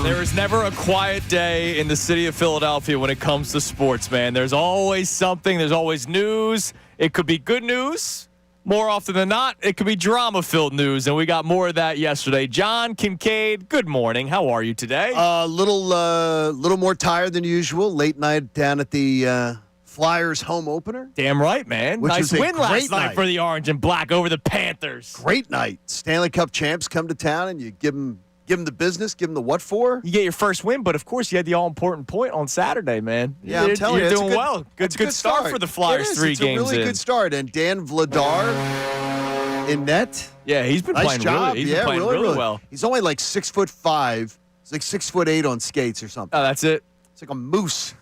There is never a quiet day in the city of Philadelphia when it comes to sports, man. There's always something. There's always news. It could be good news. More often than not, it could be drama-filled news, and we got more of that yesterday. John Kincade, good morning. How are you today? Little more tired than usual. Late night down at the Flyers home opener. Damn right, man. Nice win last night for the Orange and Black over the Panthers. Great night. Stanley Cup champs come to town, and you give them the business, give them the what for. You get your first win, but of course you had the all-important point on Saturday, man. Yeah, I'm telling you. You're doing well. Good start for the Flyers. 3 games in. It's a really good start. And Dan Vladar in net. Yeah, he's been playing really well. He's only like 6'5". He's like 6'8" on skates or something. Oh, that's it. It's like a moose.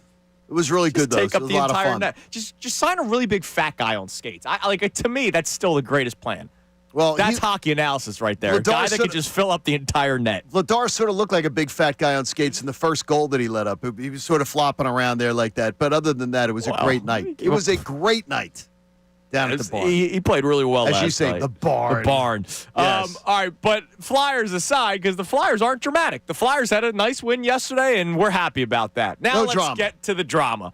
It was really good, though. Take up the entire net. Just sign a really big fat guy on skates. To me, that's still the greatest plan. Well, that's hockey analysis right there. A guy that can just fill up the entire net. Vladar sort of looked like a big fat guy on skates in the first goal that he let up. He was sort of flopping around there like that. But other than that, it was a great night. It was a great night down at the barn. He played really well last night. As you say, the barn. The barn. Yes. All right, but Flyers aside, because the Flyers aren't dramatic. The Flyers had a nice win yesterday, and we're happy about that. Now let's get to the drama.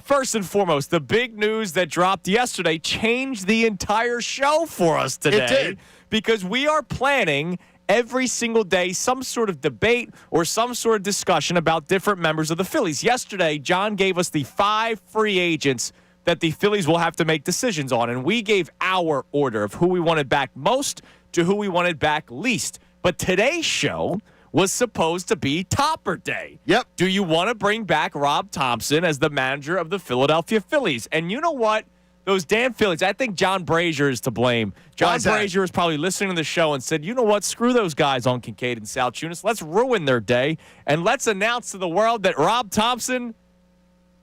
First and foremost, the big news that dropped yesterday changed the entire show for us today. It did. Because we are planning every single day some sort of debate or some sort of discussion about different members of the Phillies. Yesterday, John gave us the 5 free agents that the Phillies will have to make decisions on, and we gave our order of who we wanted back most to who we wanted back least. But today's show was supposed to be Topper Day. Yep. Do you want to bring back Rob Thompson as the manager of the Philadelphia Phillies? And you know what? Those damn Phillies, I think John Brazier is to blame. John Brazier is probably listening to the show and said, you know what? Screw those guys on Kincade and Salciunas. Let's ruin their day, and let's announce to the world that Rob Thompson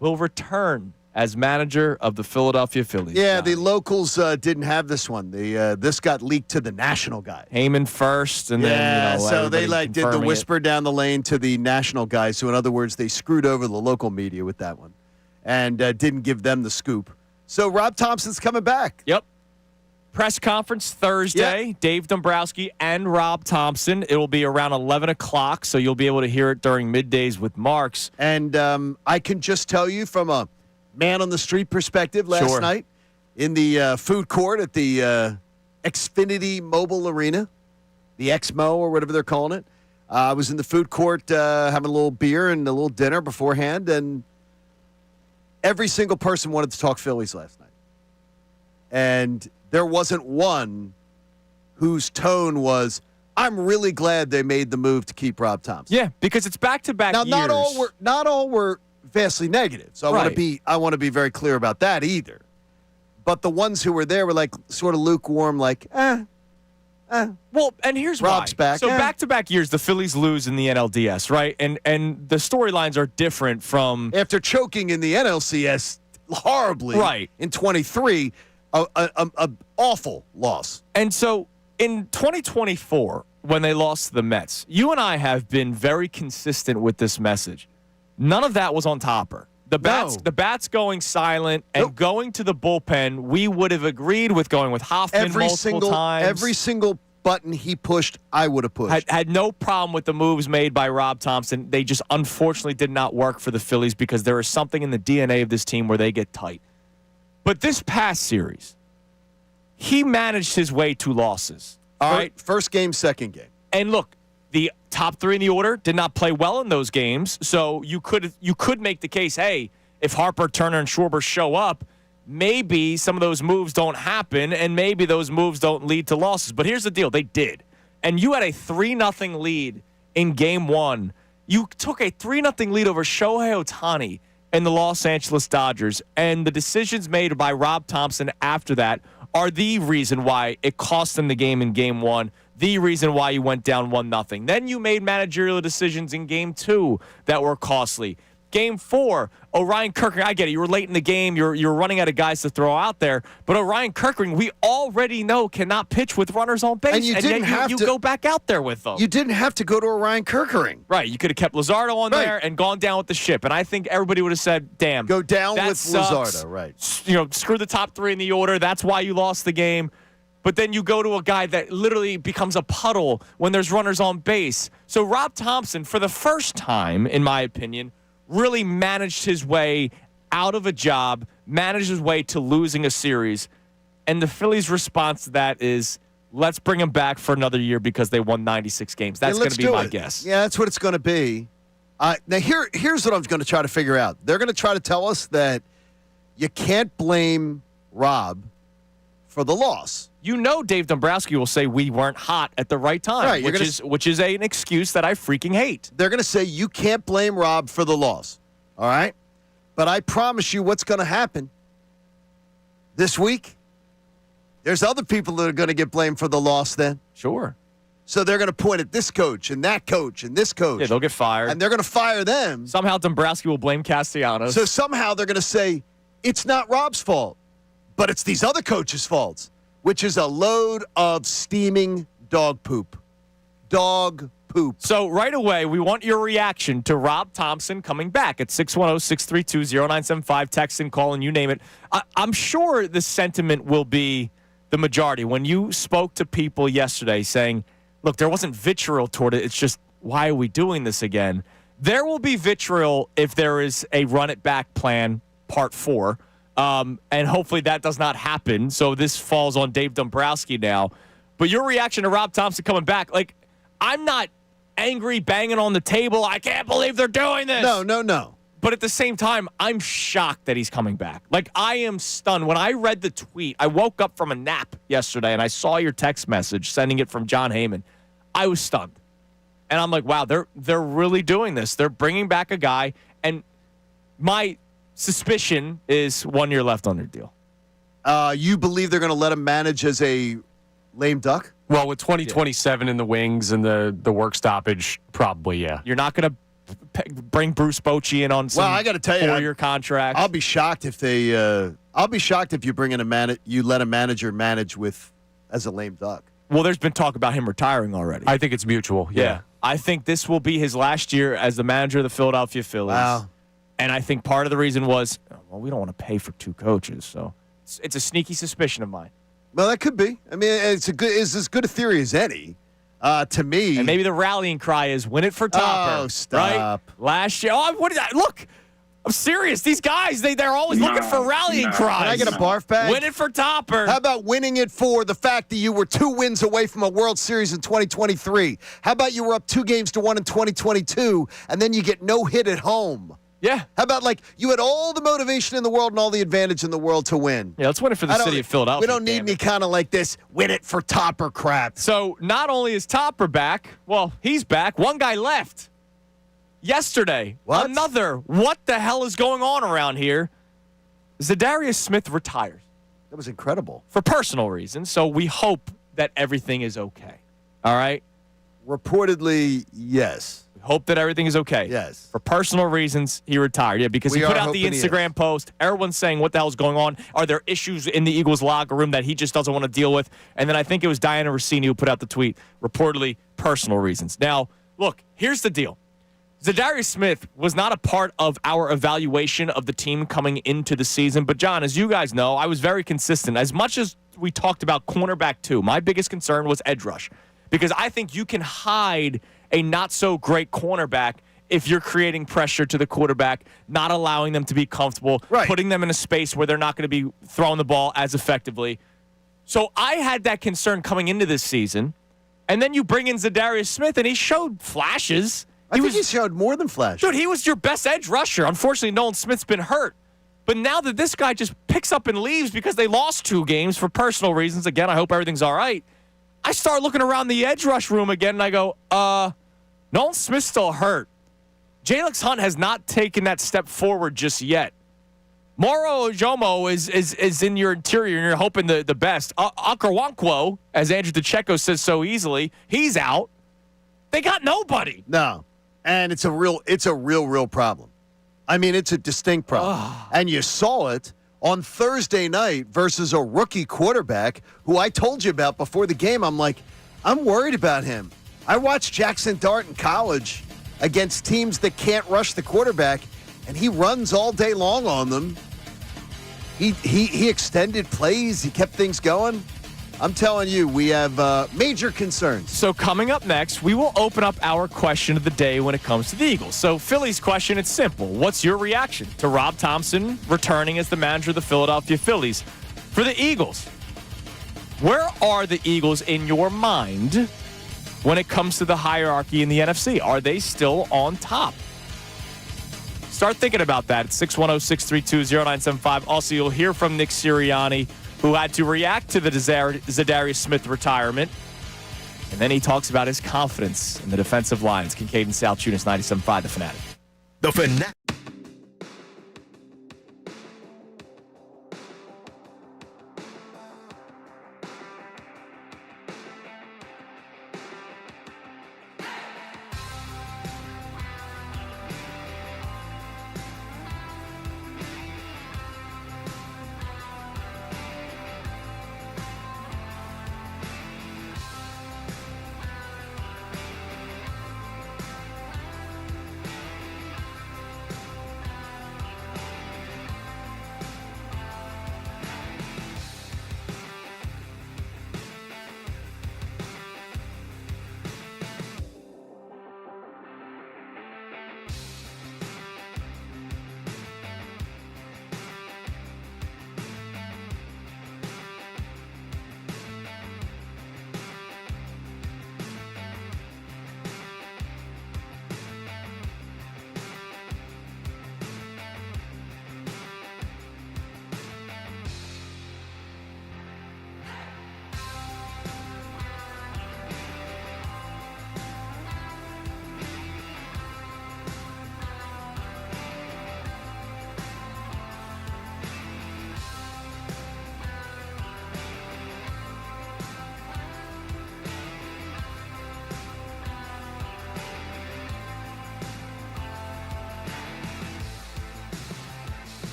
will return as manager of the Philadelphia Phillies. Yeah, the locals didn't have this one. This got leaked to the national guy. Heyman first, and then so they did the whisper down the lane to the national guy. So in other words, they screwed over the local media with that one, and didn't give them the scoop. So Rob Thompson's coming back. Yep. Press conference Thursday. Yep. Dave Dombrowski and Rob Thompson. It will be around 11 o'clock, so you'll be able to hear it during middays with Marks. And I can just tell you from a man-on-the-street perspective last night in the food court at the Xfinity Mobile Arena, the XMO or whatever they're calling it. I was in the food court having a little beer and a little dinner beforehand, and every single person wanted to talk Phillies last night. And there wasn't one whose tone was, I'm really glad they made the move to keep Rob Thompson. Yeah, because it's back-to-back years. Now, not all were vastly negative. So I want to be very clear about that either. But the ones who were there were like sort of lukewarm, like, Well, and here's Rob's why. Back. So back-to-back years, the Phillies lose in the NLDS, right? And the storylines are different from after choking in the NLCS horribly in 23, a awful loss. And so in 2024, when they lost to the Mets, you and I have been very consistent with this message. None of that was on Topper. The bats going silent and going to the bullpen, we would have agreed with going with Hoffman multiple times. Every single button he pushed, I would have pushed. Had no problem with the moves made by Rob Thompson. They just unfortunately did not work for the Phillies because there is something in the DNA of this team where they get tight. But this past series, he managed his way to losses. All right, first game, second game. And look, the top 3 in the order did not play well in those games, so you could make the case, hey, if Harper, Turner, and Schwarber show up, maybe some of those moves don't happen, and maybe those moves don't lead to losses. But here's the deal. They did. And you had a 3-0 lead in Game 1. You took a 3-0 lead over Shohei Ohtani and the Los Angeles Dodgers, and the decisions made by Rob Thompson after that are the reason why it cost them the game in Game 1, the reason why you went down 1-0. Then you made managerial decisions in Game 2 that were costly. Game 4, Orion Kirkering, I get it. You were late in the game. You're running out of guys to throw out there. But Orion Kirkering, we already know cannot pitch with runners on base. And you go back out there with them. You didn't have to go to Orion Kirkering. Right. You could have kept Luzardo on there and gone down with the ship. And I think everybody would have said, damn. Go down with sucks. Luzardo, right. Screw the top 3 in the order. That's why you lost the game. but then you go to a guy that literally becomes a puddle when there's runners on base. So Rob Thompson, for the first time, in my opinion, really managed his way out of a job, managed his way to losing a series. And the Phillies' response to that is, let's bring him back for another year because they won 96 games. That's going to be my guess. Yeah, that's what it's going to be. Now, here's what I'm going to try to figure out. They're going to try to tell us that you can't blame Rob for the loss. You know Dave Dombrowski will say we weren't hot at the right time, right, which is an excuse that I freaking hate. They're going to say you can't blame Rob for the loss, all right? But I promise you what's going to happen this week. There's other people that are going to get blamed for the loss then. Sure. So they're going to point at this coach and that coach and this coach. Yeah, they'll get fired. And they're going to fire them. Somehow Dombrowski will blame Castellanos. So somehow they're going to say it's not Rob's fault, but it's these other coaches' faults, which is a load of steaming dog poop. Dog poop. So right away, we want your reaction to Rob Thompson coming back at 610-632-0975. Text and call and you name it. I'm sure the sentiment will be the majority. When you spoke to people yesterday saying, look, there wasn't vitriol toward it. It's just, why are we doing this again? There will be vitriol if there is a run it back plan, part 4. And hopefully that does not happen. So this falls on Dave Dombrowski now. But your reaction to Rob Thompson coming back, like, I'm not angry, banging on the table. I can't believe they're doing this. No. But at the same time, I'm shocked that he's coming back. Like, I am stunned. When I read the tweet, I woke up from a nap yesterday, and I saw your text message, sending it from John Heyman. I was stunned. And I'm like, wow, they're really doing this. They're bringing back a guy, and my suspicion is 1 year left on their deal. You believe they're going to let him manage as a lame duck? Well, with 2027 in the wings and the work stoppage, probably, yeah. You're not going to bring Bruce Bochy in on some I got to tell you, 4-year contract. I'll be shocked if they. I'll be shocked if you bring in you let a manager manage with as a lame duck. Well, there's been talk about him retiring already. I think it's mutual. Yeah. I think this will be his last year as the manager of the Philadelphia Phillies. Wow. And I think part of the reason was, well, we don't want to pay for 2 coaches, so it's a sneaky suspicion of mine. Well, that could be. I mean, it's as good a theory as any. To me. And maybe the rallying cry is win it for Topper. Oh, stop. Right? Last year. Oh, what is that? Look, I'm serious. These guys, they're always looking for rallying cries. Can I get a barf bag? Win it for Topper. How about winning it for the fact that you were 2 wins away from a World Series in 2023? How about you were up 2-1 in 2022, and then you get no hit at home? Yeah. How about, like, you had all the motivation in the world and all the advantage in the world to win? Yeah, let's win it for the city of Philadelphia. We don't need any kind of like this win it for Topper crap. So not only is Topper back, well, he's back. One guy left yesterday. What? Another. What the hell is going on around here? Zadarius Smith retires. That was incredible. For personal reasons, so we hope that everything is okay. All right? Reportedly, yes. Hope that everything is okay. Yes. For personal reasons, he retired. Yeah, because he put out the Instagram post. Everyone's saying, what the hell is going on? Are there issues in the Eagles locker room that he just doesn't want to deal with? And then I think it was Diana Rossini who put out the tweet, reportedly personal reasons. Now, look, here's the deal. Zadarius Smith was not a part of our evaluation of the team coming into the season. But, John, as you guys know, I was very consistent. As much as we talked about cornerback 2, my biggest concern was edge rush. Because I think you can hide a not-so-great cornerback if you're creating pressure to the quarterback, not allowing them to be comfortable, putting them in a space where they're not going to be throwing the ball as effectively. So I had that concern coming into this season. And then you bring in Zadarius Smith, and he showed flashes. I think he showed more than flashes. Dude, he was your best edge rusher. Unfortunately, Nolan Smith's been hurt. But now that this guy just picks up and leaves because they lost 2 games for personal reasons, again, I hope everything's all right, I start looking around the edge rush room again, and I go, Nolan Smith's still hurt. Jalix Hunt has not taken that step forward just yet. Moro Ojomo is in your interior, and you're hoping the best. Okoronkwo, as Andrew DeCecco says so easily, he's out. They got nobody. No, and it's a real problem. I mean, it's a distinct problem. And you saw it on Thursday night versus a rookie quarterback who I told you about before the game. I'm like, I'm worried about him. I watched Jackson Dart in college against teams that can't rush the quarterback, and he runs all day long on them. He extended plays. He kept things going. I'm telling you, we have major concerns. So coming up next, we will open up our question of the day when it comes to the Eagles. So Phillies question, it's simple. What's your reaction to Rob Thompson returning as the manager of the Philadelphia Phillies? For the Eagles, where are the Eagles in your mind when it comes to the hierarchy in the NFC? Are they still on top? Start thinking about that at 610-632-0975. Also, you'll hear from Nick Sirianni, who had to react to the Zadarius Smith retirement. And then he talks about his confidence in the defensive lines. Kincade and Salciunas, 97.5, The Fanatic. The Fanatic.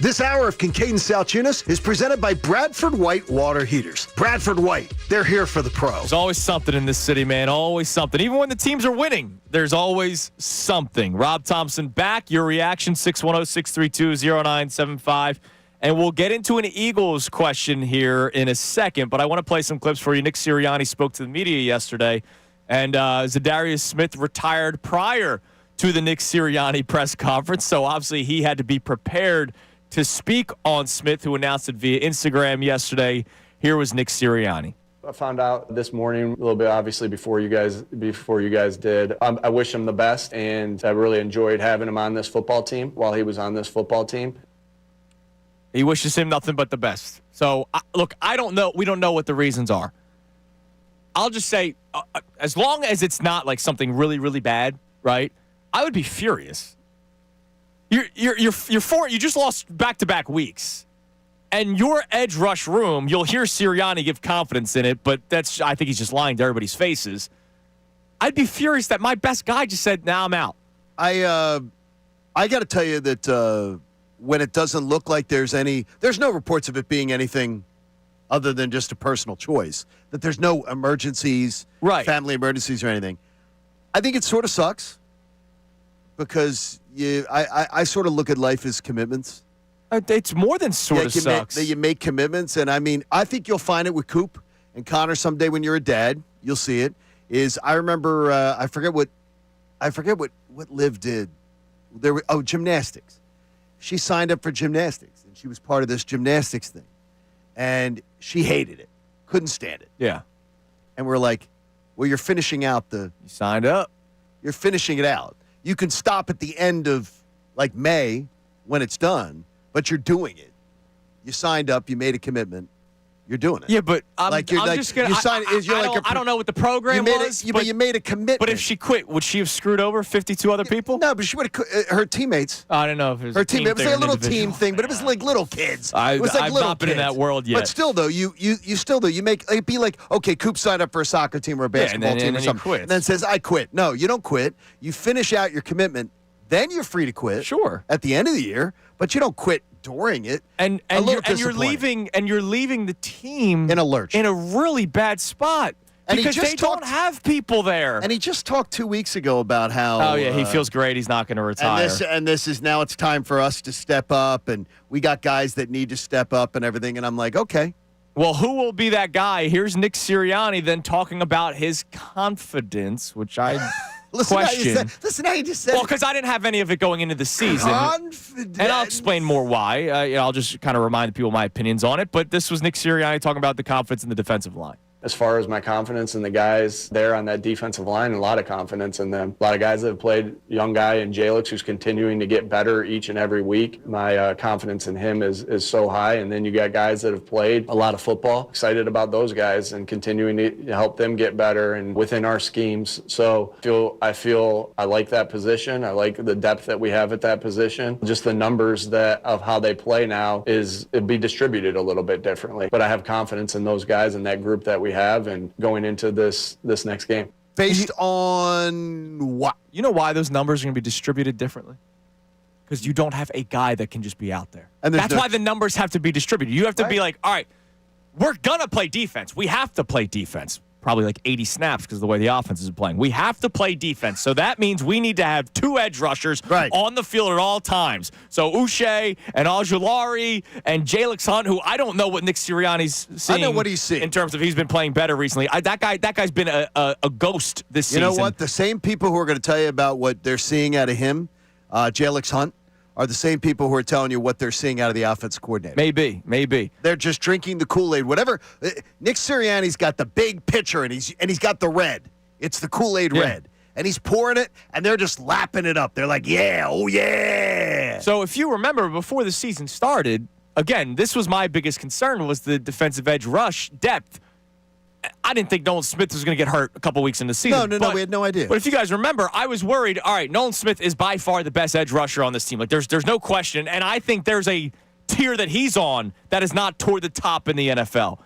This hour of Kincade Salciunas is presented by Bradford White Water Heaters. Bradford White, they're here for the pros. There's always something in this city, man. Always something. Even when the teams are winning, there's always something. Rob Thompson back. Your reaction, 610-632-0975. And we'll get into an Eagles question here in a second, but I want to play some clips for you. Nick Sirianni spoke to the media yesterday, and Zadarius Smith retired prior to the Nick Sirianni press conference, so obviously he had to be prepared to speak on Smith, who announced it via Instagram yesterday. Here was Nick Sirianni. I found out this morning, a little bit obviously before you guys did. I wish him the best, and I really enjoyed having him on this football team while he was on this football team. He wishes him nothing but the best. So, look, I don't know. We don't know what the reasons are. I'll just say, as long as it's not like something really, really bad, right? I would be furious. You just lost back-to-back weeks. And your edge rush room, you'll hear Sirianni give confidence in it, but I think he's just lying to everybody's faces. I'd be furious that my best guy just said, "Nah, I'm out." I got to tell you that when it doesn't look like there's no reports of it being anything other than just a personal choice, that there's no emergencies, right, family emergencies or anything. I think it sort of sucks because I sort of look at life as commitments. It's more than sort of sucks. That you make commitments, and I mean, I think you'll find it with Coop and Connor someday when you're a dad. You'll see it. I remember I forget what Liv did. Gymnastics. She signed up for gymnastics, and she was part of this gymnastics thing, and she hated it, couldn't stand it. Yeah. And we're like, well, you're finishing out You signed up. You're finishing it out. You can stop at the end of like May when it's done. But you're doing it. You signed up. You made a commitment. You're doing it. Yeah, but I'm just gonna. I don't know what the program was. But you made a commitment. But if she quit, would she have screwed over 52 other people? No, but she would have. Her teammates. I don't know if it was her team. It was like a little team thing, but it was like little kids. It was like I've little not been kids. in that world yet. But still, though, you still do. You make it'd be like, okay, Coop signed up for a soccer team or a basketball team or something, and then says, "I quit." No, you don't quit. You finish out your commitment. Then you're free to quit. Sure. At the end of the year, but you don't quit during it. And you're leaving the team in a lurch, in a really bad spot. And because they don't have people there. And he just talked 2 weeks ago about how he feels great. He's not going to retire. And this is now it's time for us to step up, and we got guys that need to step up and everything. And I'm like, okay. Well, who will be that guy? Here's Nick Sirianni then talking about his confidence, which I question. Listen how you just said. Well, because I didn't have any of it going into the season. Confidence. And I'll explain more why. I'll just kind of remind the people my opinions on it. But this was Nick Sirianni talking about the confidence in the defensive line. As far as my confidence in the guys there on that defensive line, a lot of confidence in them. A lot of guys that have played, young guy in Jalix who's continuing to get better each and every week. My confidence in him is so high. And then you got guys that have played a lot of football. Excited about those guys and continuing to help them get better and within our schemes. So I feel I like that position. I like the depth that we have at that position. Just the numbers of how they play now it'd be distributed a little bit differently. But I have confidence in those guys and that group that we have and going into this next game. Based on what? You know why those numbers are going to be distributed differently? Because you don't have a guy that can just be out there. And that's why the numbers have to be distributed. You have to be like, all right, we're going to play defense. We have to play defense. Probably like 80 snaps because of the way the offense is playing. We have to play defense. So that means we need to have 2 edge rushers on the field at all times. So Uche and Ojulari and Jalix Hunt, who I don't know what Nick Sirianni's seeing. I know what he's seeing. In terms of he's been playing better recently. That guy's been a ghost this season. You know what? The same people who are going to tell you about what they're seeing out of him, Jalix Hunt, are the same people who are telling you what they're seeing out of the offensive coordinator. Maybe. They're just drinking the Kool-Aid. Whatever. Nick Sirianni's got the big pitcher, and he's got the red. It's the Kool-Aid red. And he's pouring it, and they're just lapping it up. They're like, yeah, oh, yeah. So if you remember, before the season started, again, this was my biggest concern was the defensive edge rush depth. I didn't think Nolan Smith was going to get hurt a couple weeks in the season. No, we had no idea. But if you guys remember, I was worried, all right, Nolan Smith is by far the best edge rusher on this team. Like, there's no question. And I think there's a tier that he's on that is not toward the top in the NFL.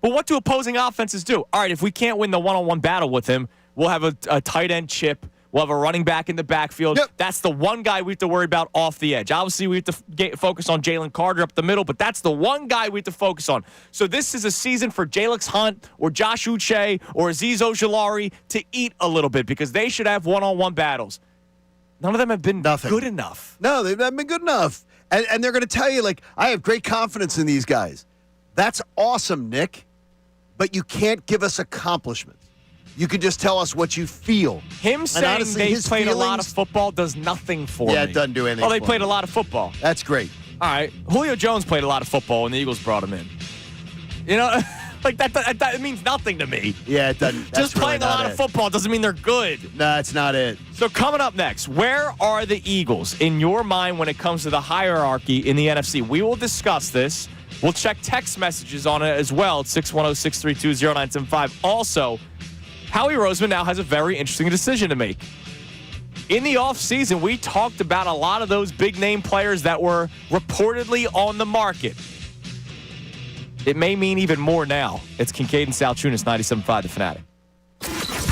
But what do opposing offenses do? All right, if we can't win the one-on-one battle with him, we'll have a tight end chip. We'll have a running back in the backfield. Yep. That's the one guy we have to worry about off the edge. Obviously, we have to focus on Jalen Carter up the middle, but that's the one guy we have to focus on. So this is a season for Jalix Hunt or Josh Uche or Azeez Ojulari to eat a little bit because they should have one-on-one battles. None of them have been good enough. No, they've not been good enough. And they're going to tell you, like, I have great confidence in these guys. That's awesome, Nick. But you can't give us accomplishments. You can just tell us what you feel. Him saying honestly, they played a lot of football does nothing for me. Yeah, it doesn't do anything. Oh, they played a lot of football. That's great. All right, Julio Jones played a lot of football when the Eagles brought him in. You know, like that means nothing to me. Yeah, it doesn't. That's Just playing really a lot of football doesn't mean they're good. No, that's not it. So coming up next, where are the Eagles in your mind when it comes to the hierarchy in the NFC? We will discuss this. We'll check text messages on it as well at 610-632-0975. Also, Howie Roseman now has a very interesting decision to make. In the offseason, we talked about a lot of those big-name players that were reportedly on the market. It may mean even more now. It's Kincade and Salciunas, 97.5 The Fanatic.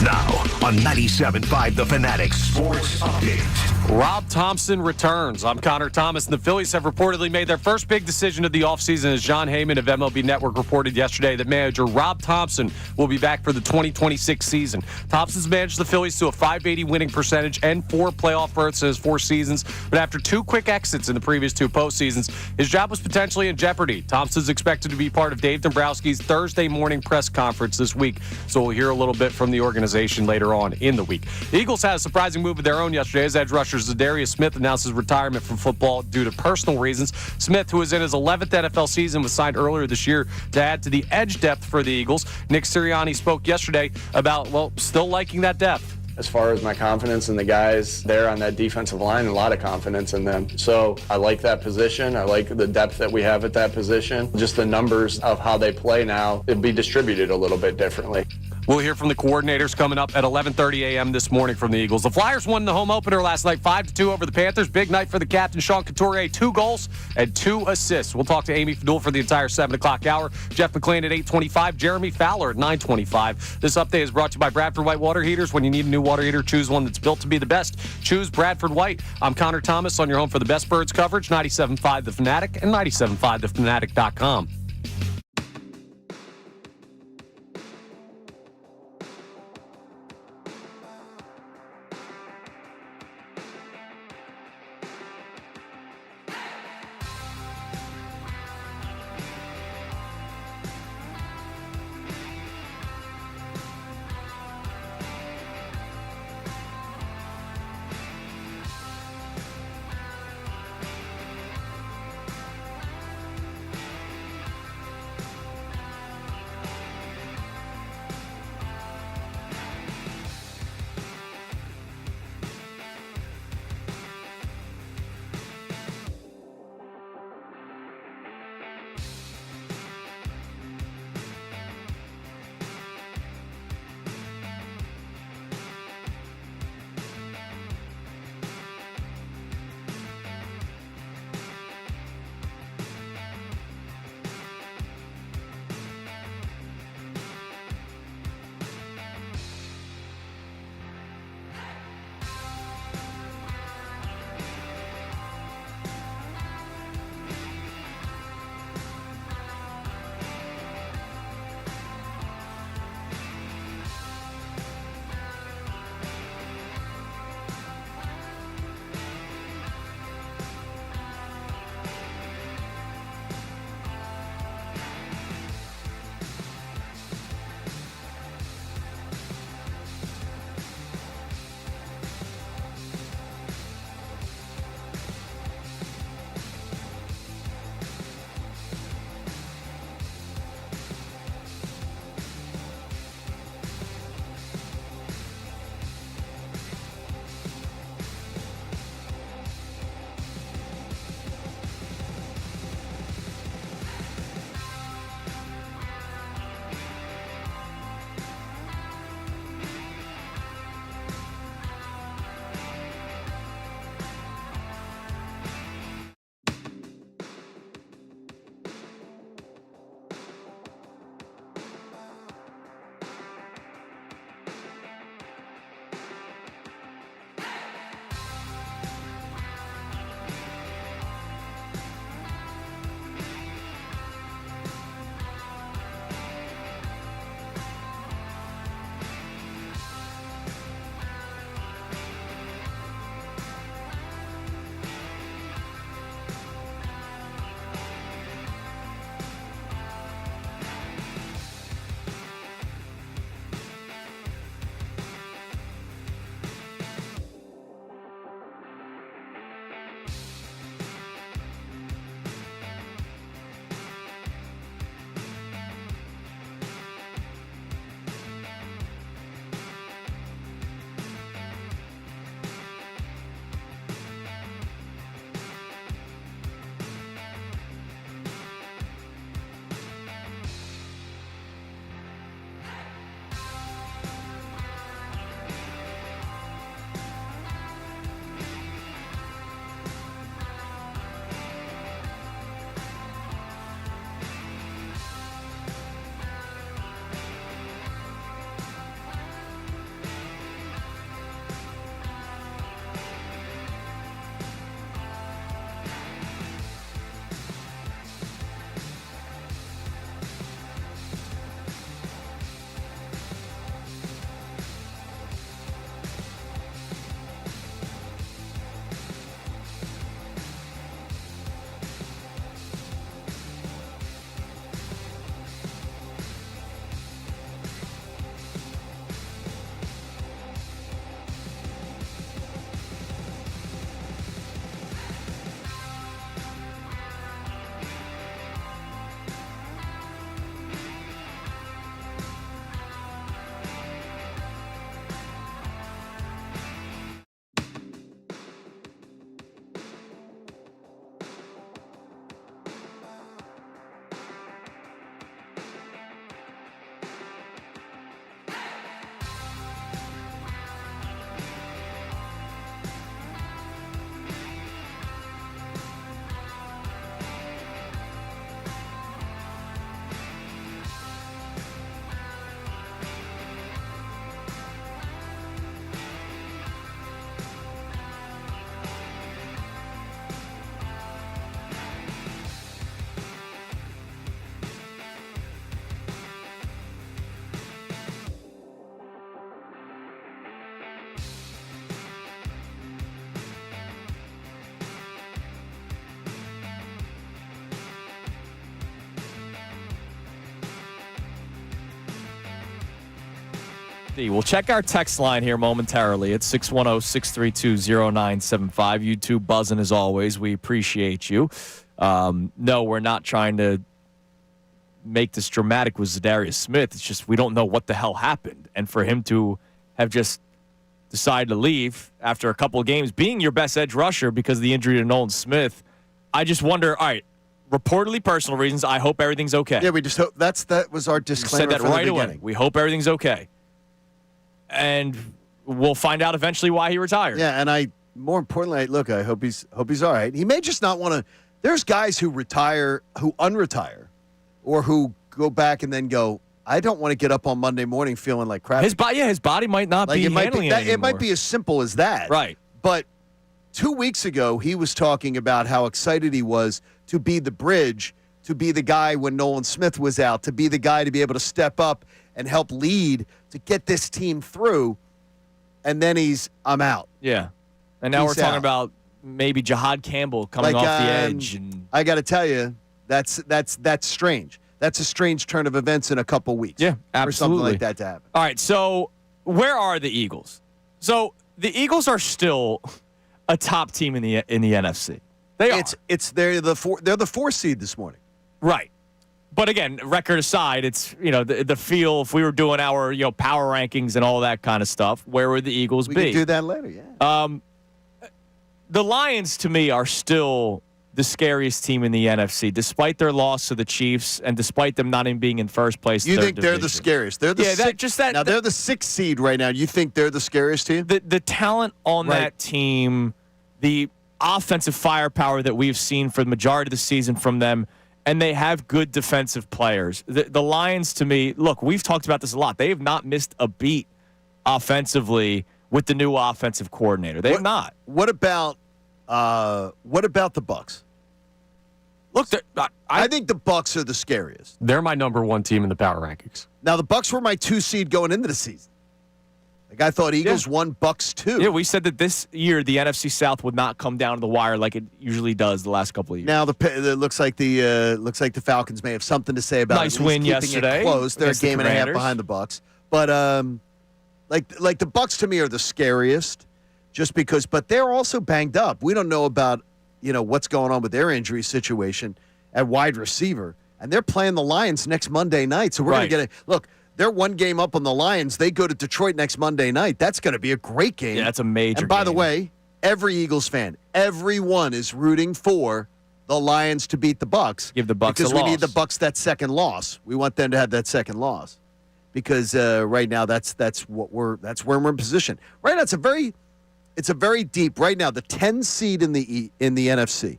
Now on 97.5 The Fanatic Sports Update. Rob Thompson returns. I'm Connor Thomas, and the Phillies have reportedly made their first big decision of the offseason as John Heyman of MLB Network reported yesterday that manager Rob Thompson will be back for the 2026 season. Thompson's managed the Phillies to a .580 winning percentage and 4 playoff berths in his 4 seasons, but after 2 quick exits in the previous 2 postseasons, his job was potentially in jeopardy. Thompson's expected to be part of Dave Dombrowski's Thursday morning press conference this week, so we'll hear a little bit from the organization later on in the week. The Eagles had a surprising move of their own yesterday as edge rusher Zadarius Smith announced his retirement from football due to personal reasons. Smith, who is in his 11th NFL season, was signed earlier this year to add to the edge depth for the Eagles. Nick Sirianni spoke yesterday about, still liking that depth. As far as my confidence in the guys there on that defensive line, a lot of confidence in them. So I like that position. I like the depth that we have at that position. Just the numbers of how they play now, it'd be distributed a little bit differently. We'll hear from the coordinators coming up at 11:30 a.m. this morning from the Eagles. The Flyers won the home opener last night 5-2 over the Panthers. Big night for the captain, Sean Couturier, 2 goals and 2 assists. We'll talk to Amy Fadul for the entire 7 o'clock hour. Jeff McClain at 8:25. Jeremy Fowler at 9:25. This update is brought to you by Bradford White Water Heaters. When you need a new water heater, choose one that's built to be the best. Choose Bradford White. I'm Connor Thomas on your home for the best birds coverage, 97.5 The Fanatic and 97.5thefanatic.com. We'll check our text line here momentarily at 610-632-0975. YouTube buzzing as always. We appreciate you. No, we're not trying to make this dramatic with Zadarius Smith. It's just we don't know what the hell happened. And for him to have just decided to leave after a couple of games, being your best edge rusher because of the injury to Nolan Smith, I just wonder, all right, reportedly personal reasons, I hope everything's okay. Yeah, we just hope that was our disclaimer. Said that from right the away. beginning. We hope everything's okay. And we'll find out eventually why he retired. Yeah, and more importantly, I hope he's all right. He may just not want to. There's guys who retire, who unretire, or who go back and then go, I don't want to get up on Monday morning feeling like crap. His body might not be handling it anymore. It might be as simple as that. Right. But 2 weeks ago, he was talking about how excited he was to be the bridge, to be the guy when Nolan Smith was out, to be the guy to be able to step up and help lead to get this team through. And then I'm out. Yeah. And now we're talking about maybe Jahad Campbell coming off the edge. And I got to tell you, that's strange. That's a strange turn of events in a couple weeks. Yeah, absolutely. For something like that to happen. All right, so where are the Eagles? So the Eagles are still a top team in the NFC. They are. They're the 4th seed this morning. Right. But again, record aside, it's the feel. If we were doing our power rankings and all that kind of stuff, where would the Eagles be? We can do that later. Yeah. The Lions to me are still the scariest team in the NFC, despite their loss to the Chiefs and despite them not even being in first place. You think they're the scariest? They're the they're the 6th seed right now. You think they're the scariest team? The talent on that team, the offensive firepower that we've seen for the majority of the season from them. And they have good defensive players. The Lions, to me, look, we've talked about this a lot. They have not missed a beat offensively with the new offensive coordinator. They have not. What about the Bucks? Look, I think the Bucks are the scariest. They're my number 1 team in the power rankings. Now, the Bucks were my 2 seed going into the season. Like I thought Eagles 1, Bucks 2. Yeah, we said that this year the NFC South would not come down to the wire like it usually does the last couple of years. Now it looks like the Falcons may have something to say about nice win yesterday. It close. They're a game and a half behind the Bucks, but like the Bucks to me are the scariest, just because. But they're also banged up. We don't know about what's going on with their injury situation at wide receiver, and they're playing the Lions next Monday night. So we're going to get look. They're 1 game up on the Lions. They go to Detroit next Monday night. That's going to be a great game. Yeah, that's a major And by game. the way, every Eagles fan, everyone is rooting for the Lions to beat the Bucks. Give the Bucks because a we loss. need the Bucks that second loss. We want them to have that second loss because right now that's where we're in position. Right now it's a very deep. Right now the 10 seed in the NFC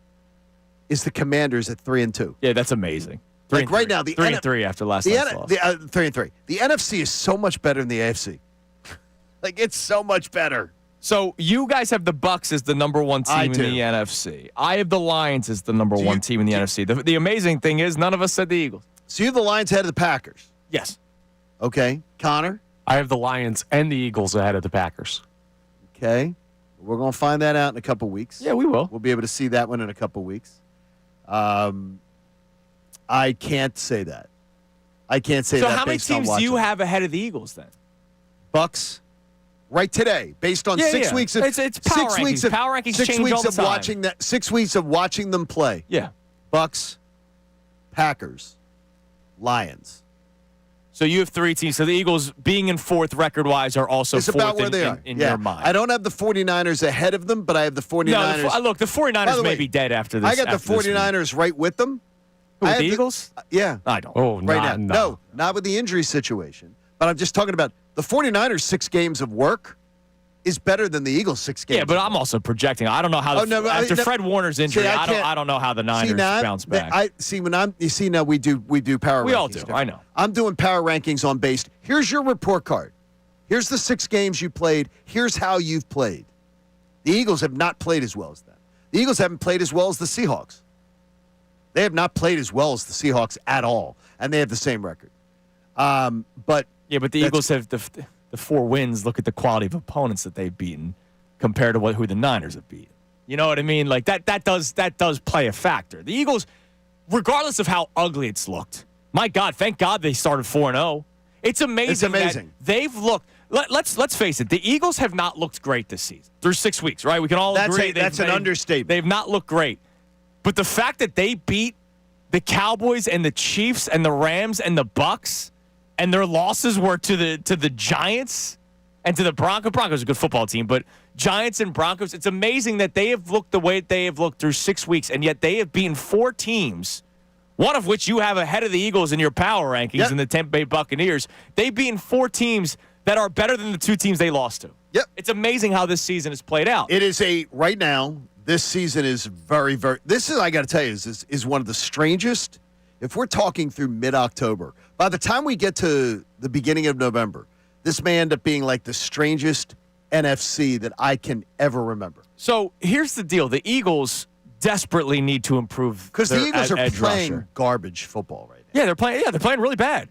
is the Commanders at 3-2. Yeah, that's amazing. Like right now, the 3-3 after last night's loss. 3-3. The NFC is so much better than the AFC. Like it's so much better. So you guys have the Bucks as the number 1 team in the NFC. I have the Lions as the number 1 team in the NFC. The amazing thing is none of us said the Eagles. So you have the Lions ahead of the Packers. Yes. Okay, Connor. I have the Lions and the Eagles ahead of the Packers. Okay, we're gonna find that out in a couple weeks. Yeah, we will. We'll be able to see that one in a couple weeks. I can't say that. I can't say that. So how many based on teams do you have ahead of the Eagles then? Bucks, right today, based on 6 weeks of it's power 6 rankings. weeks of Power rankings 6 change weeks all the of time. watching that 6 weeks of watching them play. Yeah. Bucks, Packers, Lions. So you have 3 teams. So the Eagles, being in 4th record-wise, are also It's 4th about where they are in your mind. I don't have the 49ers ahead of them, but I have the 49ers. No, look, the 49ers may be dead after this. I got the 49ers right with them. With the Eagles? Yeah. I don't. Oh, right now. No, not with the injury situation. But I'm just talking about the 49ers' 6 games of work is better than the Eagles' 6 games. Yeah, but I'm also projecting. I don't know how after Fred Warner's injury, I don't know how the Niners bounce back. Now we do power rankings. We all do. I know. I'm doing power rankings on based. Here's your report card. Here's the 6 games you played. Here's how you've played. The Eagles have not played as well as them. The Eagles haven't played as well as the Seahawks. They have not played as well as the Seahawks at all, and they have the same record. But the Eagles have the 4 wins. Look at the quality of opponents that they've beaten compared to who the Niners have beaten. You know what I mean? Like that does play a factor. The Eagles, regardless of how ugly it's looked, my God, thank God they started 4-0. It's amazing. It's amazing. That they've looked. let's face it. The Eagles have not looked great this season through 6 weeks, right? We can all agree. That's an understatement. They've not looked great. But the fact that they beat the Cowboys and the Chiefs and the Rams and the Bucks, and their losses were to the Giants and to the Broncos. Broncos are a good football team, but Giants and Broncos, it's amazing that they have looked the way they have looked through 6 weeks, and yet they have beaten 4 teams, one of which you have ahead of the Eagles in your power rankings in the Tampa Bay Buccaneers. They've beaten 4 teams that are better than the 2 teams they lost to. Yep. It's amazing how this season has played out. It is right now, this season is very, very, this is, I got to tell you, is one of the strangest. If we're talking through mid-October, by the time we get to the beginning of November, this may end up being like the strangest NFC that I can ever remember. So here's the deal. The Eagles desperately need to improve because the Eagles are playing rusher. Garbage football right now. Yeah, they're playing really bad.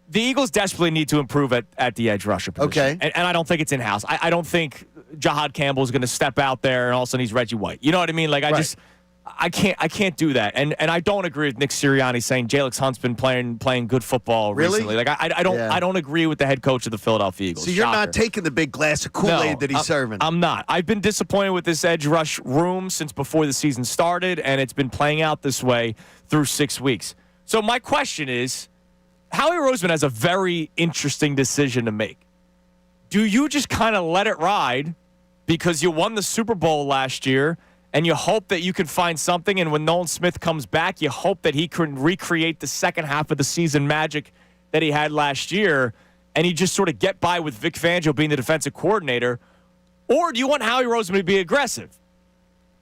The Eagles desperately need to improve at the edge rusher position. Okay. And I don't think it's in-house. I don't think Jahad Campbell is going to step out there and all of a sudden he's Reggie White. You know what I mean? Like, I can't do that. And I don't agree with Nick Sirianni saying Jalen Hunt's been playing good football recently. Like, I don't agree with the head coach of the Philadelphia Eagles. So you're not taking the big glass of Kool-Aid that he's serving. I'm not. I've been disappointed with this edge rush room since before the season started, and it's been playing out this way through 6 weeks. So my question is, Howie Roseman has a very interesting decision to make. Do you just kind of let it ride because you won the Super Bowl last year and you hope that you can find something, and when Nolan Smith comes back, you hope that he can recreate the second half of the season magic that he had last year, and you just sort of get by with Vic Fangio being the defensive coordinator? Or do you want Howie Roseman to be aggressive?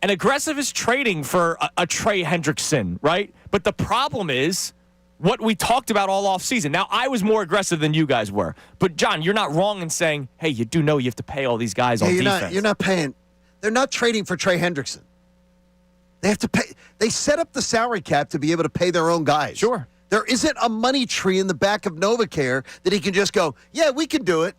And aggressive is trading for a Trey Hendrickson, right? But the problem is what we talked about all offseason. Now, I was more aggressive than you guys were. But, John, you're not wrong in saying, hey, you do know you have to pay all these guys on defense. You're not paying. They're not trading for Trey Hendrickson. They have to pay. They set up the salary cap to be able to pay their own guys. Sure. There isn't a money tree in the back of NovaCare that he can just go, yeah, we can do it.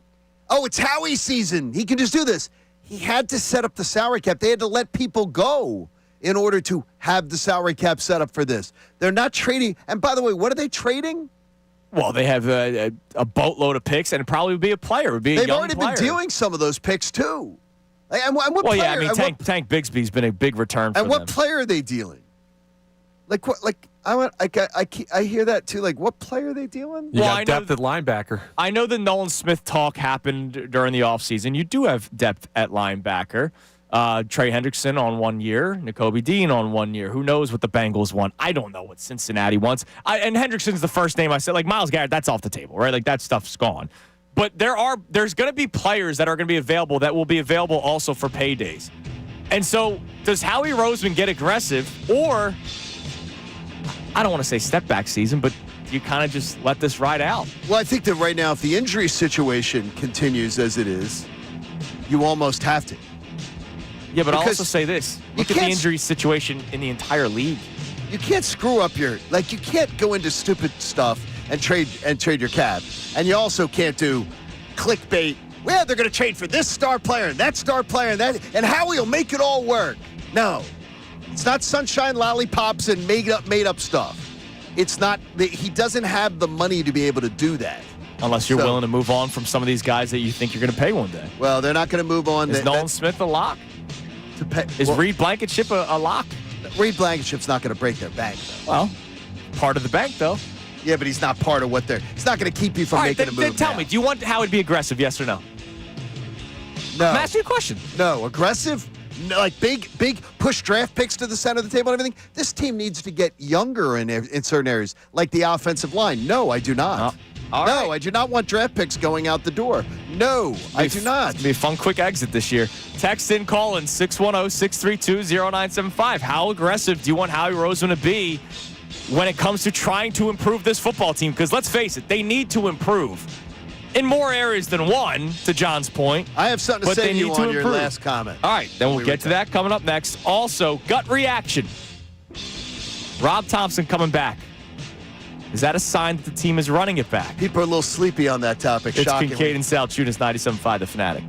Oh, it's Howie's season. He can just do this. He had to set up the salary cap. They had to let people go in order to have the salary cap set up for this. They're not trading. And by the way, what are they trading? Well, they have a boatload of picks, and it probably would be a player. It would be a young player. They've already been dealing some of those picks, too. And what well, player, yeah, I mean, Tank Bigsby's been a big return for them. And what player are they dealing? Like what? Like I hear that too. Like, what player are they dealing? You got depth at linebacker. I know the Nolan Smith talk happened during the offseason. You do have depth at linebacker. Trey Hendrickson on 1 year, Nakobe Dean on 1 year. Who knows what the Bengals want? I don't know what Cincinnati wants. And Hendrickson's the first name I said. Like, Myles Garrett, that's off the table, right? Like, that stuff's gone. But there's going to be players that are going to be available that will be available also for paydays. And so does Howie Roseman get aggressive, or I don't want to say step back season, but you kind of just let this ride out? Well, I think that right now, if the injury situation continues as it is, you almost have to. Yeah, but I'll also say this. Look at the injury situation in the entire league. You can't screw up you can't go into stupid stuff and trade your cap. And you also can't do clickbait. Well, they're going to trade for this star player and that star player and Howie will make it all work. No. It's not sunshine lollipops and made up stuff. It's not. He doesn't have the money to be able to do that. Unless you're willing to move on from some of these guys that you think you're going to pay one day. Well, they're not going to move on. Is Nolan Smith a lock? Is Reed Blankenship a lock? Reed Blankenship's not going to break their bank, though. Well, part of the bank, though. Yeah, but he's not part of what they're. He's not going to keep you from making a move. Then tell me, do you want Howie to be aggressive? Yes or no? No. I'm asking you a question. No, aggressive. No, like big push draft picks to the center of the table and everything. This team needs to get younger in certain areas, like the offensive line. No, I do not. I do not want draft picks going out the door. No, I do not. It's going to be a fun, quick exit this year. Text in, call in 610-632-0975. How aggressive do you want Howie Roseman to be when it comes to trying to improve this football team? Because let's face it, they need to improve in more areas than one, to John's point. I have something to say to you on your last comment. All right, then we'll get to that coming up next. Also, gut reaction. Rob Thompson coming back. Is that a sign that the team is running it back? People are a little sleepy on that topic. It's Kincade and Salciunas, 97.5 The Fanatic.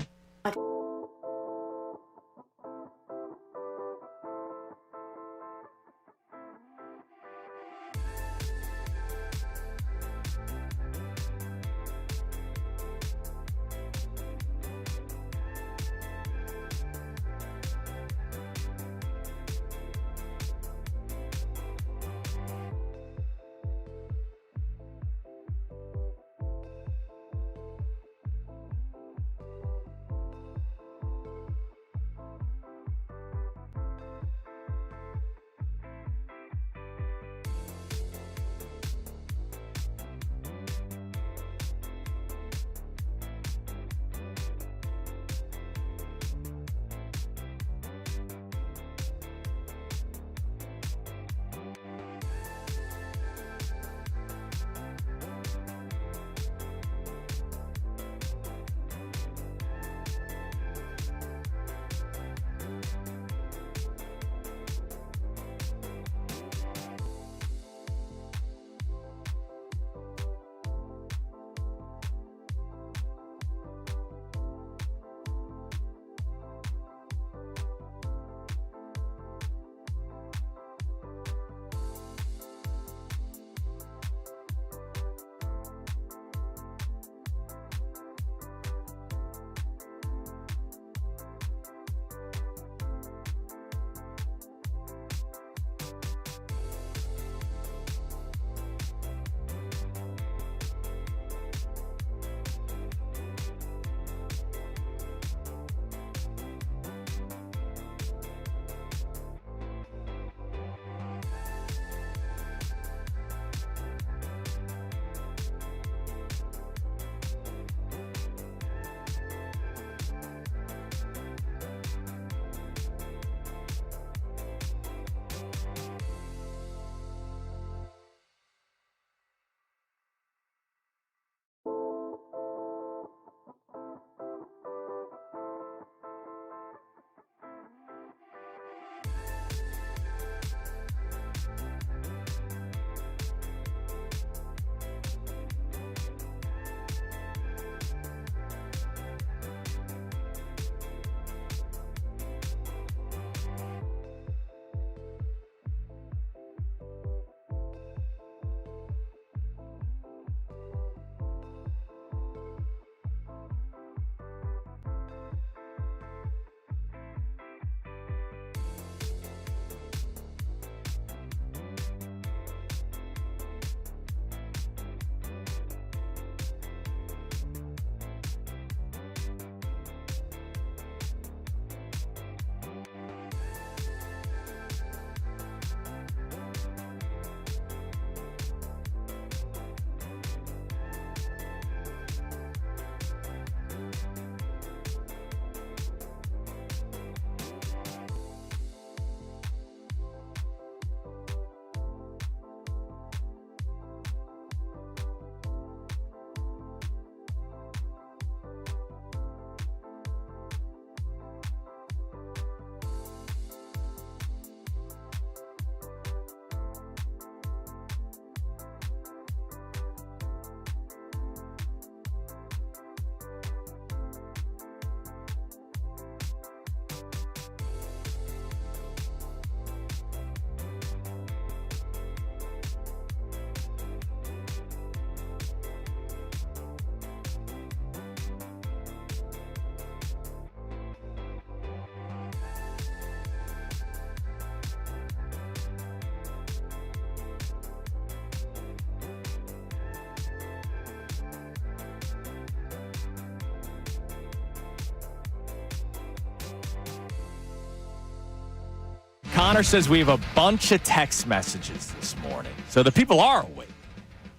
Connor says we have a bunch of text messages this morning. So the people are awake.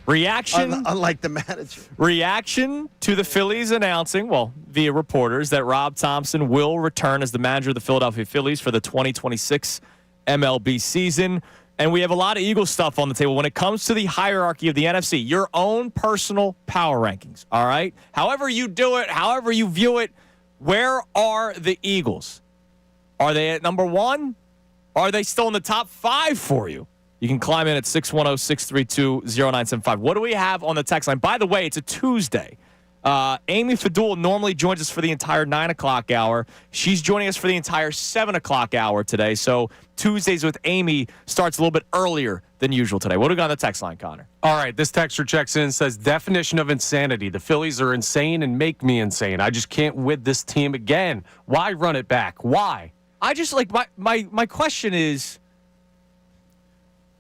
Reaction, unlike the manager. Reaction to the Phillies announcing, well, via reporters, that Rob Thompson will return as the manager of the Philadelphia Phillies for the 2026 MLB season. And we have a lot of Eagles stuff on the table when it comes to the hierarchy of the NFC, your own personal power rankings, all right? However you do it, however you view it, where are the Eagles? Are they at number 1? Are they still in the top 5 for you? You can climb in at 610-632-0975. What do we have on the text line? By the way, it's a Tuesday. Amy Fadul normally joins us for the entire 9 o'clock hour. She's joining us for the entire 7 o'clock hour today. So Tuesdays with Amy starts a little bit earlier than usual today. What do we got on the text line, Connor? All right, this texter checks in and says, definition of insanity. The Phillies are insane and make me insane. I just can't win this team again. Why run it back? Why? I just like my question is,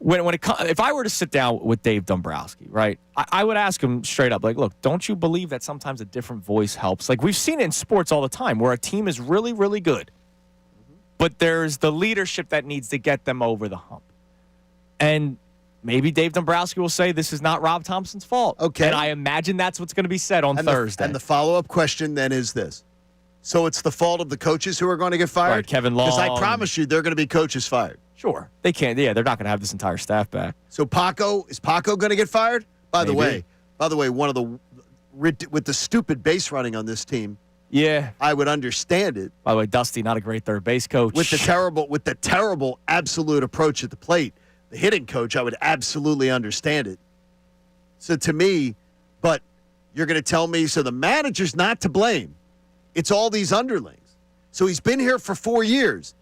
if I were to sit down with Dave Dombrowski, right, I would ask him straight up, like, look, don't you believe that sometimes a different voice helps? Like, we've seen it in sports all the time where a team is really, really good, but there's the leadership that needs to get them over the hump. And maybe Dave Dombrowski will say this is not Rob Thompson's fault. Okay. And I imagine that's what's going to be said on Thursday. And the follow-up question then is this. So it's the fault of the coaches who are going to get fired? Right, Kevin Long. Because I promise you they're going to be coaches fired. Sure. They can't. Yeah, they're not going to have this entire staff back. So is Paco going to get fired? By the way, one of the with the stupid base running on this team. Yeah. I would understand it. By the way, Dusty, not a great third base coach. With the terrible absolute approach at the plate, the hitting coach, I would absolutely understand it. So to me, but you're going to tell me, so the manager's not to blame. It's all these underlings. So he's been here for 4 years,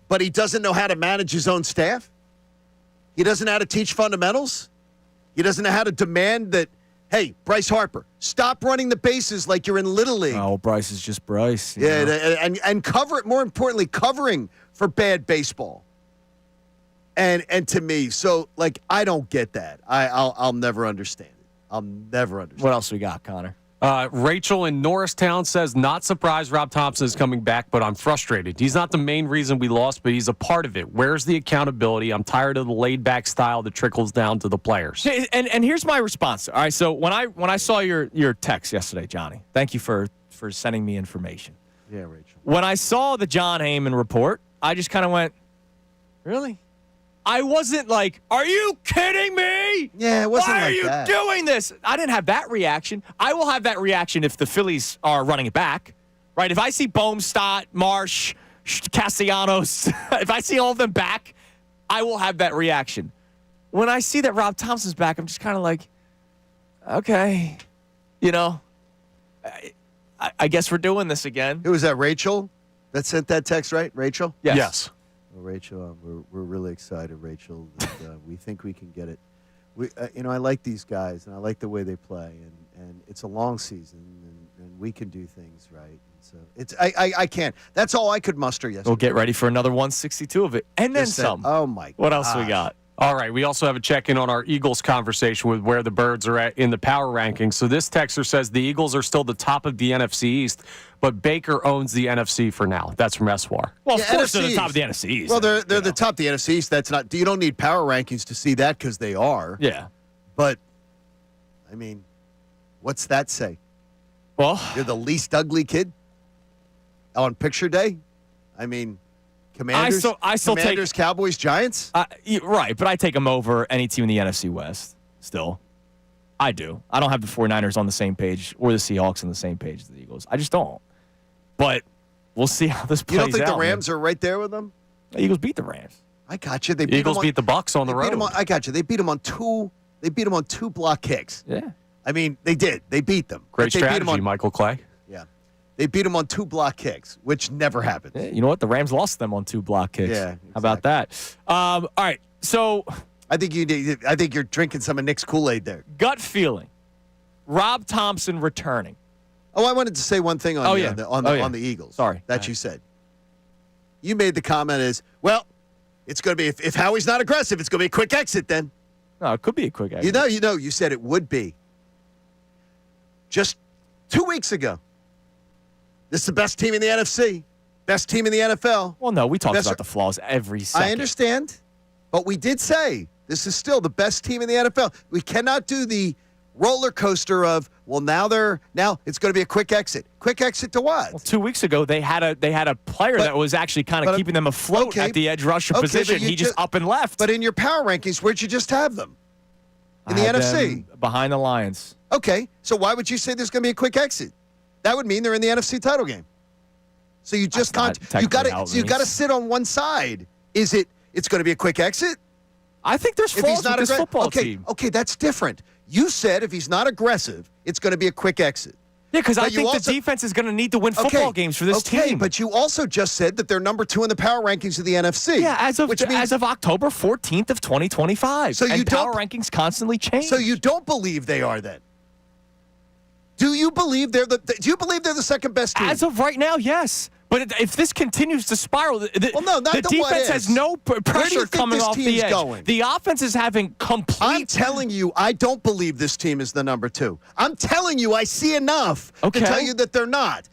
but he doesn't know how to manage his own staff? He doesn't know how to teach fundamentals? He doesn't know how to demand that, hey, Bryce Harper, stop running the bases like you're in Little League. Oh, Bryce is just Bryce. Yeah, and cover it, more importantly, covering for bad baseball. And to me, so, like, I don't get that. I'll never understand it. I'll never understand. What else we got, Connor? Rachel in Norristown says, not surprised Rob Thompson is coming back, but I'm frustrated. He's not the main reason we lost, but he's a part of it. Where's the accountability? I'm tired of the laid-back style that trickles down to the players. And here's my response. All right, so when I saw your text yesterday, Johnny, thank you for sending me information. Yeah, Rachel. When I saw the John Heyman report, I just kind of went, really? I wasn't like, are you kidding me? Yeah, it wasn't Why like that. Why are you doing this? I didn't have that reaction. I will have that reaction if the Phillies are running it back, right? If I see Bohmstott, Marsh, Castellanos, if I see all of them back, I will have that reaction. When I see that Rob Thompson's back, I'm just kind of like, okay, I guess we're doing this again. Who was that, Rachel, that sent that text, right? Rachel? Yes. Well, Rachel, we're really excited, Rachel. That, we think we can get it. I like these guys, and I like the way they play, and it's a long season, and we can do things right. And so I can't. That's all I could muster yesterday. We'll get ready for another 162 of it, and then some. Oh my God! What else we got? All right, we also have a check-in on our Eagles conversation with where the Birds are at in the power rankings. So this texter says the Eagles are still the top of the NFC East, but Baker owns the NFC for now. That's from Eswar. Well, of course they're the top of the NFC East. Well, they're the top of the NFC East. That's not. You don't need power rankings to see that because they are. Yeah. But, I mean, what's that say? Well, you're the least ugly kid on picture day? I mean, Commanders, I still Commanders, take, Cowboys, Giants? Right, but I take them over any team in the NFC West still. I do. I don't have the 49ers on the same page or the Seahawks on the same page as the Eagles. I just don't. But we'll see how this plays out. You don't think the Rams are right there with them? The Eagles beat the Rams. I got you. Eagles beat the Bucs on the road. I got you. They beat them on two. They beat them on 2 block kicks. Yeah. I mean, they did. They beat them. Great strategy, Michael Clay. Yeah. They beat them on 2 block kicks, which never happens. Yeah, you know what? The Rams lost them on 2 block kicks. Yeah. Exactly. How about that? All right. So I think you're drinking some of Nick's Kool-Aid there. Gut feeling. Rob Thompson returning. Oh, I wanted to say one thing on the Eagles. Sorry. That you said. You made the comment is, well, it's going to be if Howie's not aggressive, it's going to be a quick exit then. No, it could be a quick exit. You said it would be. Just 2 weeks ago. This is the best team in the NFC. Best team in the NFL. Well, no, we talked Best- about the flaws every second. I understand, but we did say this is still the best team in the NFL. We cannot do the roller coaster of, well, now it's going to be a quick exit. Quick exit to what? Well, 2 weeks ago, they had a player that was actually kind of keeping them afloat at the edge rusher position. He just up and left. But in your power rankings, where'd you just have them? In the I had NFC? them behind the Lions. Okay, so why would you say there's going to be a quick exit? That would mean they're in the NFC title game. So you just can't. You got to sit on one side. It's going to be a quick exit? I think there's flaws with this football team. Okay, that's different. You said if he's not aggressive, it's going to be a quick exit. Yeah, because I think the defense is going to need to win football games for this team. Okay, but you also just said that they're number 2 in the power rankings of the NFC. Yeah, as of October 14th of 2025. So power rankings constantly change. So you don't believe they are then? Do you believe they're the second best team? As of right now, yes. But if this continues to spiral, the defense has no pressure coming off the edge. Going? The offense is having complete. I'm telling you, I don't believe this team is the number 2. I'm telling you, I see enough to tell you that they're not.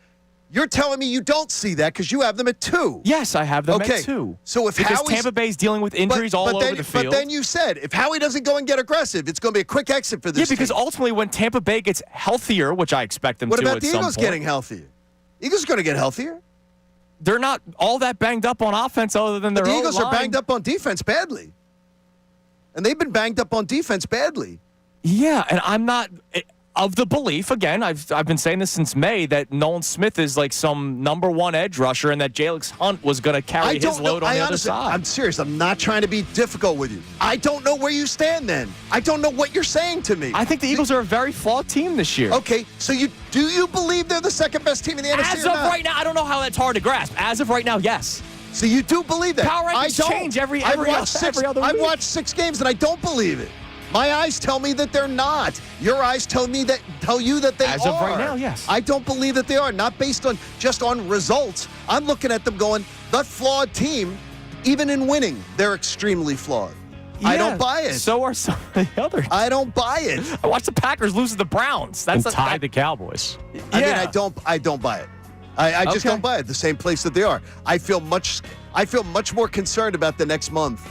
You're telling me you don't see that because you have them at 2. Yes, I have them at 2. So because Tampa Bay's dealing with injuries all over the field. But then you said if Howie doesn't go and get aggressive, it's going to be a quick exit for this team. Yeah, because ultimately when Tampa Bay gets healthier, which I expect them to at some point. What about the Eagles getting healthier? Eagles are going to get healthier. They're not all that banged up on offense other than their The Eagles O-line. are banged up on defense badly. And they've been banged up on defense badly. Yeah, and I'm not of the belief, again, I've been saying this since May, that Nolan Smith is like some number 1 edge rusher and that Jalix Hunt was going to carry his load on the other side. I'm serious. I'm not trying to be difficult with you. I don't know where you stand then. I don't know what you're saying to me. I think the Eagles are a very flawed team this year. Okay, so do you believe they're the second best team in the NFC? As of right now, I don't know how that's hard to grasp. As of right now, yes. So you do believe that? Power rankings change every other week. I've watched 6 games and I don't believe it. My eyes tell me that they're not. Your eyes tell you that they are. As of right now, yes. I don't believe that they are. Not based on just on results. I'm looking at them going, that flawed team, even in winning, they're extremely flawed. Yeah, I don't buy it. So are some of the others. I don't buy it. I watched the Packers lose to the Browns. And tied the Cowboys. I mean, I don't buy it. I just don't buy it. The same place that they are. I feel much more concerned about the next month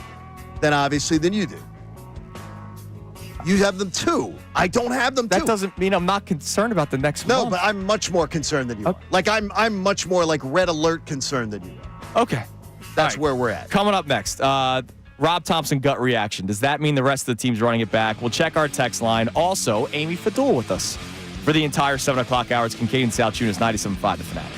than you do. You have them 2. I don't have them 2. That doesn't mean I'm not concerned about the next month. No, but I'm much more concerned than you are. Like I'm much more like red alert concerned than you are. Okay. That's where we're at. Coming up next, Rob Thompson gut reaction. Does that mean the rest of the team's running it back? We'll check our text line. Also, Amy Fadul with us for the entire 7 o'clock hour. It's Kincade Salciunas, 97.5 The Fanatic.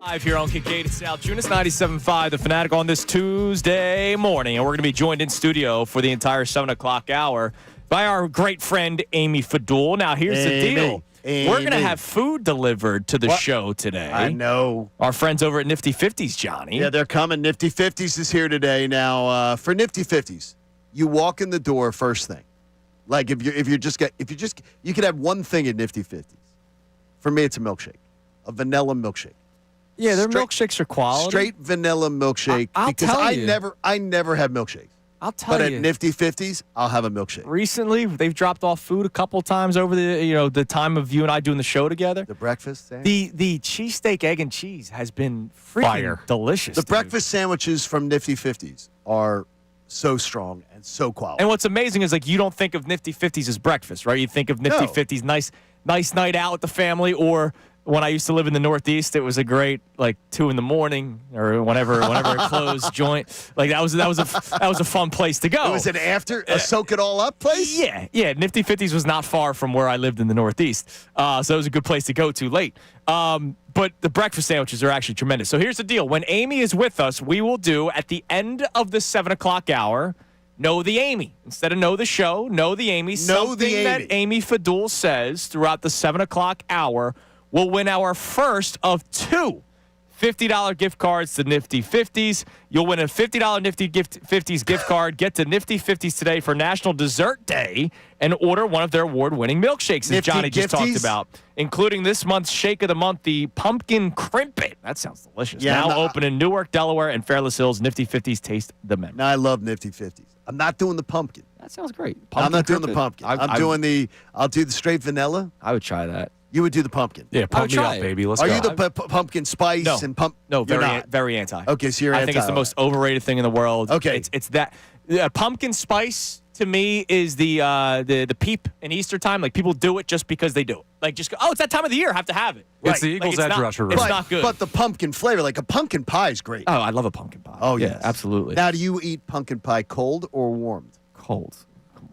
Live here on Kincade Salciunas, 97.5 The Fanatic on this Tuesday morning. And we're going to be joined in studio for the entire 7 o'clock hour by our great friend, Amy Fadul. Now, here's the deal. We're going to have food delivered to the show today. I know. Our friends over at Nifty 50s, Johnny. Yeah, they're coming. Nifty 50s is here today. Now, for Nifty 50s, you walk in the door first thing. Like you could have one thing at Nifty 50s. For me, it's a milkshake, a vanilla milkshake. Yeah, their milkshakes are quality. Straight vanilla milkshake. I'll because tell I you. never have milkshakes. I'll tell But you. at Nifty 50s, I'll have a milkshake. Recently, they've dropped off food a couple times over the time of you and I doing the show together. The breakfast sandwich. The cheesesteak, egg, and cheese has been freaking delicious. The dude. breakfast sandwiches from Nifty 50s are so strong and so quality. And what's amazing is, like, you don't think of Nifty 50s as breakfast, right? You think of Nifty No. 50s, nice night out with the family, or when I used to live in the Northeast, it was a great, like, 2 a.m. or whenever it closed joint. Like, that was a fun place to go. It was an after a soak it all up place? Yeah. Nifty 50s was not far from where I lived in the Northeast. So it was a good place to go to late. But the breakfast sandwiches are actually tremendous. So here's the deal. When Amy is with us, we will do, at the end of the 7 o'clock hour, Know the Amy. Instead of Know the Show, Know the Amy. Something that Amy Fadul says throughout the 7 o'clock hour will win our first of 2 $50 gift cards to Nifty 50s. You'll win a $50 Nifty 50s gift card. Get to Nifty 50s today for National Dessert Day and order one of their award-winning milkshakes, as Nifty Johnny just talked Gifties? about, including this month's Shake of the Month, the Pumpkin Crimpet. That sounds delicious. Yeah, now open in Newark, Delaware, and Fairless Hills. Nifty 50s, taste the memory. No, I love Nifty 50s. I'm not doing the pumpkin. That sounds great. I'm not doing the Crimpet. pumpkin. I'll do the straight vanilla. I would try that. You would do the pumpkin. Yeah, pump me try up, it. baby. Let's Are go. you the pumpkin spice No. and pump? No, You're very not. very anti. Okay, so you're I anti. think it's the most overrated thing in the world. Okay. It's that pumpkin spice to me is the peep in Easter time. Like, people do it just because they do it. Like, just go, oh, it's that time of the year, I have to have it. It's the Like, Eagles it's edge not- rusher. It's right? not good. But the pumpkin flavor, like a pumpkin pie, is great. Oh, I love a pumpkin pie. Oh, yeah, yes. absolutely. Now, do you eat pumpkin pie cold or warmed? Cold.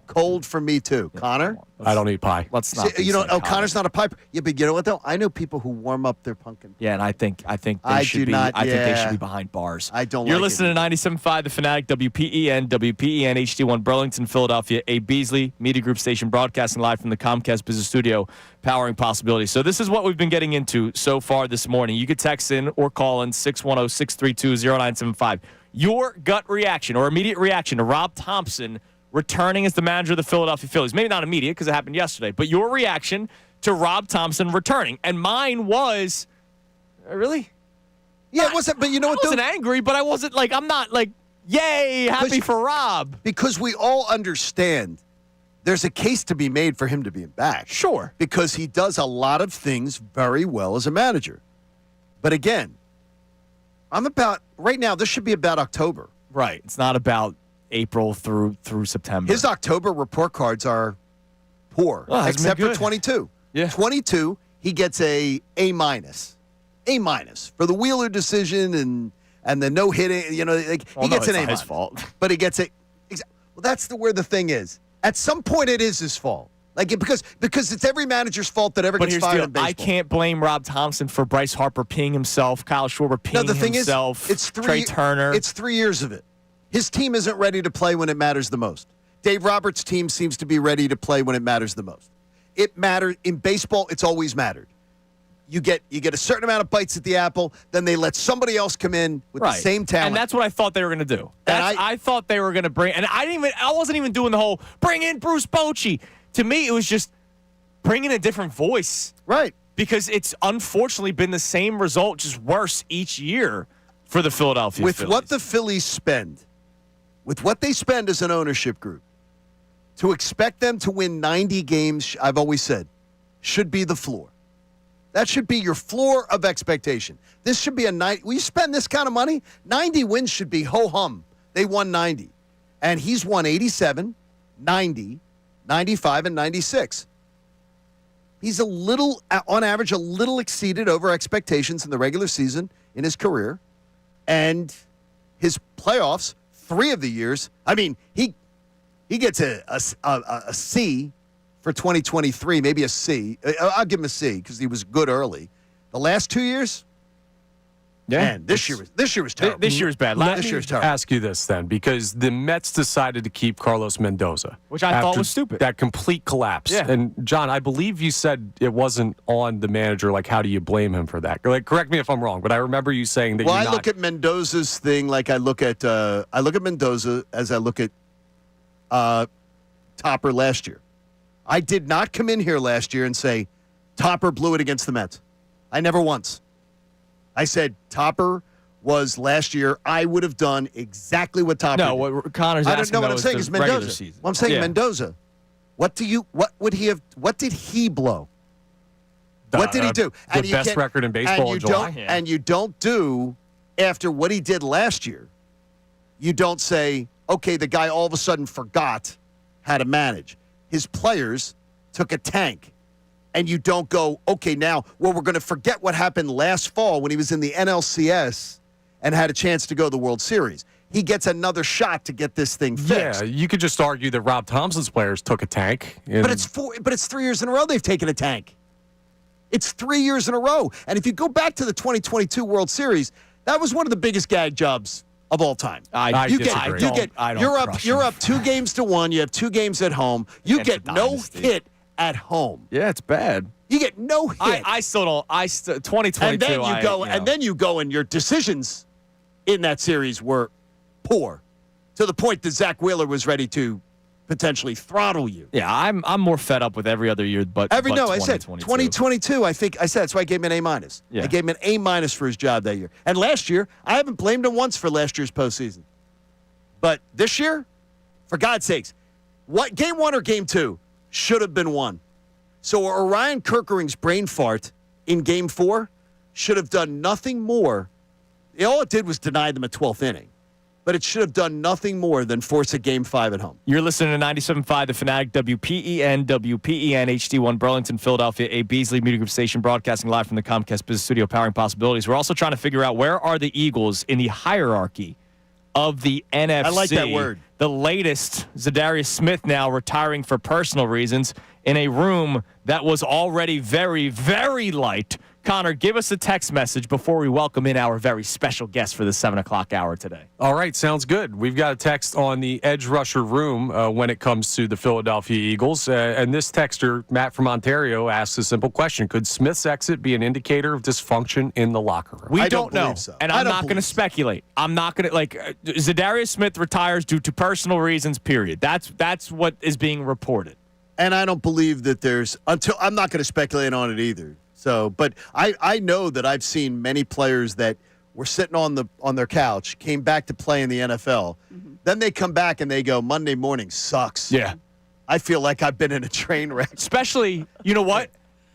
Cold for me too. Connor, I don't eat pie. Let's not. See, be you know, psychotic. Connor's not a pie. Yeah, but you know what though? I know people who warm up their pumpkin. Yeah, and I think I they should do be. not- I think they yeah. should be behind bars. I don't You're like it listening to 97.5 The Fanatic, WPEN HD1 Burlington, Philadelphia, a Beasley Media Group station, broadcasting live from the Comcast Business Studio, powering possibilities. So this is what we've been getting into so far this morning. You could text in or call in 610-632-0975. Your gut reaction or immediate reaction to Rob Thompson returning as the manager of the Philadelphia Phillies. Maybe not immediate because it happened yesterday, but your reaction to Rob Thompson returning. And mine was, really? Yeah, it wasn't. But you know I what? wasn't though? angry, but I wasn't like, I'm not like, yay, happy for Rob. Because we all understand there's a case to be made for him to be back. Sure. Because he does a lot of things very well as a manager. But again, right now, this should be about October. Right. It's not about April through September. His October report cards are poor, Well, hasn't except been for good. 22. Yeah. 22, he gets A minus. A minus for the Wheeler decision and the no hitting. You know, like, Well, he no, gets it's an A not his minus. fault. But he gets a. Well, that's where the thing is. At some point, it is his fault. Like because it's every manager's fault that ever But gets here's the fired deal. in baseball. I can't blame Rob Thompson for Bryce Harper peeing himself, Kyle Schwarber peeing No, the thing himself, is, it's Trey Turner. It's 3 years of it. His team isn't ready to play when it matters the most. Dave Roberts' team seems to be ready to play when it matters the most. It matters in baseball. It's always mattered. You get a certain amount of bites at the apple, then they let somebody else come in with the same talent. And that's what I thought they were going to do. I thought they were going to bring, and I wasn't even doing the whole bring in Bruce Bochy. To me, it was just bring in a different voice. Right. Because it's unfortunately been the same result, just worse each year for the Philadelphia With Phillies. what the Phillies spend, with what they spend as an ownership group, to expect them to win 90 games, I've always said, should be the floor. That should be your floor of expectation. This should be a 90. We spend this kind of money, 90 wins should be ho-hum. They won 90. And he's won 87, 90, 95, and 96. He's on average, a little exceeded over expectations in the regular season in his career. And his playoffs, 3 of the years, I mean, he gets a C for 2023, maybe a C. I'll give him a C because he was good early. The last 2 years, Yeah. Man, this year was terrible. This year was bad. Let This me year's terrible. ask you this then, because the Mets decided to keep Carlos Mendoza, Which I thought after was stupid. That complete collapse. Yeah. And John, I believe you said it wasn't on the manager. Like, how do you blame him for that? Like, correct me if I'm wrong, but I remember you saying that. Well, you're I look at Mendoza's thing like I look at Mendoza as I look at Topper last year. I did not come in here last year and say Topper blew it against the Mets. I never once. I said Topper was last year. I would have done exactly what Topper did. No, what Connor's I asking don't know what though I'm is saying the is regular Mendoza. season. Well, I'm saying Yeah. Mendoza. What did he blow? What did he do? The best record in baseball in July. And you don't do, after what he did last year, you don't say, okay, the guy all of a sudden forgot how to manage. His players took a tank. And you don't go, okay, now, we're going to forget what happened last fall when he was in the NLCS and had a chance to go to the World Series. He gets another shot to get this thing fixed. Yeah, you could just argue that Rob Thompson's players took a tank. But it's 3 years in a row they've taken a tank. It's 3 years in a row. And if you go back to the 2022 World Series, that was one of the biggest gag jobs of all time. I disagree. You're up 2 games to 1. You have 2 games at home. You Against get the no Dynasty. hit at home. Yeah, it's bad. You get no hit. I still don't. 2022. and then you go, and your decisions in that series were poor, to the point that Zach Wheeler was ready to potentially throttle you. Yeah, I'm more fed up with every other year, but I said 2022. 2022. I said that's why I gave him an A-. Yeah. I gave him an A- for his job that year. And last year, I haven't blamed him once for last year's postseason. But this year, for God's sakes, what game 1 or game 2 should have been won. So Orion Kerkering's brain fart in game 4 should have done nothing more. All it did was deny them a 12th inning. But it should have done nothing more than force a game 5 at home. You're listening to 97.5 The Fanatic, WPEN, HD1, Burlington, Philadelphia, a Beasley Media Group station broadcasting live from the Comcast Business Studio, powering possibilities. We're also trying to figure out where are the Eagles in the hierarchy of the NFC. I like that word. The latest, Zadarius Smith now retiring for personal reasons in a room that was already very, very light. Connor, give us a text message before we welcome in our very special guest for the 7 o'clock hour today. All right, sounds good. We've got a text on the edge rusher room when it comes to the Philadelphia Eagles. And this texter, Matt from Ontario, asks a simple question. Could Smith's exit be an indicator of dysfunction in the locker room? We don't know, believe so. and I I'm don't not going to believe so. speculate. I'm not going to, Zadarius Smith retires due to personal reasons, period. That's what is being reported. And I don't believe that I'm not going to speculate on it either. So, but I know that I've seen many players that were sitting on their couch, came back to play in the NFL. Mm-hmm. Then they come back and they go, Monday morning sucks. Yeah. I feel like I've been in a train wreck. Especially, you know what?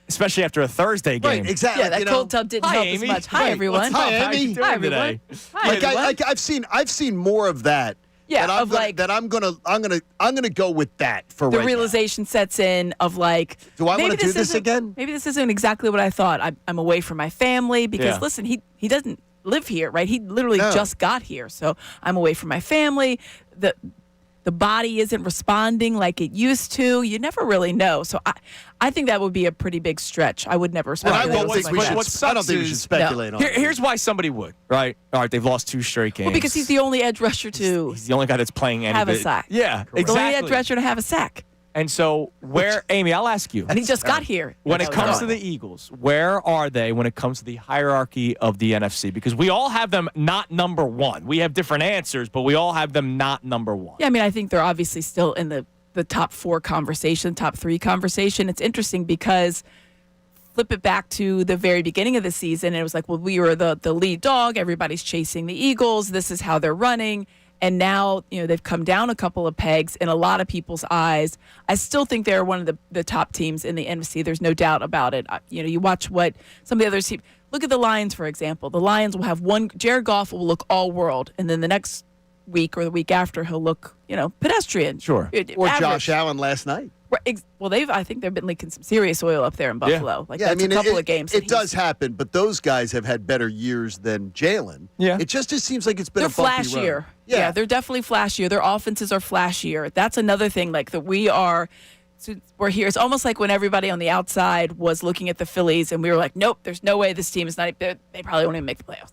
Especially after a Thursday game. Right, exactly. Yeah, that cold tub didn't Hi, help Amy. as much. Hi, Right, everyone. what's up? Hi, How you Amy. doing Hi, today? everyone. Hi, everyone. I've seen more of that. Yeah, that I'm gonna go with that for the right realization sets in of like, Do I maybe wanna do this isn't- again? Maybe this isn't exactly what I thought. I'm away from my family because Yeah. listen, he doesn't live here, right? He literally No. just got here, so I'm away from my family. The body isn't responding like it used to. You never really know. So I think that would be a pretty big stretch. I would never now. And I speculate. don't think we like should. that. I don't think we should speculate on it. Here's why somebody would, right? All right, they've lost 2 straight games. Well, because he's the only edge rusher to He's the only guy that's playing any have a bit. sack. Yeah, the only exactly. edge rusher to have a sack. And so, Amy, I'll ask you. And he just got here. When it That's comes to gone. the Eagles, where are they when it comes to the hierarchy of the NFC? Because we all have them not number 1. We have different answers, but we all have them not number 1. Yeah, I mean, I think they're obviously still in the top 4 conversation, top 3 conversation. It's interesting because flip it back to the very beginning of the season, and it was like, well, we were the lead dog. Everybody's chasing the Eagles. This is how they're running. And now, they've come down a couple of pegs in a lot of people's eyes. I still think they're one of the top teams in the NFC. There's no doubt about it. You watch what some of the other teams. Look at the Lions, for example. The Lions will have Jared Goff will look all world, and then the next week or the week after, he'll look, pedestrian. Sure. Or Average. Josh Allen last night. Well, I think they've been leaking some serious oil up there in Buffalo. Like that's a couple of games. It does happen, but those guys have had better years than Jalen. Yeah. It just seems like it's been They're a bumpy flashier. road. Yeah, they're definitely flashier. Their offenses are flashier. That's another thing. Like that we're here. It's almost like when everybody on the outside was looking at the Phillies, and we were like, nope, there's no way this team is not. They probably won't even make the playoffs.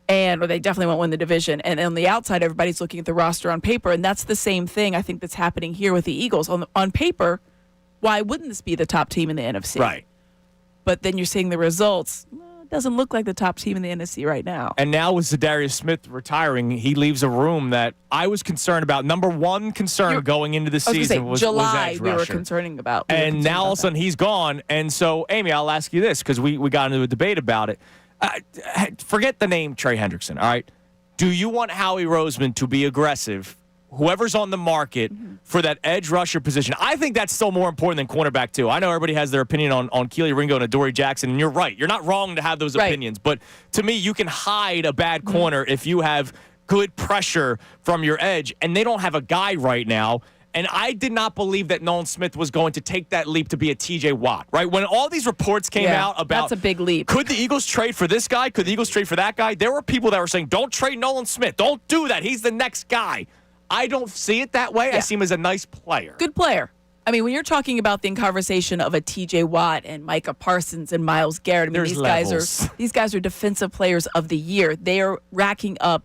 or they definitely won't win the division. And on the outside, everybody's looking at the roster on paper, and that's the same thing I think that's happening here with the Eagles. On paper, why wouldn't this be the top team in the NFC? Right. But then you're seeing the results. It doesn't look like the top team in the NFC right now. And now with Zadarius Smith retiring, he leaves a room that I was concerned about. Number one concern going into the season was July edge we were rusher. concerning about. And now all of a sudden he's gone. And so, Amy, I'll ask you this because we got into a debate about it. Forget the name Trey Hendrickson, all right? Do you want Howie Roseman to be aggressive, whoever's on the market, for that edge rusher position? I think that's still more important than cornerback, too. I know everybody has their opinion on Keely Ringo and Adoree Jackson, and you're right. You're not wrong to have those opinions. But to me, you can hide a bad corner if you have good pressure from your edge, and they don't have a guy right now. And I did not believe that Nolan Smith was going to take that leap to be a TJ Watt, right? When all these reports came out about that's a big leap. Could the Eagles trade for this guy? Could the Eagles trade for that guy? There were people that were saying, don't trade Nolan Smith. Don't do that. He's the next guy. I don't see it that way. I see him as a nice player. Good player. I mean, when you're talking about the conversation of a TJ Watt and Micah Parsons and Myles Garrett, I mean, these guys are defensive players of the year. They are racking up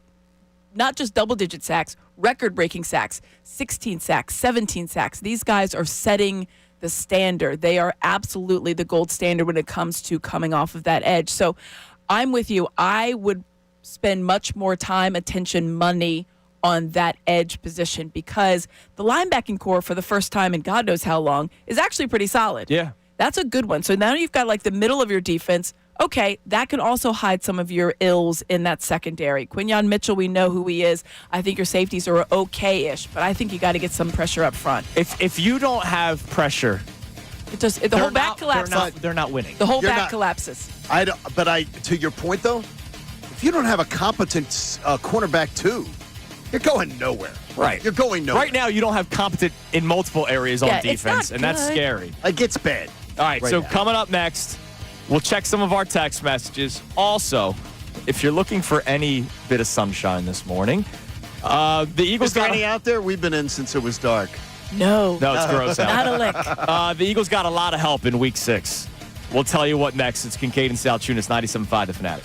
not just double-digit sacks, record-breaking sacks, 16 sacks, 17 sacks. These guys are setting the standard. They are absolutely the gold standard when it comes to coming off of that edge. So I'm with you. I would spend much more time, attention, money on that edge position because the linebacking core for the first time in God knows how long is actually pretty solid. Yeah. That's a good one. So now you've got like the middle of your defense. Okay, that can also hide some of your ills in that secondary. Quinyon Mitchell, we know who he is. I think your safeties are okay-ish, but I think you got to get some pressure up front. If you don't have pressure, the whole back collapses. They're not winning. The whole back collapses. To your point though, if you don't have a competent cornerback too, you're going nowhere. Right. You're going nowhere. Right now, you don't have competent in multiple areas on defense, and that's scary. It gets bad. All right, so coming up next, we'll check some of our text messages. Also, if you're looking for any bit of sunshine this morning, the Eagles Is there any out there? We've been in since it was dark. No. No, it's gross out. Not a lick. The Eagles got a lot of help in Week 6. We'll tell you what next. It's Kincade and Salciunas, 97.5 The Fanatic.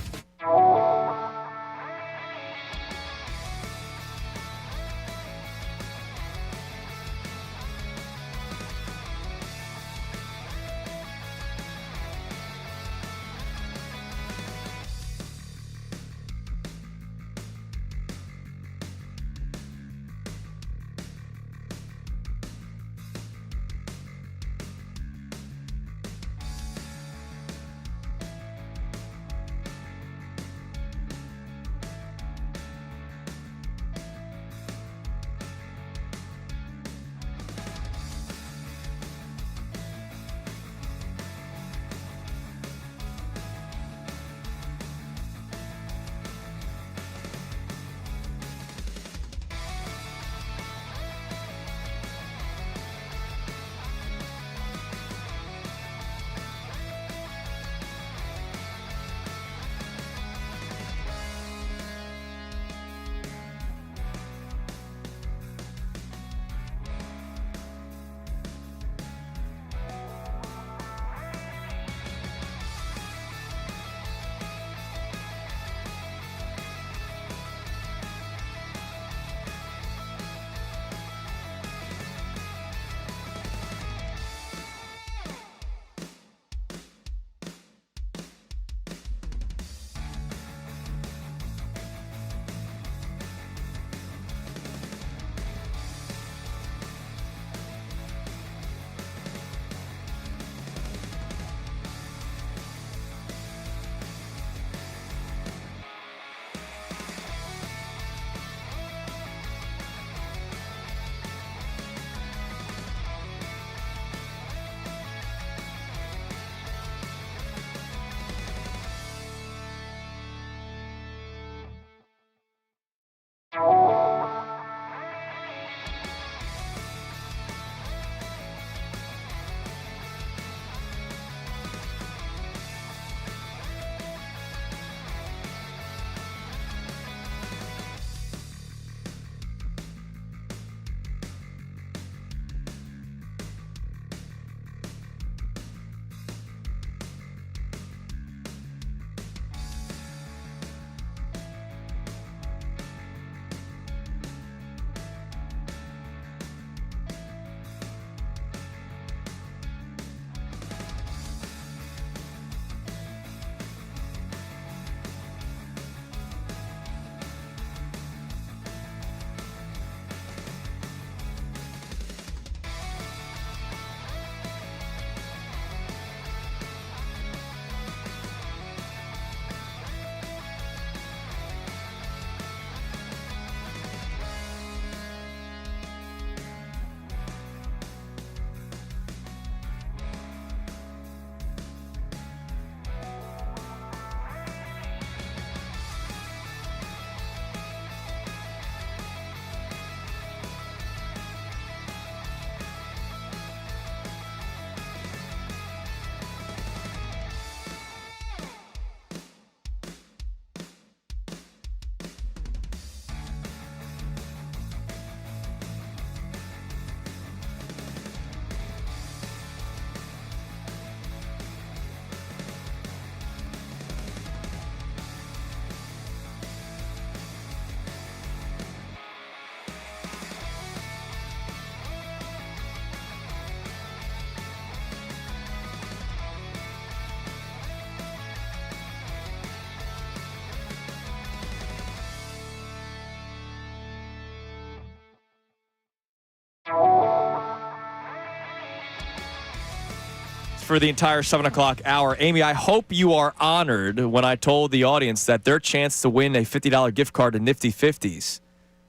for the entire 7 o'clock hour. Amy, I hope you are honored when I told the audience that their chance to win a $50 gift card to Nifty 50s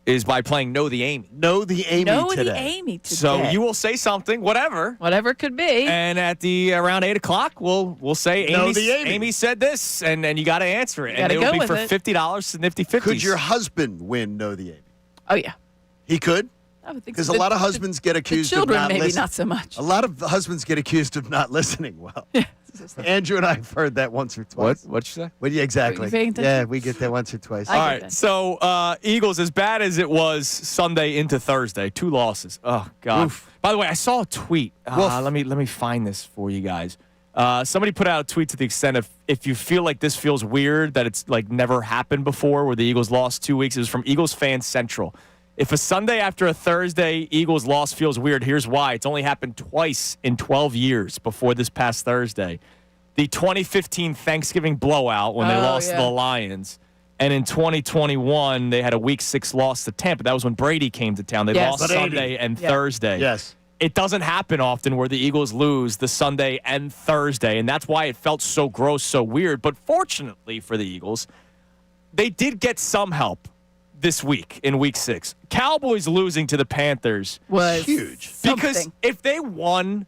is by playing Know the Amy. Know the Amy today. So you will say something, whatever it could be. and at the around 8 o'clock, we'll say Know the Amy. Amy said this, and you got to answer it. You And gotta it will go be for with $50 to Nifty 50s. Could your husband win Know the Amy? Oh, yeah. He could? I would think Because so. a lot of husbands get The accused children, of not maybe listening. not so much. A lot of husbands get accused of not listening well. Andrew and I have heard that once or twice. What'd you say? Well, yeah, exactly. Were you paying attention? Yeah, we get that once or twice. I All get right, that. so Eagles, as bad as it was Sunday into Thursday, 2 losses. Oh God! Oof. By the way, I saw a tweet. Woof. Let me find this for you guys. Somebody put out a tweet to the extent of if you feel like this feels weird that it's like never happened before, where the Eagles lost 2 weeks. It was from Eagles Fan Central. If a Sunday after a Thursday Eagles loss feels weird, here's why. It's only happened twice in 12 years before this past Thursday. The 2015 Thanksgiving blowout when they lost to the Lions. And in 2021, they had a Week 6 loss to Tampa. That was when Brady came to town. They Yes. lost Sunday and Thursday. Yes. It doesn't happen often where the Eagles lose the Sunday and Thursday, and that's why it felt so gross, so weird. But fortunately for the Eagles, they did get some help this week in Week 6. Cowboys losing to the Panthers Was huge. because something. if they won,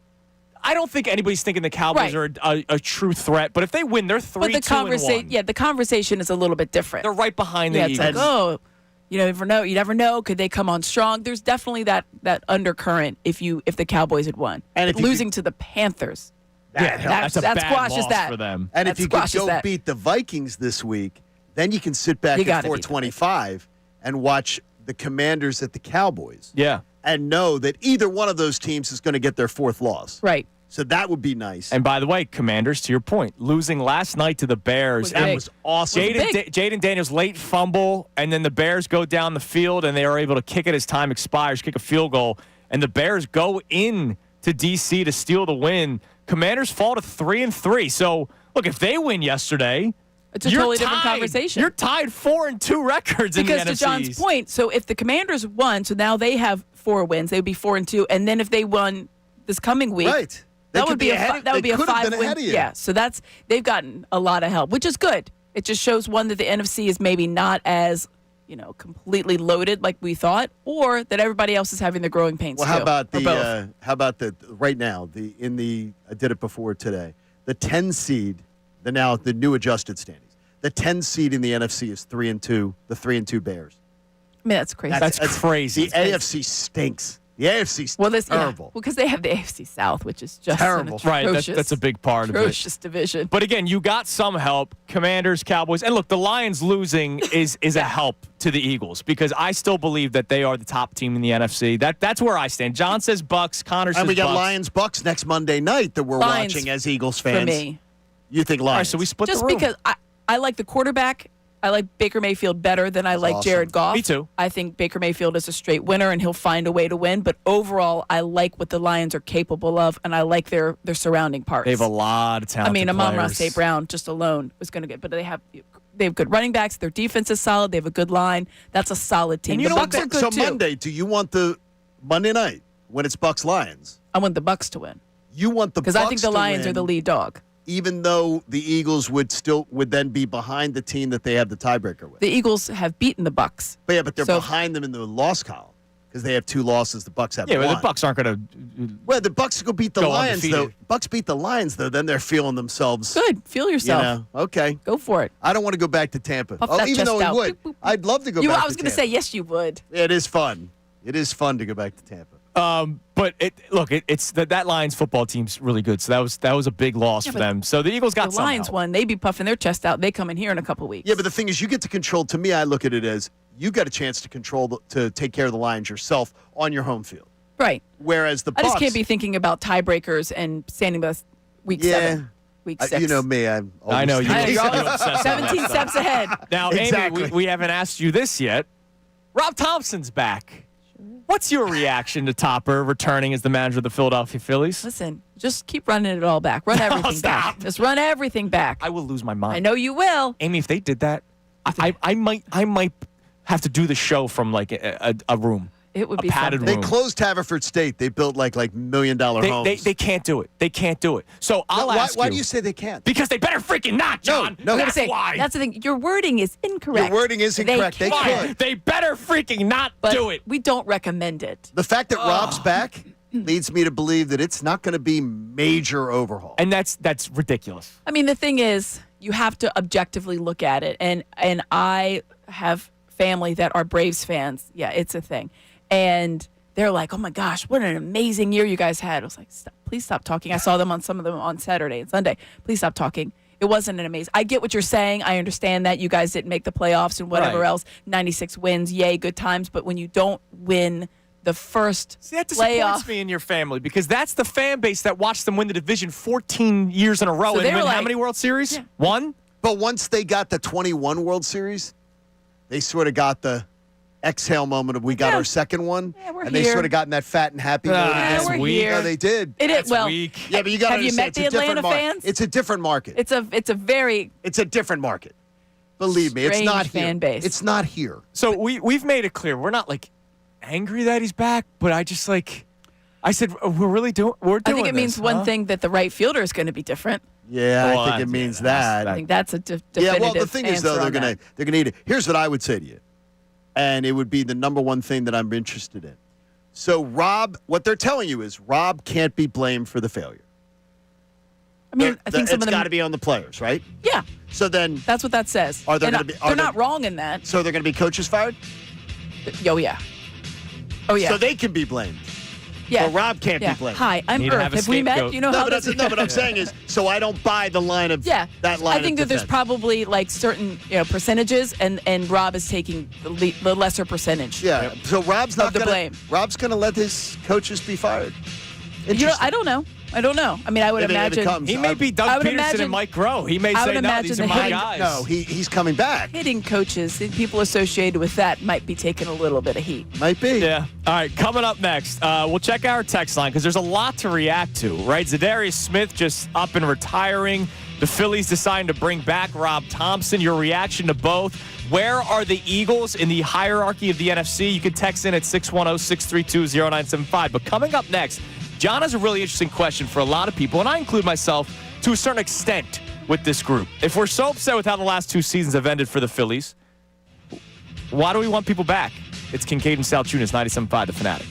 I don't think anybody's thinking the Cowboys Right. are a true threat. But if they win, they're 3-2 But the conversation, and 1. the conversation is a little bit different. They're right behind the it's Eagles. like, you never know. You never know. Could they come on strong? There's definitely that undercurrent if the Cowboys had won. And if But you losing to the Panthers, that's a that bad squashes loss that. for them. And That if you could squashes go that. beat the Vikings this week, then you can sit back You at gotta beat the 425 and watch the Commanders at the Cowboys Yeah. and know that either one of those teams is going to get their 4th loss. Right. So that would be nice. And by the way, Commanders, to your point, losing last night to the Bears. Was and big. was awesome. Jaden Daniels' late fumble, and then the Bears go down the field, and they are able to kick it as time expires, kick a field goal, and the Bears go in to D.C. to steal the win. Commanders fall to 3-3. So, look, if they win yesterday, It's a you're totally different tied. conversation. You're tied 4-2 records Because in the to John's NFC. point, so if the Commanders won, so now they have 4 wins, they would be 4-2, and then if they won this coming week, Right. They that could would be ahead of- that would they be a could have been 5-win. ahead of you. Yeah, so they've gotten a lot of help, which is good. It just shows one that the NFC is maybe not as completely loaded like we thought, or that everybody else is having the growing pains. Well, too, how about the right now? I did it before today. The 10 seed, the new adjusted standings. The 10 seed in the NFC is 3-2. The 3-2 Bears. I mean, that's crazy. That's crazy. The AFC stinks. The AFC's terrible. because they have the AFC South, which is just Terrible. an Right, atrocious, that's a big part of it. atrocious division. But again, you got some help. Commanders, Cowboys, and look, the Lions losing is a help to the Eagles because I still believe that they are the top team in the NFC. That's where I stand. John says Bucks. Connor says And we got Bucks. Lions-Bucks next Monday night that we're Lions watching as Eagles fans. For me, You think Lions? All right, so we split just the room. because I like the quarterback. I like Baker Mayfield better than I like awesome. Jared Goff. Me too. I think Baker Mayfield is a straight winner, and he'll find a way to win. But overall, I like what the Lions are capable of, and I like their surrounding parts. They have a lot of talent. I mean, Amon-Ra St. Brown just alone was going to get, but they have good running backs. Their defense is solid. They have a good line. That's a solid team. And you The know Bucks what? are good so too. Monday, do you want the Monday night when it's Bucks-Lions? I want the Bucks to win You want the because Bucks I think the to Lions win, are the lead dog. even though the Eagles would then be behind the team that they have the tiebreaker with. The Eagles have beaten the Bucks. But they're So- behind them in the loss column because they have 2 losses. The Bucks have Yeah, 1. well, the Bucks aren't going to. Well, the Bucks go beat the Go Lions though. undefeated. Bucks beat the Lions though. Then they're feeling themselves. Good. Feel yourself. Okay. Go for it. I don't want to go back to Tampa. Puff that Even chest though out. we would, Boop, boop, boop. I'd love to go back. I was to going to Tampa. say yes, you would. It is fun. It is fun to go back to Tampa. But it's that Lions football team's really good. So that was a big loss for but them. So the Eagles got The some Lions help. won. They be puffing their chest out. They come in here in a couple weeks. Yeah, but the thing is, you get to control. To me, I look at it as you got a chance to control to take care of the Lions yourself on your home field. right. Whereas the I Bucks, just can't be thinking about tiebreakers and standing by week 7, week 6. You know me. I'm. I know you. I know, you're You're always obsessed with that 17 stuff. steps ahead. Now, Exactly. Amy, we haven't asked you this yet. Rob Thompson's back. What's your reaction to Topper returning as the manager of the Philadelphia Phillies? Listen, just keep running it all back. Run everything back. stop. Just run everything back. I will lose my mind. I know you will. Amy, if they did that, I might have to do the show from like a room. It would a be padded something. room. They closed Haverford State. They built like $1 million homes. They can't do it. They can't do it. So I'll ask why do you say they can't? Because they better freaking not, John. No, I'm gonna that's say, why. that's the thing. Your wording is incorrect. Your wording is incorrect. They Fine. could. They better freaking not But do it. we don't recommend it. The fact that Rob's back leads me to believe that it's not going to be major overhaul. And that's ridiculous. I mean, the thing is, you have to objectively look at it. And I have family that are Braves fans. Yeah, it's a thing. And they're like, oh my gosh, what an amazing year you guys had. I was like, please stop talking. I saw them on some of them on Saturday and Sunday. Please stop talking. It wasn't an amazing. I get what you're saying. I understand that you guys didn't make the playoffs and whatever Right. else. 96 wins, yay, good times. But when you don't win the first See, that disappoints playoff, me in your family because that's the fan base that watched them win the division 14 years in a row So and they win were how like- many World Series? Yeah. One? But once they got the 21 World Series, they sort of got the exhale moment of we got Yeah. our second one. Yeah, we're and they here. sort of got in that fat and happy mode that's again. we're weak. here. No, they did. It is That's well. weak. Yeah, but you got to Have you met the Atlanta fans? It's a different market. It's a very It's a different market. Believe me, it's Strange not here. fan base. It's not here. So we've made it clear. We're not like angry that he's back, but I just like I said we're doing I think it this, means one huh? thing that the right fielder is going to be different. Yeah, Well, I think that- it means yeah, that. I think that's a Yeah, definitive well, the thing is, though, answer they're on gonna eat it. Here's what I would say to you, and it would be the number one thing that I'm interested in. So, Rob, what they're telling you is Rob can't be blamed for the failure. I mean, I think some it's of got them. to be on the players, right? Yeah, So then, that's what that says. Are there They're gonna not- be- are They're there- not wrong in that. so they're going to be coaches fired. Oh yeah. Oh yeah. So they can be blamed. yeah. Well, Rob can't yeah. be blamed. Hi, I'm Need to Earth. have a Have we met? scapegoat. You know No, how but this. no, what I'm saying is, so I don't buy the line of Yeah, that line. I think of that there's defense. probably like certain percentages, and Rob is taking the lesser percentage. Yeah. So Rob's not Of the gonna, blame. Rob's going to let his coaches be fired. You know, I don't know. I don't know. I mean, I would If it imagine comes- He may be I Doug would Peterson imagine- and Mike Groh. He may I say, would no, imagine these are the my hitting- guys. No, he's coming back. hitting coaches, the people associated with that might be taking a little bit of heat. Might be. Yeah. All right. Coming up next, we'll check our text line because there's a lot to react to, right? Zadarius Smith just up and retiring. The Phillies deciding to bring back Rob Thompson. Your reaction to both. Where are the Eagles in the hierarchy of the NFC? You can text in at 610-632-0975. But coming up next, John has a really interesting question for a lot of people, and I include myself to a certain extent with this group. If we're so upset with how the last two seasons have ended for the Phillies, why do we want people back? It's Kincade and Salciunas, 97.5 The Fanatic.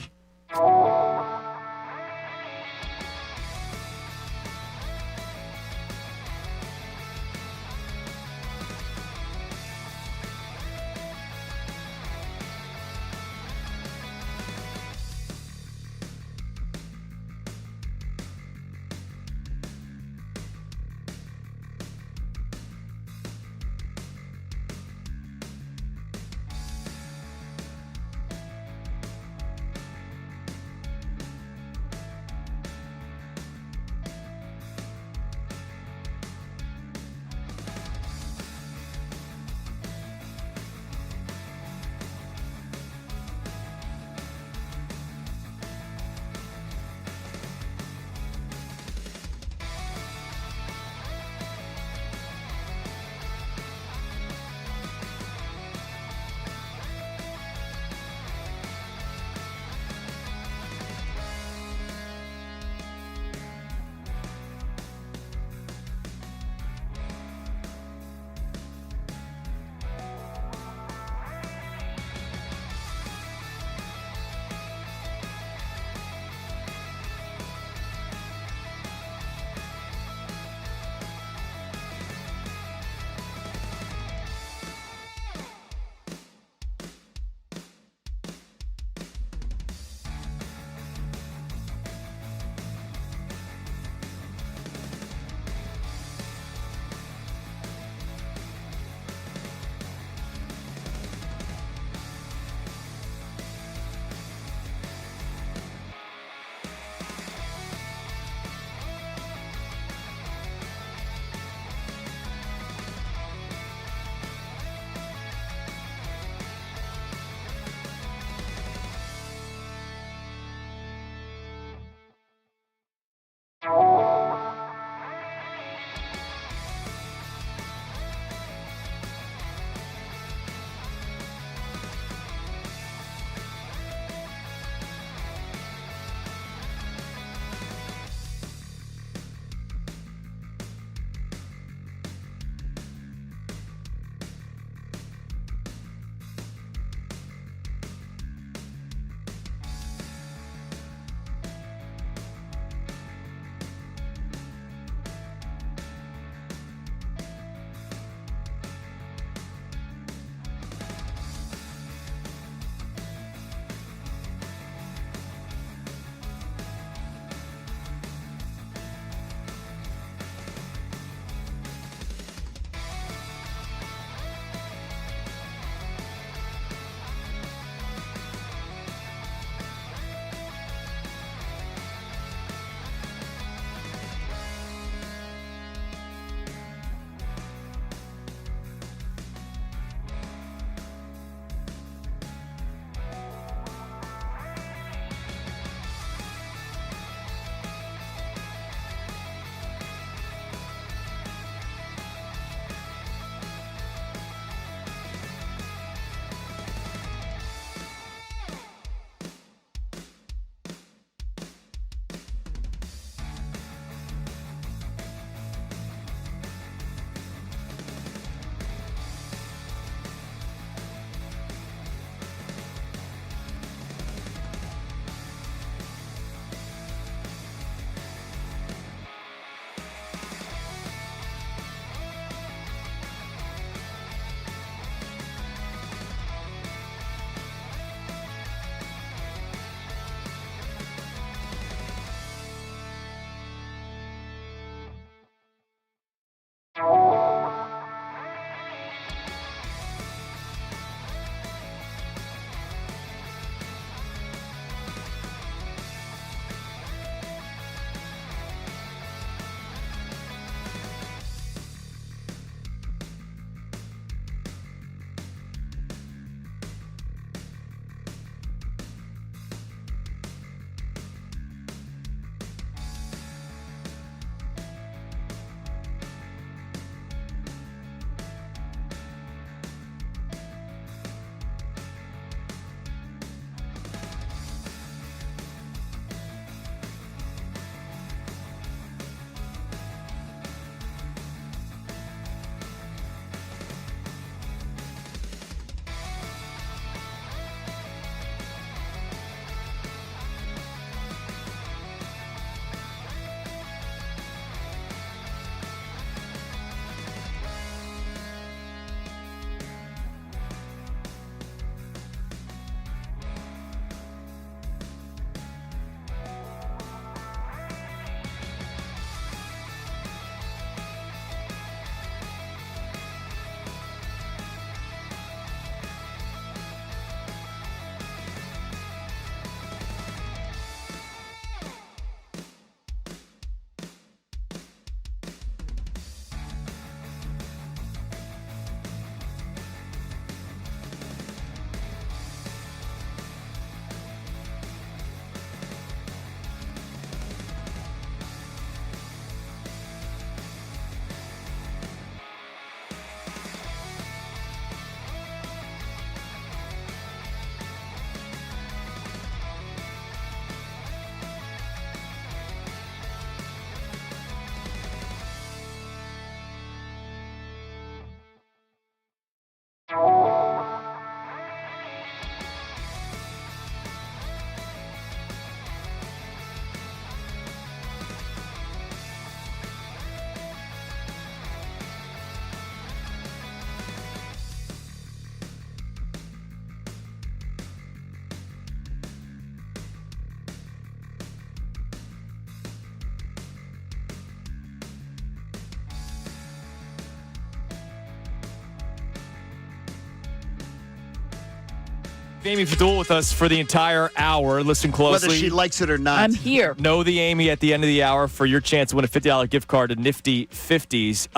Amy Fadul with us for the entire hour. Listen closely. Whether she likes it or not. I'm here. Know the Amy at the end of the hour for your chance to win a $50 gift card to Nifty 50s.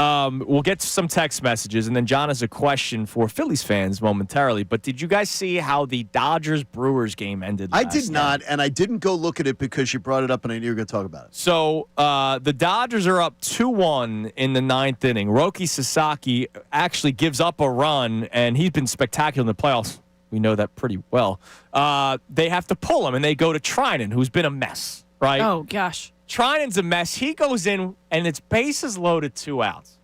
We'll get to some text messages, and then John has a question for Phillies fans momentarily. But did you guys see how the Dodgers-Brewers game ended I last did night? not, and I didn't go look at it because you brought it up and I knew you were going to talk about it. So the Dodgers are up 2-1 in the ninth inning. Roki Sasaki actually gives up a run, and he's been spectacular in the playoffs. We know that pretty well. They have to pull him, and they go to Trinan, who's been a mess, right? Oh, gosh. Trinan's a mess. He goes in, and it's bases loaded, 2 outs.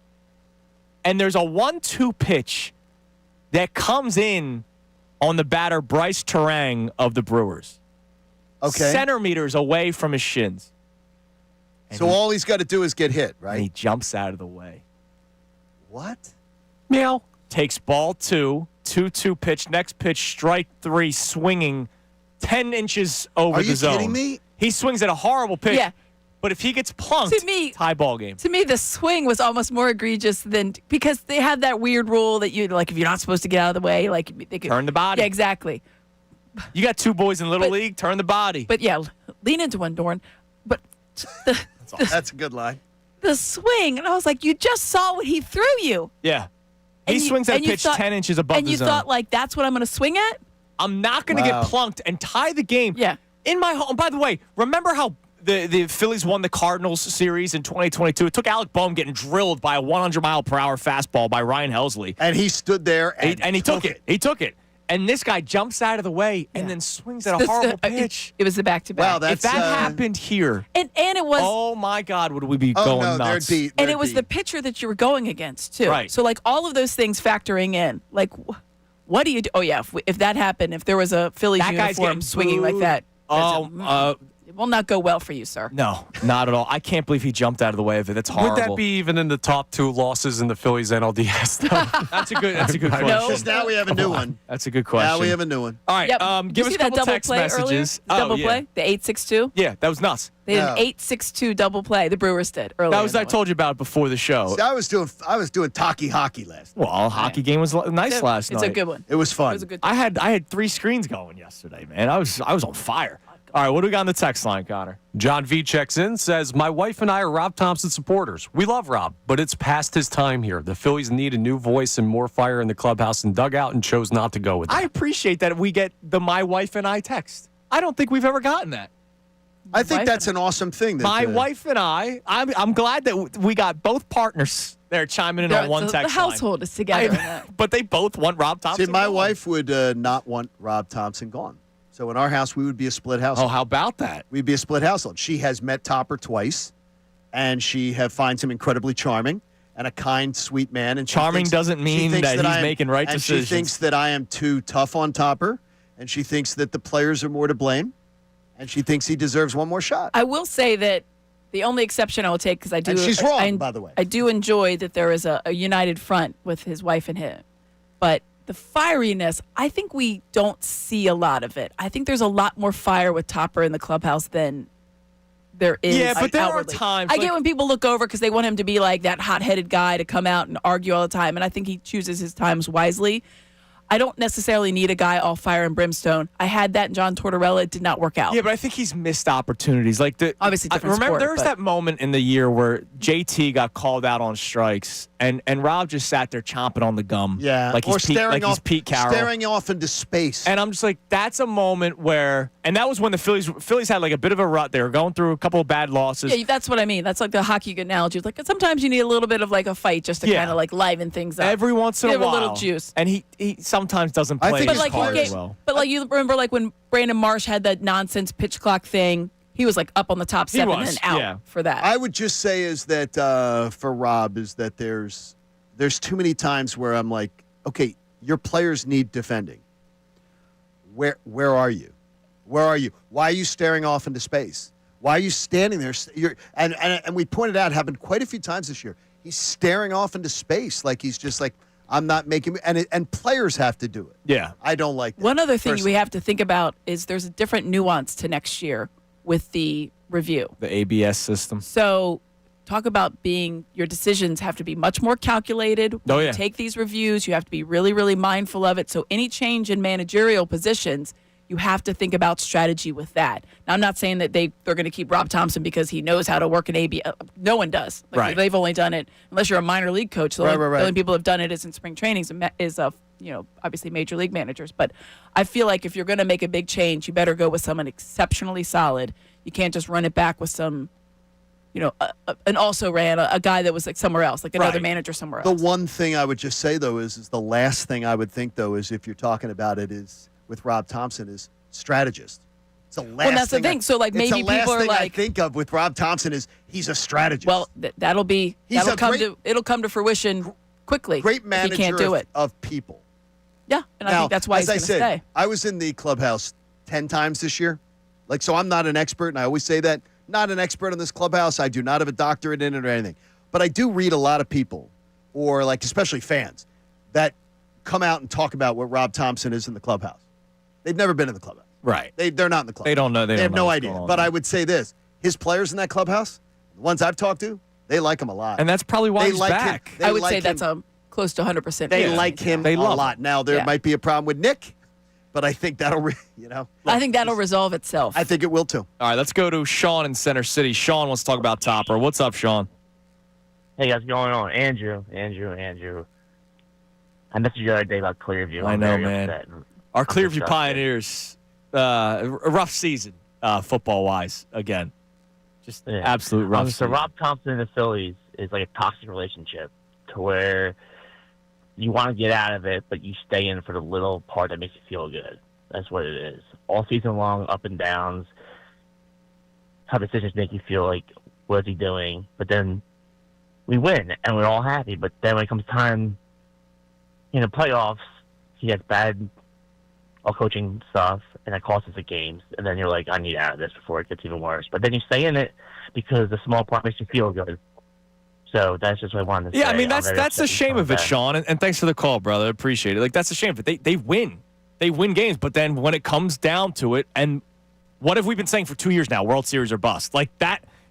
And there's a 1-2 pitch that comes in on the batter Bryce Terang of the Brewers. Okay. Centimeters away from his shins. And So all he's got to do is get hit, and he right? jumps out of the way. What? Meow. Takes ball 2, 2-2 pitch, next pitch, strike 3, swinging 10 inches over Are the you zone. kidding me? He swings at a horrible pitch. Yeah. But if he gets plunked, To me- tie ball game. To me, the swing was almost more egregious than because they had that weird rule that you like if you're not supposed to get out of the way, like they could Turn the body. Yeah, exactly. You got 2 boys in Little But- League, turn the body. But yeah, lean into one, Dorn. But That's a good line. the swing, and I was like, you just saw what he threw you. Yeah. And He you- swings that and you pitch thought- 10 inches above And the you zone. thought like that's what I'm going to swing at? I'm not going to Wow. get plunked and tie the game. Yeah. In my home. By the way, remember how the Phillies won the Cardinals series in 2022? It took Alec Boehm getting drilled by a 100-mile-per-hour fastball by Ryan Helsley. And he stood there and He took it. He took it. And this guy jumps out of the way and then swings at a This- horrible it- pitch. It was the back-to-back. Wow, If that's that happened here, and it was oh my God, would we be Oh, going no, nuts? there'd be. and it was the pitcher that you were going against too. Right. So like all of those things factoring in, like what do you do? Oh yeah, if that happened, if there was a Phillies That guy's uniform getting swinging like booed. that, Oh, it will not go well for you, sir. no, not at all. I can't believe he jumped out of the way of it. That's horrible. Would that be even in the top 2 losses in the Phillies NLDS? Though? That's a good question. No. Because now we have a new one. That's a good question. Now we have a new one. All right, Yep. give you us see a couple that double text play messages. earlier? Double oh, yeah. play, the 8-6-2. Yeah, that was nuts. They had Yeah. an 8-6-2 double play. The Brewers did earlier. That was in I the told you about it before the show. See, I was doing talkie hockey last night. Well, hockey game was nice one. last night. It's a good one. It was fun. It was a good. I had 3 screens going yesterday, man. I was on fire. All right, what do we got on the text line, Connor? John V checks in, says, my wife and I are Rob Thompson supporters. We love Rob, but it's past his time here. The Phillies need a new voice and more fire in the clubhouse and dugout and chose not to go with I that. appreciate that we get the my wife and I text. I don't think we've ever gotten that. I think Wife that's an awesome thing. That, My wife and I'm glad that we got both partners there chiming in on one the text household is together. in that. but they both want Rob Thompson. See, my gone. wife would not want Rob Thompson gone. So in our house, we would be a split Oh, household. how about that? We'd be a split household. She has met Topper twice, and she finds him incredibly charming and a kind, sweet man. And she Charming thinks- doesn't she mean thinks that he's I am- making right and decisions. she thinks that I am too tough on Topper, and she thinks that the players are more to blame, and she thinks he deserves one more shot. I will say that the only exception I will take because I do. And she's wrong, I, by the way. I do enjoy that there is a united front with his wife and him, but the fieriness, I think we don't see a lot of it. I think there's a lot more fire with Topper in the clubhouse than there is. Yeah, but there are outwardly. times, I like- get when people look over because they want him to be like that hot-headed guy to come out and argue all the time, and I think he chooses his times wisely. I don't necessarily need a guy all fire and brimstone. I had that in John Tortorella. It did not work out. Yeah, but I think he's missed opportunities. Like Obviously different remember sport, there was but- that moment in the year where JT got called out on strikes, and Rob just sat there chomping on the gum. Yeah, like or he's Pete, staring like off, he's Pete Carroll. staring off into space. And I'm just like, that's a moment where, and that was when the Phillies had like a bit of a rut. They were going through a couple of bad losses. Yeah, that's what I mean. That's like the hockey analogy. It's like sometimes you need a little bit of like a fight just to Yeah. kind of like liven things up. Every once in a Give a while, little juice. and he sometimes doesn't I play think his But like cards you get, well. but like you remember like when Brandon Marsh had that nonsense pitch clock thing, he was like up on the top He 7 was, and out yeah. for that. I would just say is that for Rob is that there's too many times where I'm like, okay, your players need defending. Where are you? Where are you? Why are you staring off into space? Why are you standing there? And we pointed out, happened quite a few times this year. He's staring off into space like he's just like, I'm not making, and players have to do it. Yeah. I don't like that. One other thing we personally. have to think about is there's a different nuance to next year with the review. The ABS system. So talk about your decisions have to be much more calculated. When you take these reviews, you have to be really, really mindful of it. So any change in managerial positions, you have to think about strategy with that. Now, I'm not saying that they're going to keep Rob Thompson because he knows how to work an AB. No one does. They've only done it, unless you're a minor league coach. The only people who have done it is in spring trainings, obviously major league managers. But I feel like if you're going to make a big change, you better go with someone exceptionally solid. You can't just run it back with some, an also-ran, a guy that was like somewhere else, like another manager somewhere else. The one thing I would just say, though, is the last thing I would think, though, is if you're talking about it is with Rob Thompson is strategist. It's the last that's the thing. So, maybe people are like, I think of with Rob Thompson is he's a strategist. Well, it'll come to fruition quickly. Great manager if he can't do it. of people. Yeah, and I think that's why he's going to stay. I was in the clubhouse 10 times this year. So I'm not an expert, and I always say that. Not an expert in this clubhouse. I do not have a doctorate in it or anything. But I do read a lot of people, or especially fans, that come out and talk about what Rob Thompson is in the clubhouse. They've never been in the clubhouse. Right. They're not in the clubhouse. They don't know. They have no idea. But I would say this. His players in that clubhouse, the ones I've talked to, they like him a lot. And that's probably why he's back. I would say that's close to 100%. They like him a lot. Now, there might be a problem with Nick, but I think that'll, I think that'll resolve itself. I think it will, too. All right, let's go to Sean in Center City. Sean wants to talk about Topper. What's up, Sean? Hey, guys, going on? Andrew. I messaged you the other day about Clearview. I know, man. Our Clearview Pioneers, a rough season, football-wise, again. Just absolute rough season. So Rob Thompson and the Phillies is like a toxic relationship to where you want to get out of it, but you stay in for the little part that makes you feel good. That's what it is. All season long, up and downs, how decisions make you feel like, what is he doing? But then we win, and we're all happy. But then when it comes time in the playoffs, he has bad all-coaching stuff, and that costs us the games. And then you're like, I need out of this before it gets even worse. But then you stay in it because the small part makes you feel good. So that's just what I wanted to say. Yeah, I mean, that's the shame of it, Sean. And thanks for the call, brother. Appreciate it. That's the shame of it. They win. They win games. But then when it comes down to it, and what have we been saying for 2 years now? World Series or bust.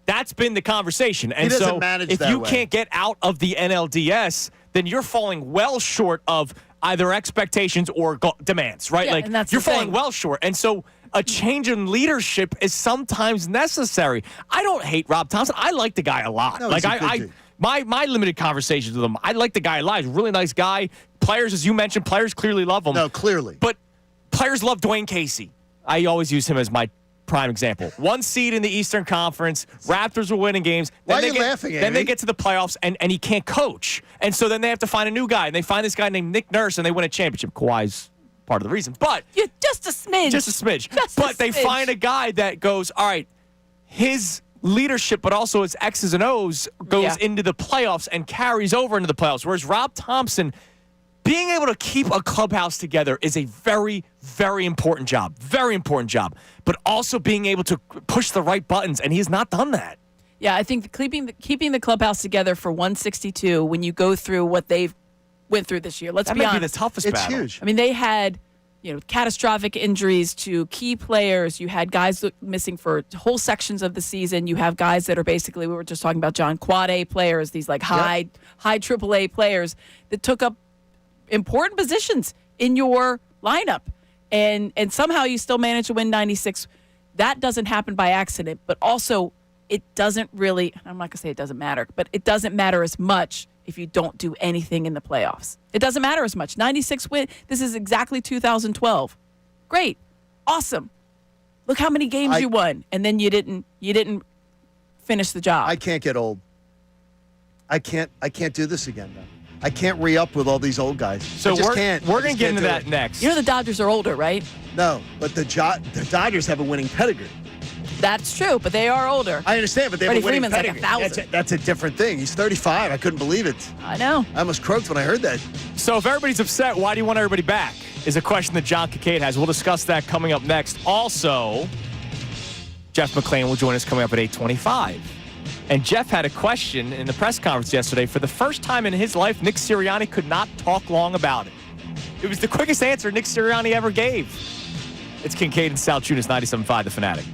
That's been the conversation. And so if you can't get out of the NLDS, then you're falling well short of either expectations or demands, right? Yeah, and that's you're the falling thing. well short. And so a change in leadership is sometimes necessary. I don't hate Rob Thompson. I like the guy a lot. No, he's a good dude. My limited conversations with him, I like the guy a lot. He's a really nice guy. Players, as you mentioned, players clearly love him. No, clearly. But players love Dwayne Casey. I always use him as my prime example. 1 seed in the Eastern Conference. Raptors were winning games. Why are you laughing, Then Amy? they get to the playoffs, and he can't coach. And so then they have to find a new guy. And they find this guy named Nick Nurse, and they win a championship. Kawhi's part of the reason. But Just a smidge. But they find a guy that goes, all right, his leadership, but also his X's and O's goes into the playoffs and carries over into the playoffs. Whereas Rob Thompson, being able to keep a clubhouse together is a very, very important job. Very important job. But also being able to push the right buttons, and he has not done that. Yeah, I think keeping the clubhouse together for 162 when you go through what they've went through this year. Let's be honest. That might be the toughest It's battle. huge. I mean, they had catastrophic injuries to key players. You had guys missing for whole sections of the season. You have guys that are basically, we were just talking about John, quad A players, these high AAA players that took up important positions in your lineup. And somehow you still manage to win 96. That doesn't happen by accident, but also it doesn't really, I'm not going to say it doesn't matter, but it doesn't matter as much if you don't do anything in the playoffs. It doesn't matter as much. 96 win. This is exactly 2012. Great. Awesome. Look how many games you won, and then you didn't finish the job. I can't get old. I can't do this again, though. I can't re-up with all these old guys. So I just we're can't. going I to just get can't into do that it. next. The Dodgers are older, right? No, but the Dodgers have a winning pedigree. That's true, but they are older. I understand, but they have Freddie a winning Freeman's like pedigree. 1,000. That's a different thing. He's 35. I couldn't believe it. I know. I almost croaked when I heard that. So if everybody's upset, why do you want everybody back? Is a question that John Kincade has. We'll discuss that coming up next. Also, Jeff McClain will join us coming up at 8:25. And Jeff had a question in the press conference yesterday. For the first time in his life, Nick Sirianni could not talk long about it. It was the quickest answer Nick Sirianni ever gave. It's Kincade and Salciunas, 97.5 The Fanatic.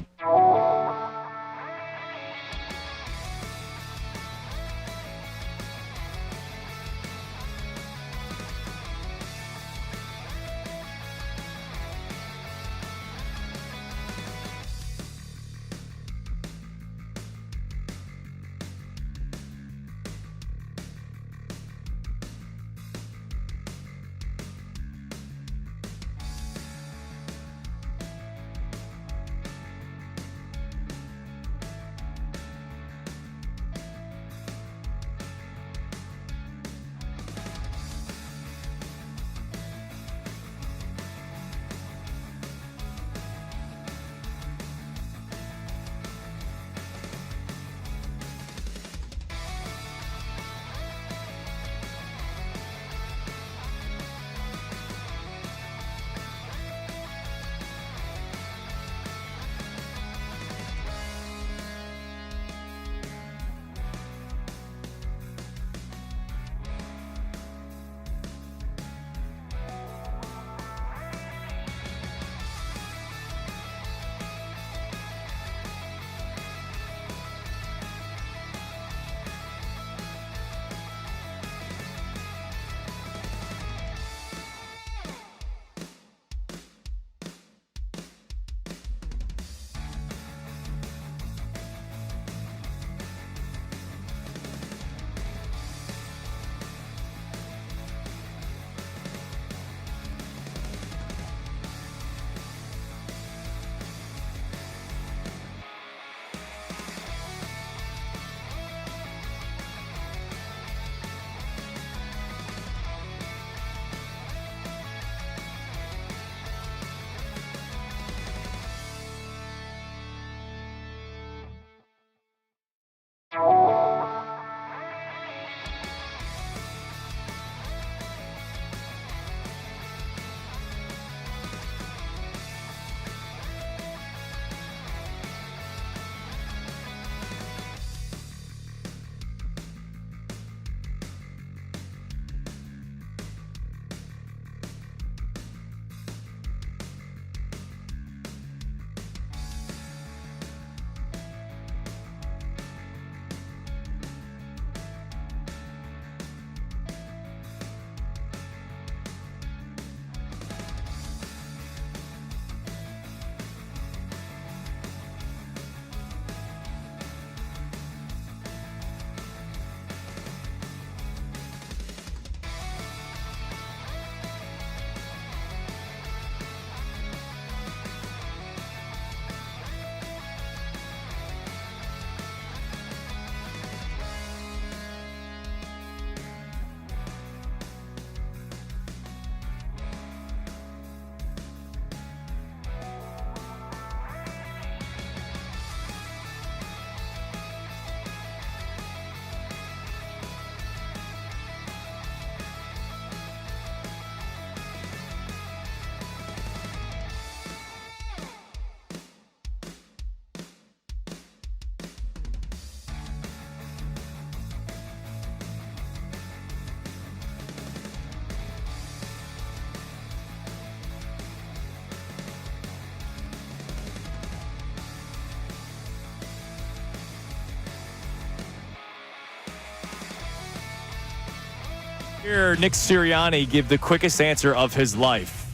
Here, Nick Sirianni give the quickest answer of his life.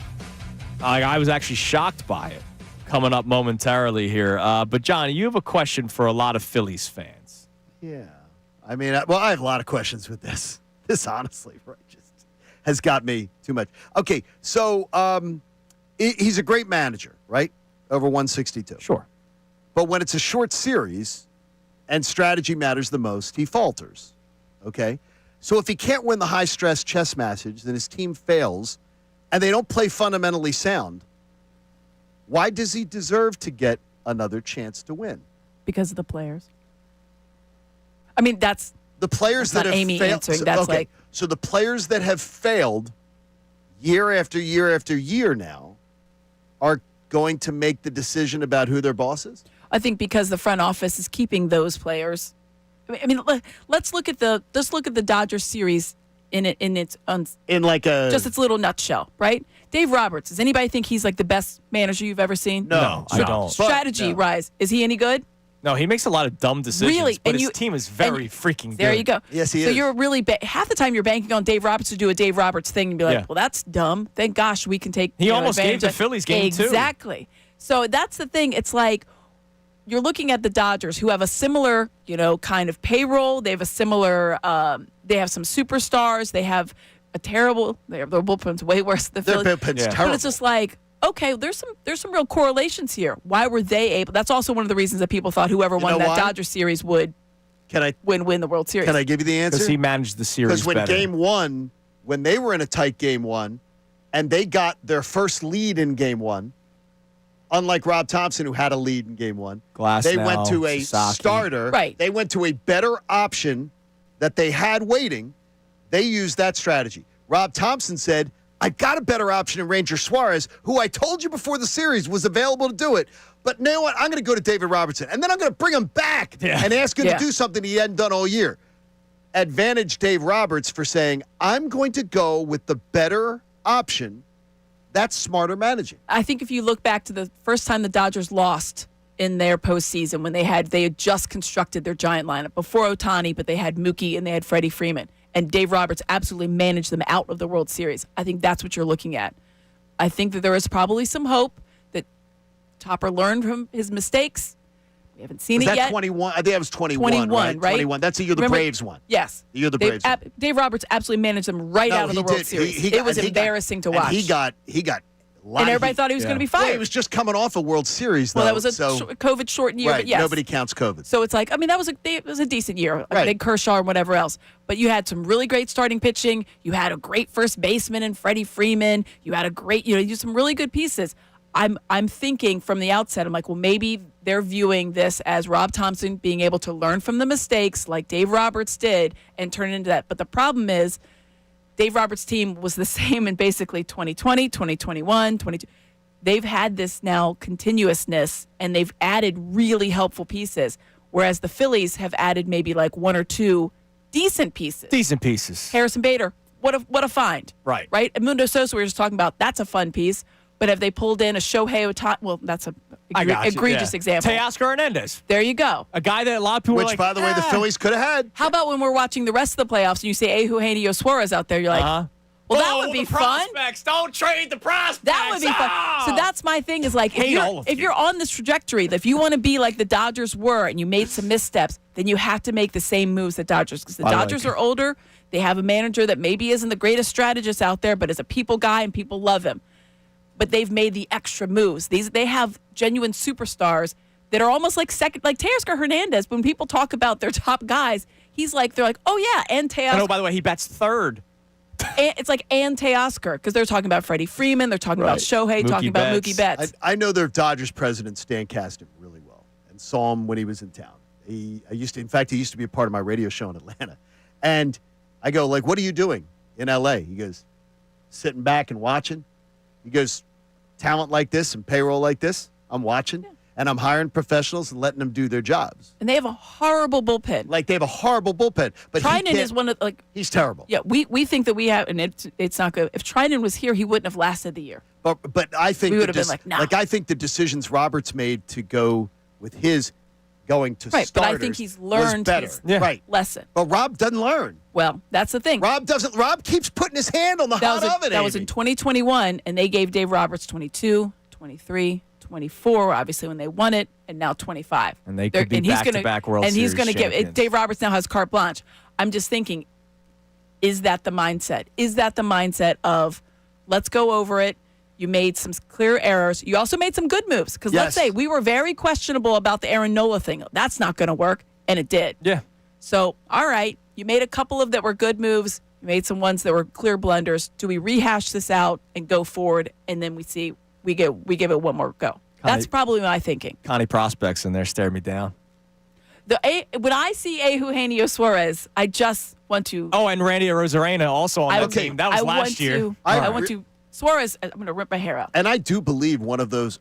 I was actually shocked by it. Coming up momentarily here. But, John, you have a question for a lot of Phillies fans. Yeah. I mean, I have a lot of questions with this. This, honestly, right, just has got me too much. Okay, so he's a great manager, right? Over 162. Sure. But when it's a short series and strategy matters the most, he falters. Okay? So if he can't win the high-stress chess match, then his team fails, and they don't play fundamentally sound, why does he deserve to get another chance to win? Because of the players. I mean, that's the players that's that not have Amy failed. answering. That's like, so the players that have failed year after year after year now are going to make the decision about who their boss is? I think because the front office is keeping those players. I mean, let's look at the Dodgers series in its just its little nutshell, right? Dave Roberts. Does anybody think he's like the best manager you've ever seen? No, I don't. Strategy rise. Is he any good? No, he makes a lot of dumb decisions. Really? But his team is very freaking good. There you go. Yes, he is. So you're really half the time you're banking on Dave Roberts to do a Dave Roberts thing and be like, well, that's dumb. Thank gosh we can take. He almost gave advantage the of Phillies game too. Exactly. So that's the thing. It's like you're looking at the Dodgers, who have a similar, kind of payroll. They have a similar. They have some superstars. They have a terrible. Their bullpen's way worse than the Phillies. Their bullpen's terrible. But it's just like, okay, there's some real correlations here. Why were they able? That's also one of the reasons that people thought whoever won that Dodgers series would win the World Series. Can I give you the answer? Because he managed the series better. Because Game 1, when they were in a tight Game 1, and they got their first lead in Game 1, unlike Rob Thompson, who had a lead in Game 1, they went to a starter. Right. They went to a better option that they had waiting. They used that strategy. Rob Thompson said, I got a better option in Ranger Suarez, who I told you before the series was available to do it. But you know what? I'm going to go to David Robertson, and then I'm going to bring him back and ask him to do something he hadn't done all year. Advantage Dave Roberts for saying, I'm going to go with the better option. That's smarter managing. I think if you look back to the first time the Dodgers lost in their postseason, when they had just constructed their giant lineup before Ohtani, but they had Mookie and they had Freddie Freeman. And Dave Roberts absolutely managed them out of the World Series. I think that's what you're looking at. I think that there is probably some hope that Topper learned from his mistakes. We haven't seen it yet. Was that 21? I think that was 21, 21, right? 21. That's the year the Braves won. Yes. The year the Braves won. Dave Roberts absolutely managed them out of the World Series. It was embarrassing to watch. He got and everybody thought he was going to be fired. Well, he was just coming off a World Series, though. Well, that was a COVID-shortened year, right, but yes. Nobody counts COVID. So it's like, I mean, it was a decent year. Right. Big Kershaw and whatever else. But you had some really great starting pitching. You had a great first baseman in Freddie Freeman. You had a great, you had some really good pieces. I'm thinking from the outset, I'm like, well, maybe they're viewing this as Rob Thompson being able to learn from the mistakes like Dave Roberts did and turn it into that. But the problem is Dave Roberts' team was the same in basically 2020, 2021, 22. They've had this now continuousness, and they've added really helpful pieces, whereas the Phillies have added maybe like one or two decent pieces. Harrison Bader, what a find. Right. Mundo Sosa, we were just talking about, that's a fun piece. But have they pulled in a Shohei Ohtani? Well, that's an egregious example. Teoscar Hernandez. There you go. A guy that a lot of people Which, by the way, the Phillies could have had. How about when we're watching the rest of the playoffs and you say Eugenio Suarez out there, you're like, well, that would be fun. Prospects. Don't trade the prospects. That would be fun. So that's my thing is like, if you're on this trajectory, if you want to be like the Dodgers were and you made some missteps, then you have to make the same moves that Dodgers, because the Dodgers are older. They have a manager that maybe isn't the greatest strategist out there, but is a people guy and people love him. But they've made the extra moves. They have genuine superstars that are almost like Teoscar Hernandez. When people talk about their top guys, they're like, oh yeah, and Teoscar. And by the way, he bats third. It's like and Teoscar, because they're talking about Freddie Freeman, they're talking about Shohei, talking about Mookie Betts. I know their Dodgers president Stan Kasten really well, and saw him when he was in town. He used to be a part of my radio show in Atlanta, and I go like, "What are you doing in L.A.?" He goes, "Sitting back and watching." He goes, "Talent like this and payroll like this, I'm watching." And I'm hiring professionals and letting them do their jobs. And they have a horrible bullpen. They have a horrible bullpen. But Trinan is one of he's terrible. Yeah, we think that we have, and it's not good. If Trinan was here, he wouldn't have lasted the year. But I think we would have been like, nah. I think the decisions Roberts made to go with his going to Right, but starters I think he's was learned better. his Right. lesson. But Rob doesn't learn. Well, that's the thing. Rob keeps putting his hand on the hot oven. That was in 2021, and they gave Dave Roberts 22, 23, 24, obviously when they won it, and now 25. And they could be back-to-back World And he's Series going to give champions. Dave Roberts now has carte blanche. I'm just thinking, is that the mindset? Is that the mindset of let's go over it? You made some clear errors. You also made some good moves because let's say we were very questionable about the Aaron Nola thing. That's not going to work, and it did. Yeah. So, all right, you made a couple of that were good moves. You made some ones that were clear blunders. Do we rehash this out and go forward, and then we give it one more go? That's probably my thinking. Connie Prospects in there stared me down. When I see Eugenio Suarez, I just want to. Oh, and Randy Arozarena also on that team. That was last year. I want to. Suarez, I'm going to rip my hair out. And I do believe one of those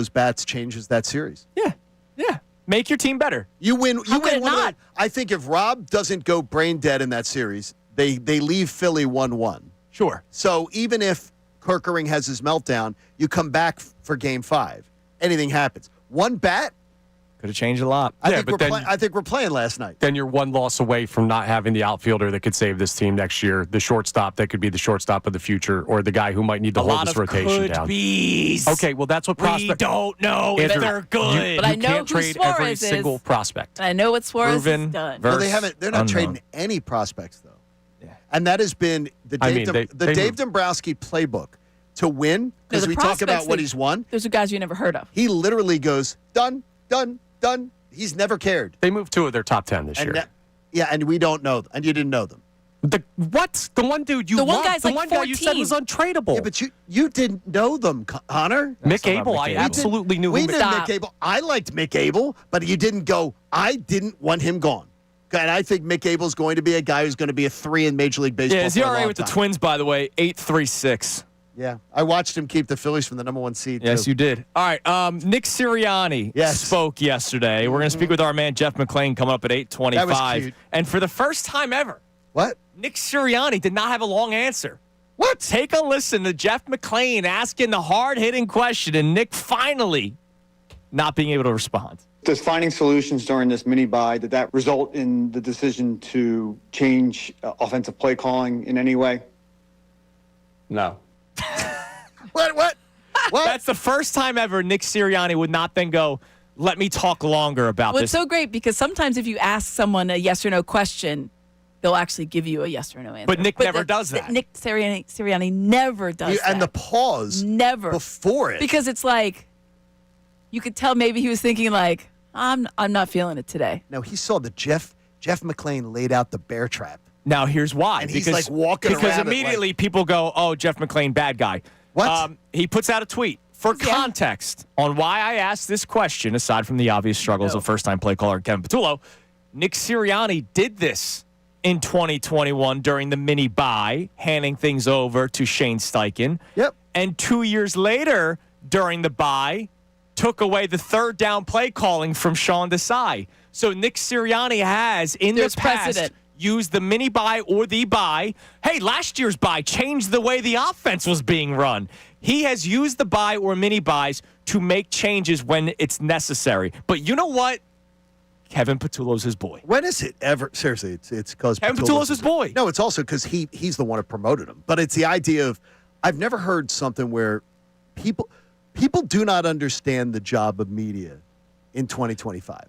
bats changes that series. Yeah. Make your team better. You win. How could it not? I think if Rob doesn't go brain dead in that series, they leave Philly 1-1. Sure. So even if Kerkering has his meltdown, you come back for Game 5. Anything happens. One bat. Could have changed a lot. I think we're playing last night. Then you're one loss away from not having the outfielder that could save this team next year, the shortstop that could be the shortstop of the future, or the guy who might need to hold this rotation down. Could-be's. Okay, well, that's what prospect. We don't know if they're good. But I know can't who trade Suarez every is. single prospect. I know what Suarez Proven has done. versus Well, they're not unknown. trading any prospects though. Yeah. And that has been the Dave Dombrowski playbook to win because we talk about what he's won. Those are guys you never heard of. He literally goes done, done, done. He's never cared. They moved 2 of their top 10 this year. And we don't know them, and you didn't know them. The one dude you The one loved, guy's the like one guy you said 14. was untradeable. Yeah, but you didn't know them, Connor. Mick not Abel, Mick I Abel. absolutely knew We who knew Stop. Mick Abel. I liked Mick Abel, but you didn't go, I didn't want him gone. And I think Mick Abel's going to be a guy who's going to be a 3 in Major League Baseball. Yeah, his for a ERA long with the time. Twins, by the way, 8.36. Yeah, I watched him keep the Phillies from the number 1 seed. Yes, too. you did. All right, Nick Sirianni spoke yesterday. We're going to speak with our man Jeff McClain coming up at 8:25. That was cute. And for the first time ever, What? Nick Sirianni did not have a long answer. What? Take a listen to Jeff McClain asking the hard-hitting question, and Nick finally not being able to respond. Does finding solutions during this mini buy, did that result in the decision to change offensive play calling in any way? No. What? That's the first time ever Nick Sirianni would not then go, let me talk longer about Well, this. it's so great because sometimes if you ask someone a yes or no question, they'll actually give you a yes or no answer. But Nick never does that. Nick Sirianni never does that. And the pause Never. before it. Because it's like, you could tell maybe he was thinking like, I'm not feeling it today. No, he saw that Jeff McClain laid out the bear trap. Now, here's why. And he's, like, walking around Because it, immediately people go, oh, Jeff McClain, bad guy. What? He puts out a tweet. For context on why I asked this question, aside from the obvious struggles of first-time play caller Kevin Patullo, Nick Sirianni did this in 2021 during the mini buy, handing things over to Shane Steichen. Yep. And 2 years later, during the buy, took away the third down play calling from Sean Desai. So Nick Sirianni has, in There's the past, precedent. used the mini buy or the buy. Hey, last year's buy changed the way the offense was being run. He has used the buy or mini buys to make changes when it's necessary. But you know what? Kevin Patullo's his boy. When is it ever? Seriously, it's because Kevin Patullo's his boy. No, it's also because he's the one who promoted him. But it's the idea of, I've never heard something where people do not understand the job of media in 2025.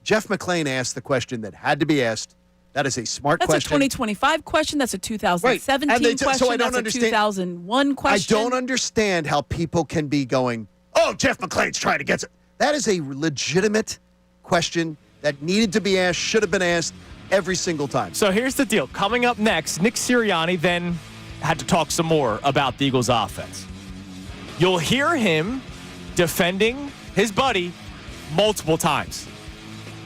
Jeff McClain asked the question that had to be asked. That is a smart That's question. a 2025 question. That's a 2017 Right. And they question. so I don't That's understand, a 2001 question. I don't understand how people can be going, oh, Jeff McClain's trying to get it. That is a legitimate question that needed to be asked, should have been asked every single time. So here's the deal. Coming up next, Nick Sirianni then had to talk some more about the Eagles' offense. You'll hear him defending his buddy multiple times.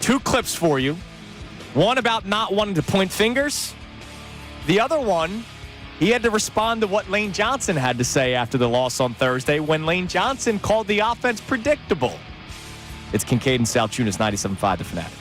2 clips for you. One about not wanting to point fingers. The other one, he had to respond to what Lane Johnson had to say after the loss on Thursday when Lane Johnson called the offense predictable. It's Kincade and Salciunas, 97.5 The Fanatic.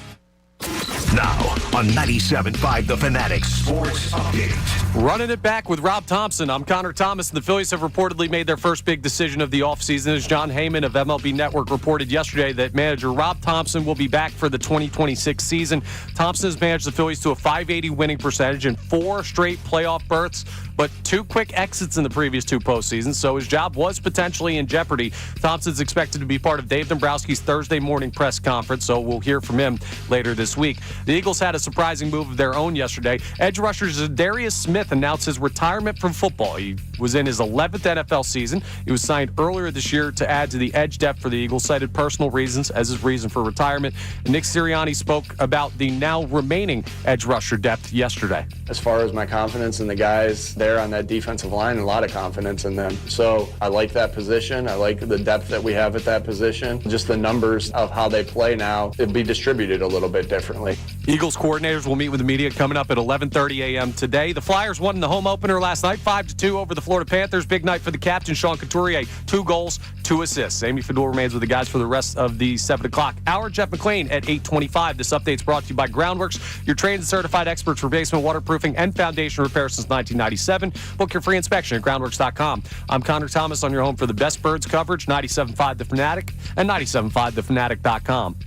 Now, on 97.5 The Fanatic Sports Update. Running it back with Rob Thompson. I'm Connor Thomas, and the Phillies have reportedly made their first big decision of the offseason as John Heyman of MLB Network reported yesterday that manager Rob Thompson will be back for the 2026 season. Thompson has managed the Phillies to a .580 winning percentage and 4 straight playoff berths, but 2 quick exits in the previous 2 postseasons, so his job was potentially in jeopardy. Thompson's expected to be part of Dave Dombrowski's Thursday morning press conference, so we'll hear from him later this week. The Eagles had a surprising move of their own yesterday. Edge rusher Zadarius Smith announced his retirement from football. He was in his 11th NFL season. He was signed earlier this year to add to the edge depth for the Eagles, cited personal reasons as his reason for retirement. Nick Sirianni spoke about the now remaining edge rusher depth yesterday. As far as my confidence in the guys there on that defensive line, a lot of confidence in them. So I like that position. I like the depth that we have at that position. Just the numbers of how they play now, it'll be distributed a little bit differently. Eagles coordinators will meet with the media coming up at 11:30 a.m. today. The Flyers won in the home opener last night, 5-2 over the Florida Panthers. Big night for the captain, Sean Couturier. 2 goals, 2 assists. Amy Fedor remains with the guys for the rest of the 7 o'clock hour. Jeff McClain at 8:25. This update's brought to you by Groundworks, your trained and certified experts for basement waterproofing and foundation repair since 1997. Book your free inspection at groundworks.com. I'm Connor Thomas on your home for the best birds coverage, 97.5 The Fanatic and 97.5thefanatic.com.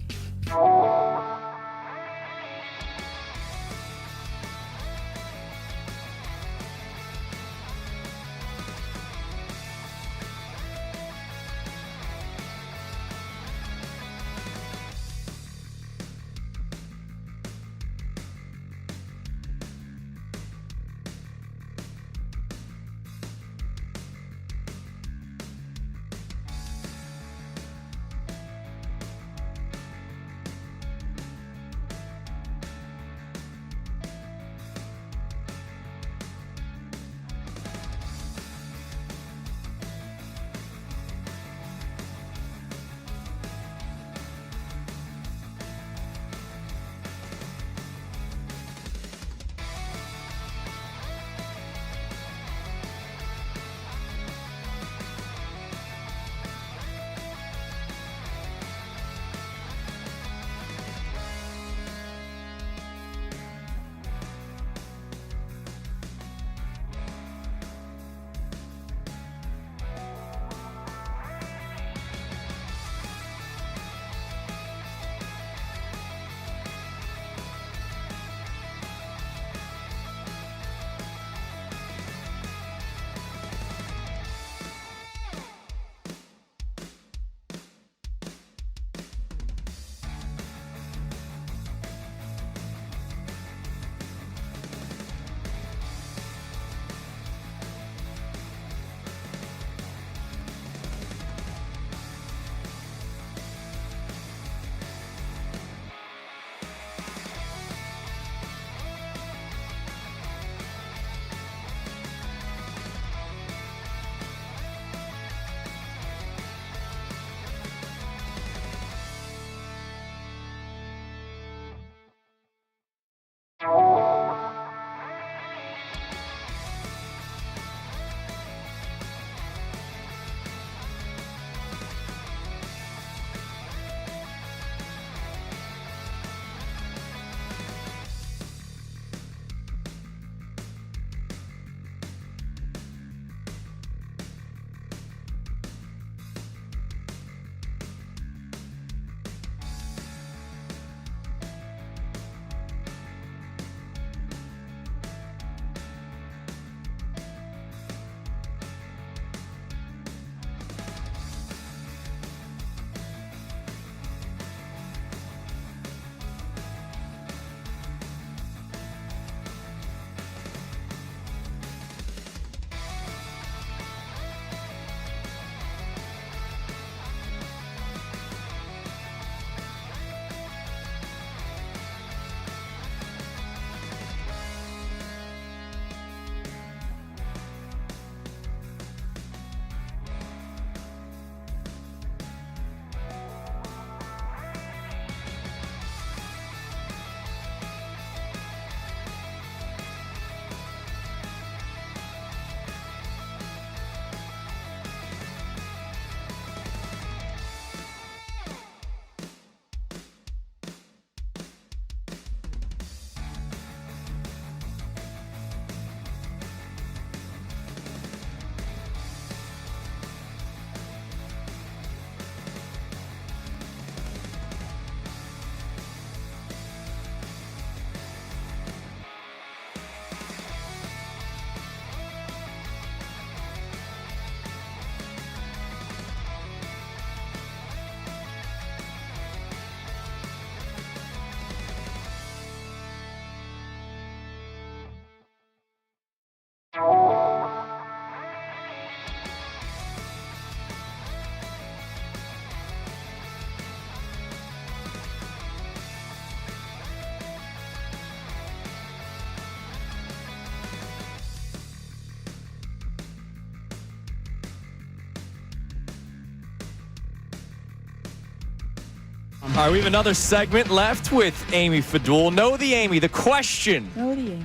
All right, we have another segment left with Amy Fadul. Know the Amy. The question. Know the Amy.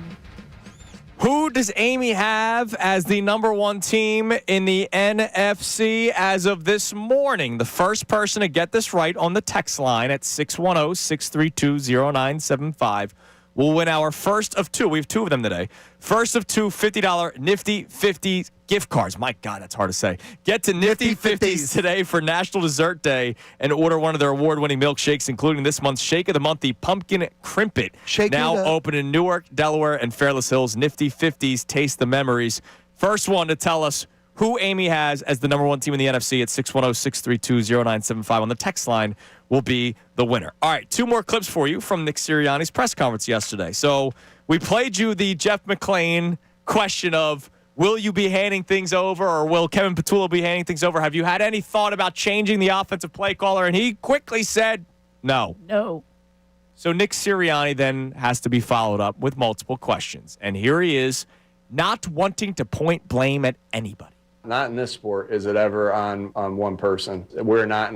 Who does Amy have as the number one team in the NFC as of this morning? The first person to get this right on the text line at 610-632-0975 will win our first of two. We have two of them today. First of two $50 Nifty 50 gift cards. My God, that's hard to say. Get to Nifty 50s today for National Dessert Day and order one of their award-winning milkshakes, including this month's Shake of the Month, the Pumpkin Crimpet. Now open in Newark, Delaware, and Fairless Hills. Nifty 50s, taste the memories. First one to tell us who Amy has as the number one team in the NFC at 610-632-0975 on the text line will be the winner. All right, two more clips for you from Nick Sirianni's press conference yesterday. So we played you the Jeff McClain question of, will you be handing things over, or will Kevin Petullo be handing things over? Have you had any thought about changing the offensive play caller? And he quickly said no. No. So Nick Sirianni then has to be followed up with multiple questions. And here he is, not wanting to point blame at anybody. Not in this sport is it ever on one person. We're not in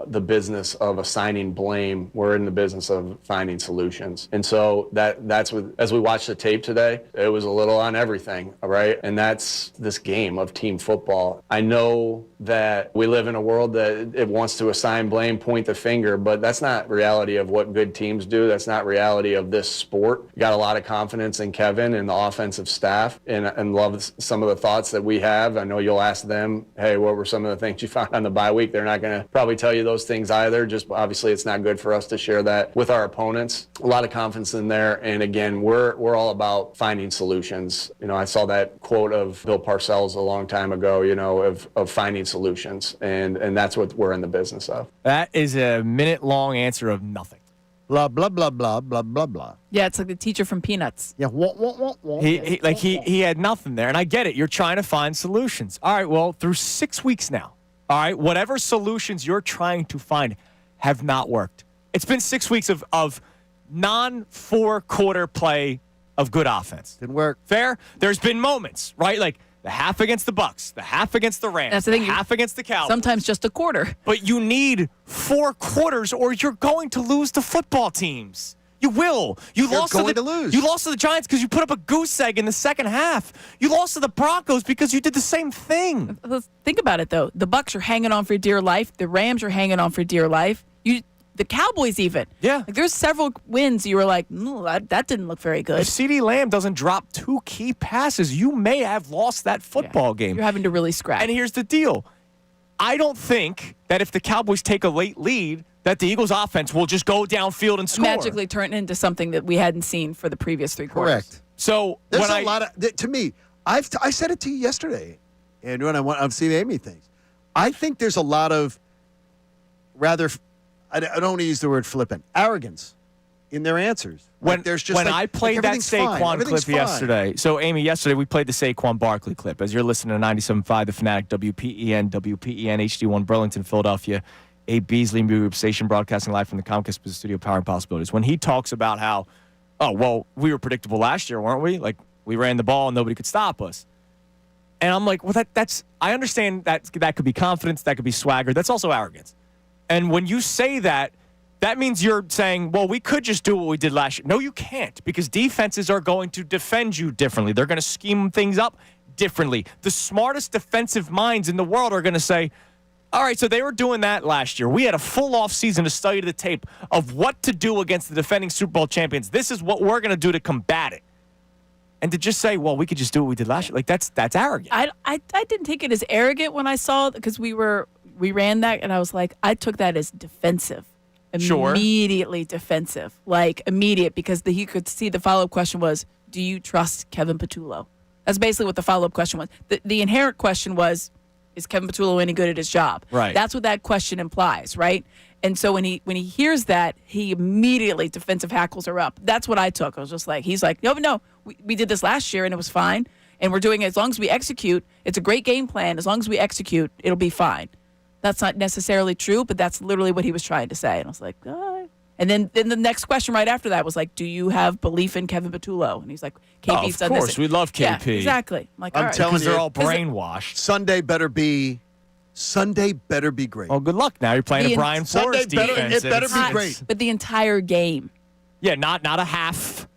the business of assigning blame. We're in the business of finding solutions. And so that's what, as we watched the tape today, it was a little on everything, all right? And that's this game of team football. I know that we live in a world that it wants to assign blame, point the finger, but that's not reality of what good teams do. That's not reality of this sport. Got a lot of confidence in Kevin and the offensive staff and love some of the thoughts that we have. I know you'll ask them, hey, what were some of the things you found on the bye week? They're not going to probably tell you those things either. Just obviously it's not good for us to share that with our opponents. A lot of confidence in there. And again, we're all about finding solutions. You know, I saw that quote of Bill Parcells a long time ago, you know, of finding solutions. And that's what we're in the business of. That is a minute-long answer of nothing. Blah, blah, blah, blah, blah, blah, blah. Yeah, it's like the teacher from Peanuts. Yeah, He had nothing there. And I get it. You're trying to find solutions. All right, well, through 6 weeks now, all right, whatever solutions you're trying to find have not worked. It's been 6 weeks of non-four-quarter play of good offense. Didn't work. Fair? There's been moments, right? Like the half against the Bucks, the half against the Rams, That's the thing, half against the Cowboys. Sometimes just a quarter. But you need 4 quarters or you're going to lose to football teams. You will. You lost to the Giants because you put up a goose egg in the second half. You lost to the Broncos because you did the same thing. Think about it, though. The Bucks are hanging on for dear life. The Rams are hanging on for dear life. The Cowboys even. Yeah. Like, there's several wins you were like, no, that didn't look very good. If CeeDee Lamb doesn't drop 2 key passes, you may have lost that football game. You're having to really scrap. And here's the deal. I don't think that if the Cowboys take a late lead, that the Eagles offense will just go downfield and score. Magically turn into something that we hadn't seen for the previous 3 quarters. Correct. So there's a lot of, to me, I said it to you yesterday, and when I'm seeing Amy things, I think there's a lot of rather, I don't want to use the word flippant, arrogance in their answers. When I played that Saquon clip yesterday, so Amy, yesterday we played the Saquon Barkley clip. As you're listening to 97.5, the Fanatic, WPEN, HD1, Burlington, Philadelphia, A. Beasley Group Station, broadcasting live from the Comcast Studio, powering possibilities. When he talks about how, oh, well, we were predictable last year, weren't we? Like, we ran the ball and nobody could stop us. And I'm like, well, that's I understand that could be confidence, that could be swagger. That's also arrogance. And when you say that, that means you're saying, well, we could just do what we did last year. No, you can't, because defenses are going to defend you differently. They're going to scheme things up differently. The smartest defensive minds in the world are going to say, all right, so they were doing that last year. We had a full off season to study the tape of what to do against the defending Super Bowl champions. This is what we're going to do to combat it. And to just say, well, we could just do what we did last year, like that's arrogant. I didn't take it as arrogant when I saw, because we ran that, and I was like, I took that as defensive. Sure. Immediately defensive. Like, immediate, because he could see the follow-up question was, do you trust Kevin Petullo? That's basically what the follow-up question was. The inherent question was, is Kevin Petullo any good at his job? Right. That's what that question implies, right? And so when he hears that, he immediately defensive hackles are up. That's what I took. I was just like, he's like, no, we did this last year and it was fine. And we're doing it as long as we execute. It's a great game plan. As long as we execute, it'll be fine. That's not necessarily true, but that's literally what he was trying to say. And I was like, oh. And then the next question right after that was like, do you have belief in Kevin Petullo? And he's like, KP's done this. Of course, we love KP. Yeah, exactly. I'm like, I'm all right. telling Because you, they're all brainwashed. Sunday better be Sunday better be great. Well, good luck. Now you're playing The a Brian Flores Sunday better- defense. it better and be it's- great. But the entire game. Yeah, not a half.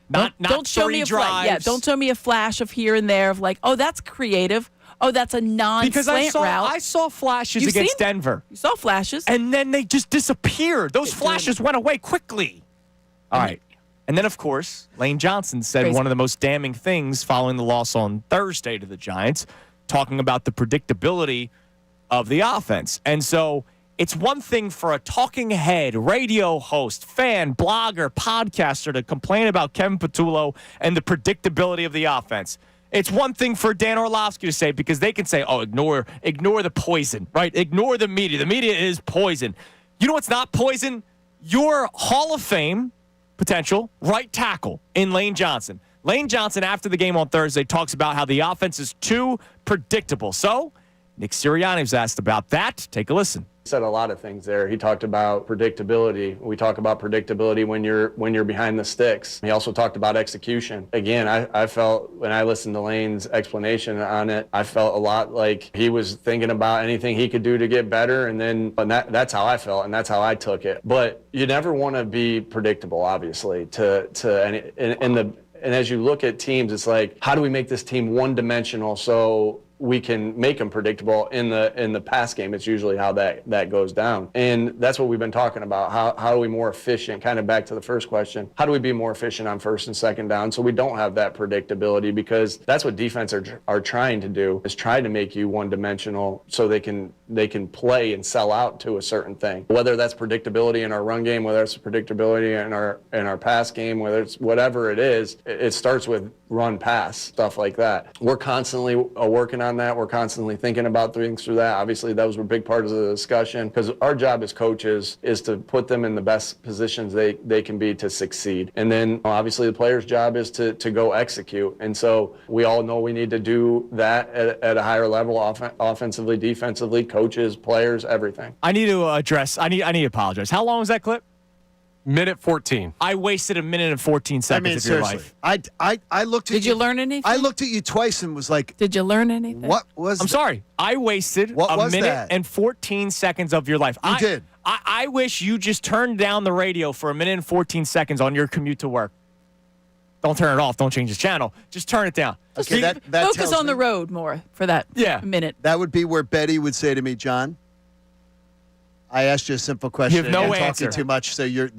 Not Don't show three me a drives. Yeah, don't show me a flash of here and there of like, oh, that's creative. Oh, that's a Because non-slant route. I saw flashes You've against seen? Denver. You saw flashes. And then they just disappeared. Those flashes went away quickly. All right. And then, of course, Lane Johnson said Crazy. one of the most damning things following the loss on Thursday to the Giants, talking about the predictability of the offense. And so it's one thing for a talking head, radio host, fan, blogger, podcaster to complain about Kevin Patullo and the predictability of the offense. It's one thing for Dan Orlovsky to say, because they can say, oh, ignore the poison, right? Ignore the media. The media is poison. You know what's not poison? Your Hall of Fame potential right tackle in Lane Johnson. Lane Johnson, after the game on Thursday, talks about how the offense is too predictable. So Nick Sirianni was asked about that. Take a listen. He said a lot of things there. He talked about predictability. We talk about predictability when you're behind the sticks. He also talked about execution. Again, I felt when I listened to Lane's explanation on it, I felt a lot like he was thinking about anything he could do to get better, and that's how I felt, and that's how I took it. But you never want to be predictable, obviously. And as you look at teams, it's like, how do we make this team one-dimensional so we can make them predictable in the pass game? It's usually how that goes down. And that's what we've been talking about. How are we more efficient? Kind of back to the first question. How do we be more efficient on first and second down so we don't have that predictability? Because that's what defense are trying to do, is try to make you one-dimensional so they can play and sell out to a certain thing. Whether that's predictability in our run game, whether it's predictability in our pass game, whether it's whatever it is, it starts with run pass, stuff like that. We're constantly working on that. We're constantly thinking about things through that. Obviously, those were big parts of the discussion, because our job as coaches is to put them in the best positions they can be to succeed. And then obviously the player's job is to go execute. And so we all know we need to do that at a higher level, offensively, defensively, coaches, players, everything. I need to apologize. How long was that clip? Minute 14. I wasted a minute and 14 seconds of your seriously. life. I looked at you. Did you learn anything? I looked at you twice and was like, Did you learn anything? what was I'm sorry. I wasted What a was minute that? and 14 seconds of your life. You did. I wish you just turned down the radio for a minute and 14 seconds on your commute to work. Don't turn it off. Don't change the channel. Just turn it down. Okay, that Focus tells on the me- road more for that minute. That would be where Betty would say to me, John, I asked you a simple question. You have no and you're answer. Talking too much, so you're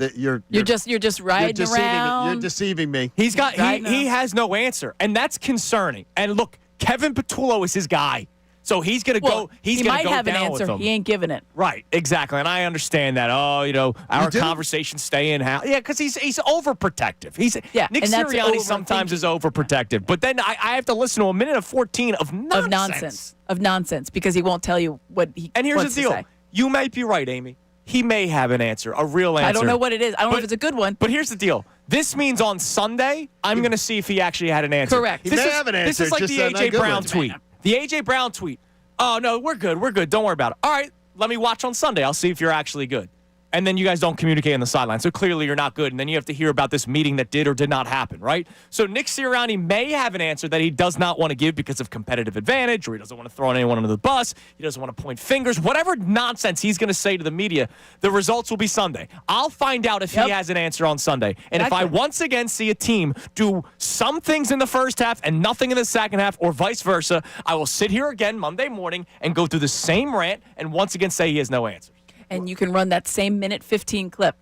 You're just riding deceiving around. me. You're deceiving me. He's got Right he now. has no answer, and that's concerning. And look, Kevin Patullo is his guy, so he's gonna Well, go. He's he gonna might go have an down with answer. him. He ain't giving it. Right, exactly, and I understand that. Oh, our do? conversations stay in house. Yeah, because he's overprotective. Yeah, Nick and that's Sirianni sometimes is overprotective, but then I have to listen to a minute of 14 of nonsense. Of nonsense, because he won't tell you what he And here's wants the to deal: say. you might be right, Amy. He may have an answer, a real answer. I don't know what it is. I don't know But- if it's a good one. But here's the deal. This means on Sunday, I'm going to see if he actually had an answer. Correct. He This may is, have an This answer, is like just the a not A.J. good Brown one. tweet. The A.J. Brown tweet. Oh, no, we're good. We're good. Don't worry about it. All right, let me watch on Sunday. I'll see if you're actually good. And then you guys don't communicate on the sideline. So clearly you're not good. And then you have to hear about this meeting that did or did not happen, right? So Nick Sirianni may have an answer that he does not want to give because of competitive advantage, or he doesn't want to throw anyone under the bus. He doesn't want to point fingers. Whatever nonsense he's going to say to the media, the results will be Sunday. I'll find out if he has an answer on Sunday. And if I Exactly. once again see a team do some things in the first half and nothing in the second half, or vice versa, I will sit here again Monday morning and go through the same rant and once again say he has no answers. And you can run that same minute 15 clip.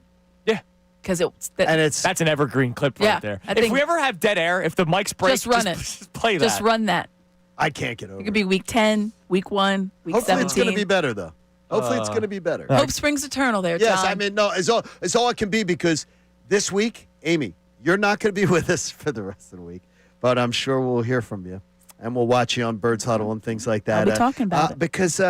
Yeah. Because That's an evergreen clip Yeah, right there. I If think- we ever have dead air, if the mics break, Just run it. just play that. just run that. I can't get over It could be week 10, week 1, week Hopefully 17. it's going to be better, though. Hopefully it's going to be better. Hope springs eternal there, Yes, John. I mean, no, it's all it can be, because this week, Amy, you're not going to be with us for the rest of the week, but I'm sure we'll hear from you, and we'll watch you on Birds Huddle and things like that. I'll be talking about it. Because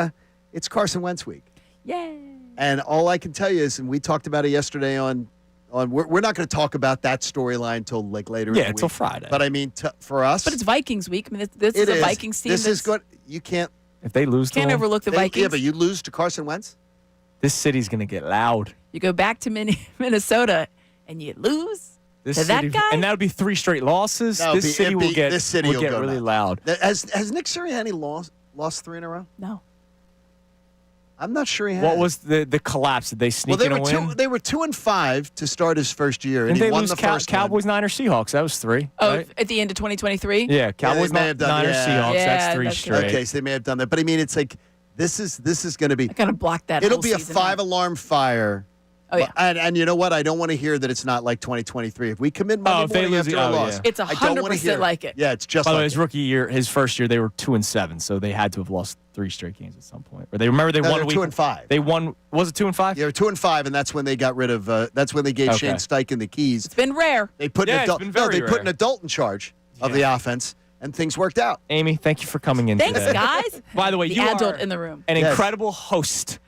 it's Carson Wentz week. Yay. And all I can tell you is, and we talked about it yesterday on we're not going to talk about that storyline until like later in the week. till Friday. But I mean, for us, But it's Vikings week. I mean, this it is a Vikings team. This is good. You can't If they lose to Can't them, overlook the Vikings. Yeah, but you lose to Carson Wentz. this city's going to get loud. You go back to Minnesota and you lose This to that city, guy. and that would be 3 straight losses. This city will get this city will get go really nuts. loud. Has Nick Sirianni lost 3 in a row? No. I'm not sure he has. What was the collapse? Did they sneak in a win? They were 2-5 to start his first year, and Didn't he they won lose the first Cowboys, one. Niners, Seahawks? That was 3. Oh, right? at the end of 2023? Yeah, Cowboys, they may have done- Niners, yeah. Seahawks. Yeah, that's 3 that's straight. Okay, so they may have done that, but I mean, it's like this is going to be. I kind of blocked that. It'll whole be a season out. 5-alarm fire. Oh, yeah. And you know what? I don't want to hear that it's not like 2023. If we commit Monday if they morning lose after it- a oh, loss, yeah. It's I don't want to 100% hear like it. Yeah, it's just By the way, like his it. rookie year, his first year, they were 2-7, so they had to have lost 3 straight games at some point. Or they won they a were week. 2-5. They won. Was it 2-5? They were 2-5, and that's when they got rid of. That's when they gave Okay. Shane Steichen the keys. It's been rare. They put Yeah, an it's adult. been No, very they put rare. an adult in charge of the offense, and things worked out. Amy, thank you for coming in Thanks, today. guys. By the way, The you adult are in the room. an Yes. incredible host.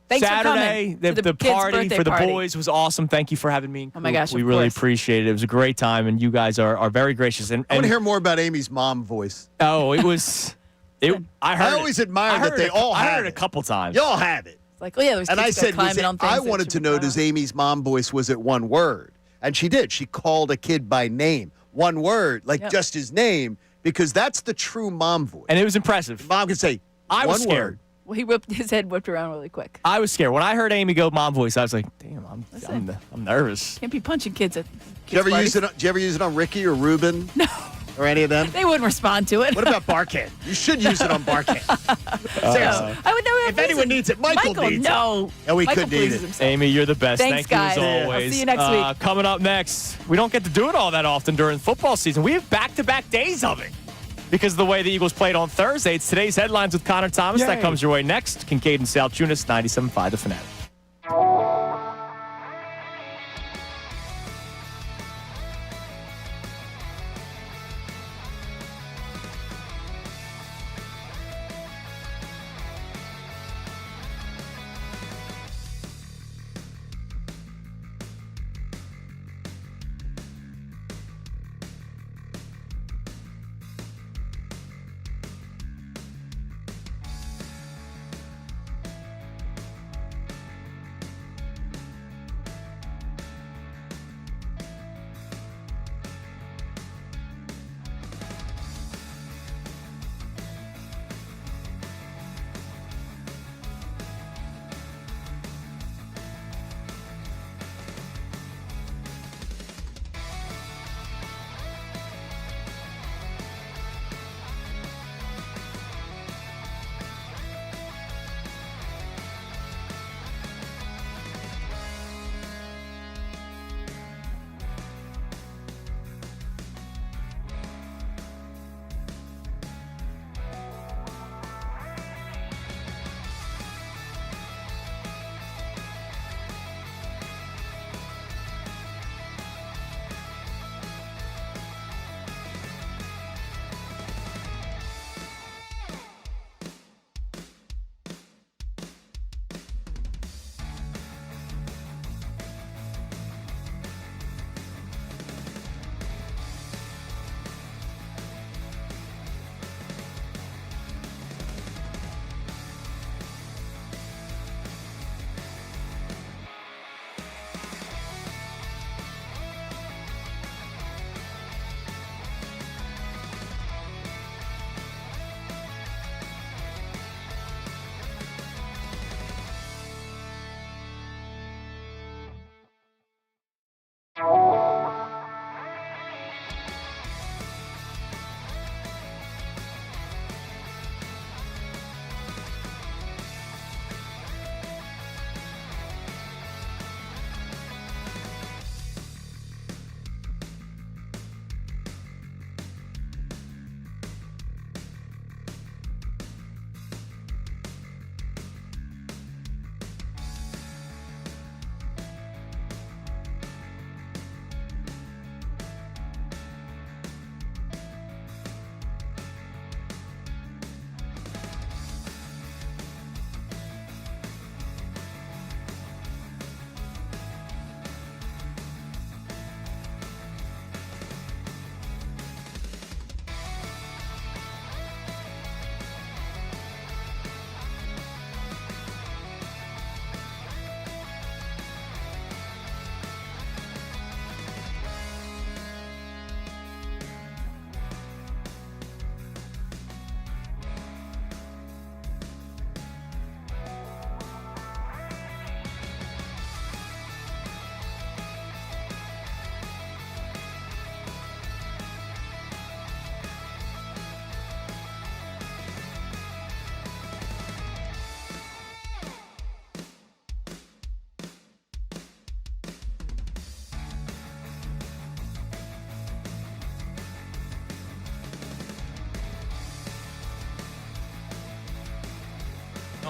Thanks for Saturday, coming to the kids' party birthday for the party. boys was awesome. Thank you for having me. Oh, my gosh, we of really course. appreciate it. It was a great time, and you guys are very gracious. And I want to hear more about Amy's mom voice. oh, it was. I heard. I always admire that they it, all I have heard it a it. couple times. Y'all have it. It's like, oh, yeah, there's And kids I that said, climbing on things I that wanted to should be know, brought does up. Amy's mom voice, was it one word? And she did. She called a kid by name. One word, like Yep. just his name, because that's the true mom voice. And it was impressive. Mom can say, I was one scared. word. Well, his head whipped around really quick. I was scared when I heard Amy go mom voice. I was like, damn, Listen. I'm nervous. Can't be punching kids at Did you kids' ever parties. use it on Ricky or Ruben? No. Or any of them? They wouldn't respond to it. What about Barkhead? You should use it on Barkhead. Seriously. I would never. If anyone needs it, Michael needs it. no. And we Michael could need pleases it. himself. Amy, you're the best. Thanks, Thank you guys. as I'll always. see you next week. Coming up next, we don't get to do it all that often during football season. We have back-to-back days of it because of the way the Eagles played on Thursday. It's today's headlines with Connor Thomas. That Yay. comes your way next. Kincade and Salciunas, 97.5 The Fanatic.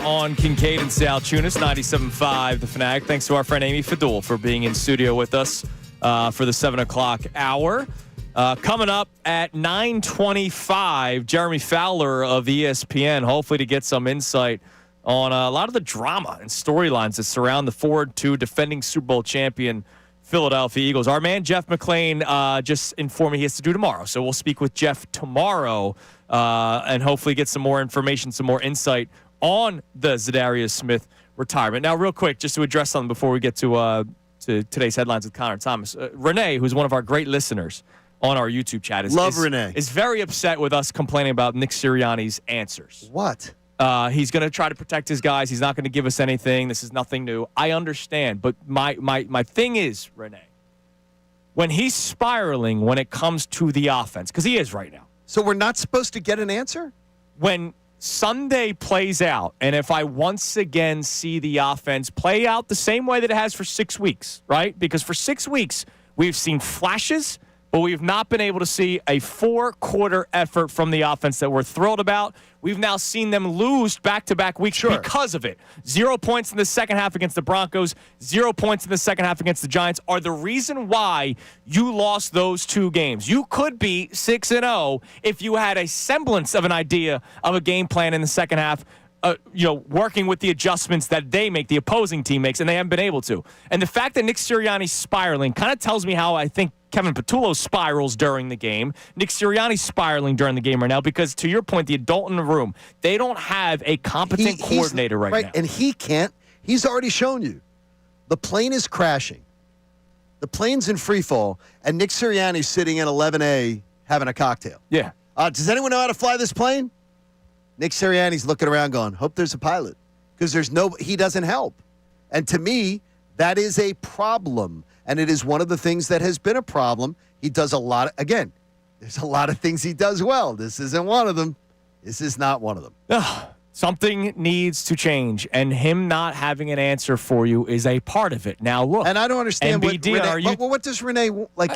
on Kincade and Salciunas, 97.5 The Fanatic. Thanks to our friend Amy Fadul for being in studio with us for the 7 o'clock hour. Coming up at 9:25, Jeremy Fowler of ESPN, hopefully to get some insight on a lot of the drama and storylines that surround the 4-2 defending Super Bowl champion Philadelphia Eagles. Our man Jeff McClain just informed me he has to do tomorrow, so we'll speak with Jeff tomorrow and hopefully get some more information, some more insight on the Zadarius Smith retirement. Now, real quick, just to address something before we get to today's headlines with Connor Thomas. Renee, who's one of our great listeners on our YouTube chat, is very upset with us complaining about Nick Sirianni's answers. What? He's going to try to protect his guys. He's not going to give us anything. This is nothing new. I understand. But my thing is, Renee, when he's spiraling when it comes to the offense, because he is right now. So we're not supposed to get an answer? When Sunday plays out, and if I once again see the offense play out the same way that it has for 6 weeks, right? Because for 6 weeks, we've seen flashes, but we've not been able to see a 4-quarter effort from the offense that we're thrilled about. We've now seen them lose back-to-back weeks because of it. 0 points in the second half against the Broncos, 0 points in the second half against the Giants are the reason why you lost those 2 games. You could be 6-0 if you had a semblance of an idea of a game plan in the second half, working with the adjustments that they make, the opposing team makes, and they haven't been able to. And the fact that Nick Sirianni's spiraling kind of tells me how I think Kevin Patullo spirals during the game. Nick Sirianni's spiraling during the game right now because, to your point, the adult in the room, they don't have a competent coordinator right now. And he can't. He's already shown you. The plane is crashing. The plane's in free fall, and Nick Sirianni's sitting in 11A having a cocktail. Yeah. Does anyone know how to fly this plane? Nick Sirianni's looking around going, hope there's a pilot, because he doesn't help. And to me, that is a problem. And it is one of the things that has been a problem. He does a lot. There's a lot of things he does well. This isn't one of them. This is not one of them. Something needs to change, and him not having an answer for you is a part of it. Now, look. And I don't understand MBD, what does Renee like?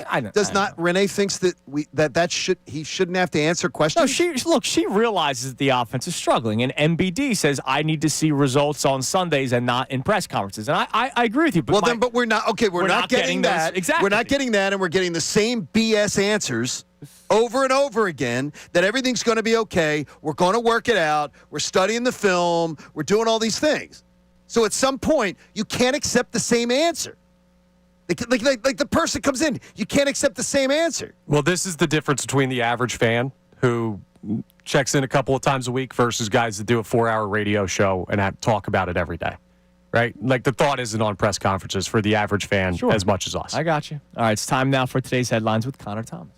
Renee thinks that he shouldn't have to answer questions? No, she realizes that the offense is struggling, and MBD says I need to see results on Sundays and not in press conferences. And I agree with you. But we're not okay. We're not getting that. Exactly. We're not getting that, and we're getting the same BS answers over and over again, that everything's going to be okay. We're going to work it out. We're studying the film. We're doing all these things. So at some point, you can't accept the same answer. Like the person comes in, you can't accept the same answer. Well, this is the difference between the average fan who checks in a couple of times a week versus guys that do a 4-hour radio show and talk about it every day. Right? Like, the thought isn't on press conferences for the average fan as much as us. I got you. All right, it's time now for today's headlines with Connor Thomas.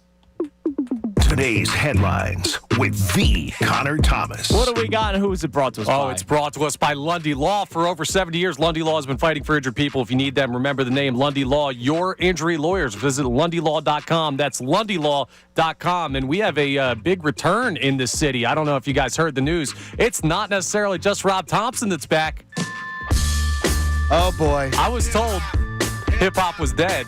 Today's headlines with the Connor Thomas. What do we got, and who is it brought to us by? It's brought to us by Lundy Law. For over 70 years, Lundy Law has been fighting for injured people. If you need them, remember the name Lundy Law, your injury lawyers. Visit lundylaw.com. That's lundylaw.com. And we have a big return in this city. I don't know if you guys heard the news. It's not necessarily just Rob Thompson that's back. Oh, boy. I was told hip-hop was dead.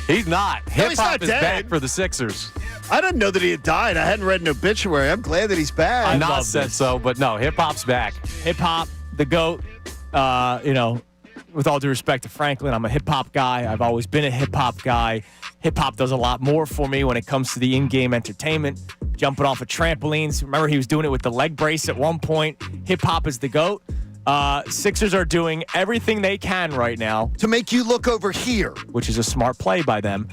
He's not. Hip-hop is back for the Sixers. I didn't know that he had died. I hadn't read an obituary. I'm glad that he's back. I'm not said so, but no, hip-hop's back. Hip-hop, the GOAT, with all due respect to Franklin, I'm a hip-hop guy. I've always been a hip-hop guy. Hip-hop does a lot more for me when it comes to the in-game entertainment, jumping off of trampolines. Remember, he was doing it with the leg brace at one point. Hip-hop is the GOAT. Sixers are doing everything they can right now to make you look over here, which is a smart play by them.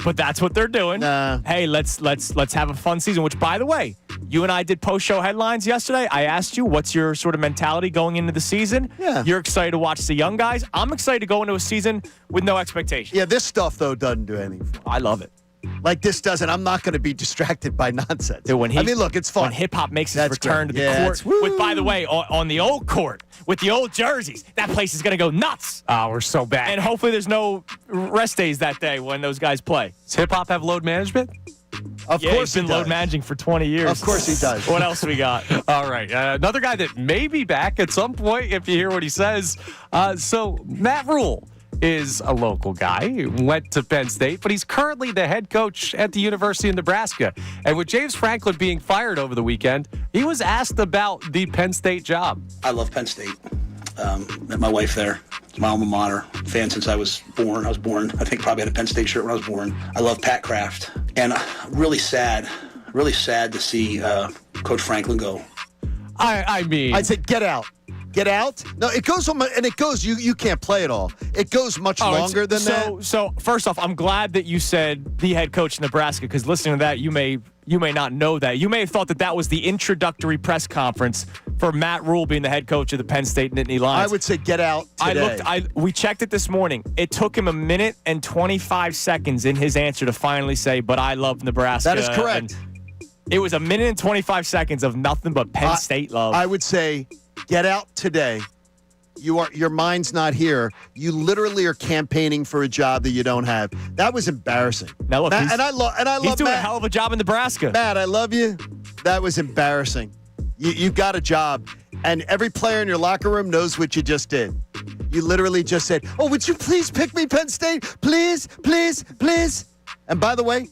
But that's what they're doing. Hey, let's have a fun season. Which, by the way, you and I did post-show headlines yesterday. I asked you, what's your sort of mentality going into the season? Yeah. You're excited to watch the young guys. I'm excited to go into a season with no expectations. Yeah, this stuff though doesn't do anything. I love it. Like this doesn't. I'm not going to be distracted by nonsense. Dude, look, it's fun. When hip-hop makes its return to the court, with, by the way, on the old court, with the old jerseys, that place is going to go nuts. Oh, we're so bad. And hopefully there's no rest days that day when those guys play. Does hip-hop have load management? Of course he's been load managing for 20 years. Of course he does. What else we got? All right. Another guy that may be back at some point, if you hear what he says. So Matt Rule is a local guy. He went to Penn State, but he's currently the head coach at the University of Nebraska. And with James Franklin being fired over the weekend, He was asked about the Penn State job. I love Penn State. Met my wife there. It's my alma mater. Fan since I was born. I think, probably had a Penn State shirt when I was born. I love Pat Kraft. And really sad to see Coach Franklin go. I mean, I'd say get out. Get out. No, it goes on, and it goes. You can't play it all. It goes much longer than that. So first off, I'm glad that you said the head coach of Nebraska, because listening to that, you may not know that. You may have thought that was the introductory press conference for Matt Rule being the head coach of the Penn State Nittany Lions. I would say get out today. We checked it this morning. It took him 1 minute and 25 seconds in his answer to finally say, "But I love Nebraska." That is correct. And it was 1 minute and 25 seconds of nothing but Penn State love. I would say get out today. Your mind's not here. You literally are campaigning for a job that you don't have. That was embarrassing. Now look, Matt, he's doing Matt. a hell of a job in Nebraska. Matt, I love you. That was embarrassing. You've got a job, and every player in your locker room knows what you just did. You literally just said, "Oh, would you please pick me, Penn State? Please, please, please." And by the way,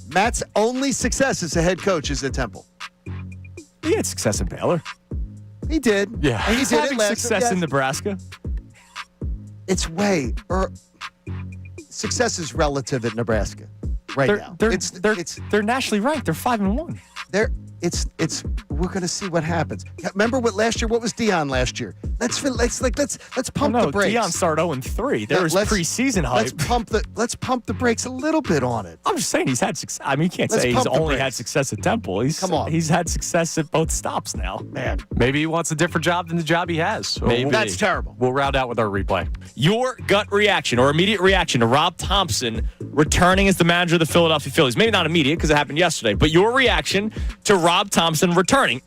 Matt's only success as a head coach is at Temple. He had success in Baylor. He did. Yeah, he he's did having it success in Nebraska. It's success is relative at Nebraska now. They're nationally ranked. They're 5-1. We're going to see what happens. Remember what last year? What was Dion last year? Let's pump the brakes. Dion started 0-3. There was preseason hype. Let's pump the brakes a little bit on it. I'm just saying he's had success. I mean, you can't say he's only had success at Temple. He's had success at both stops now. Man, maybe he wants a different job than the job he has. Maybe. That's terrible. We'll round out with our replay. Your gut reaction or immediate reaction to Rob Thompson returning as the manager of the Philadelphia Phillies. Maybe not immediate because it happened yesterday, but your reaction to Rob Thompson returning.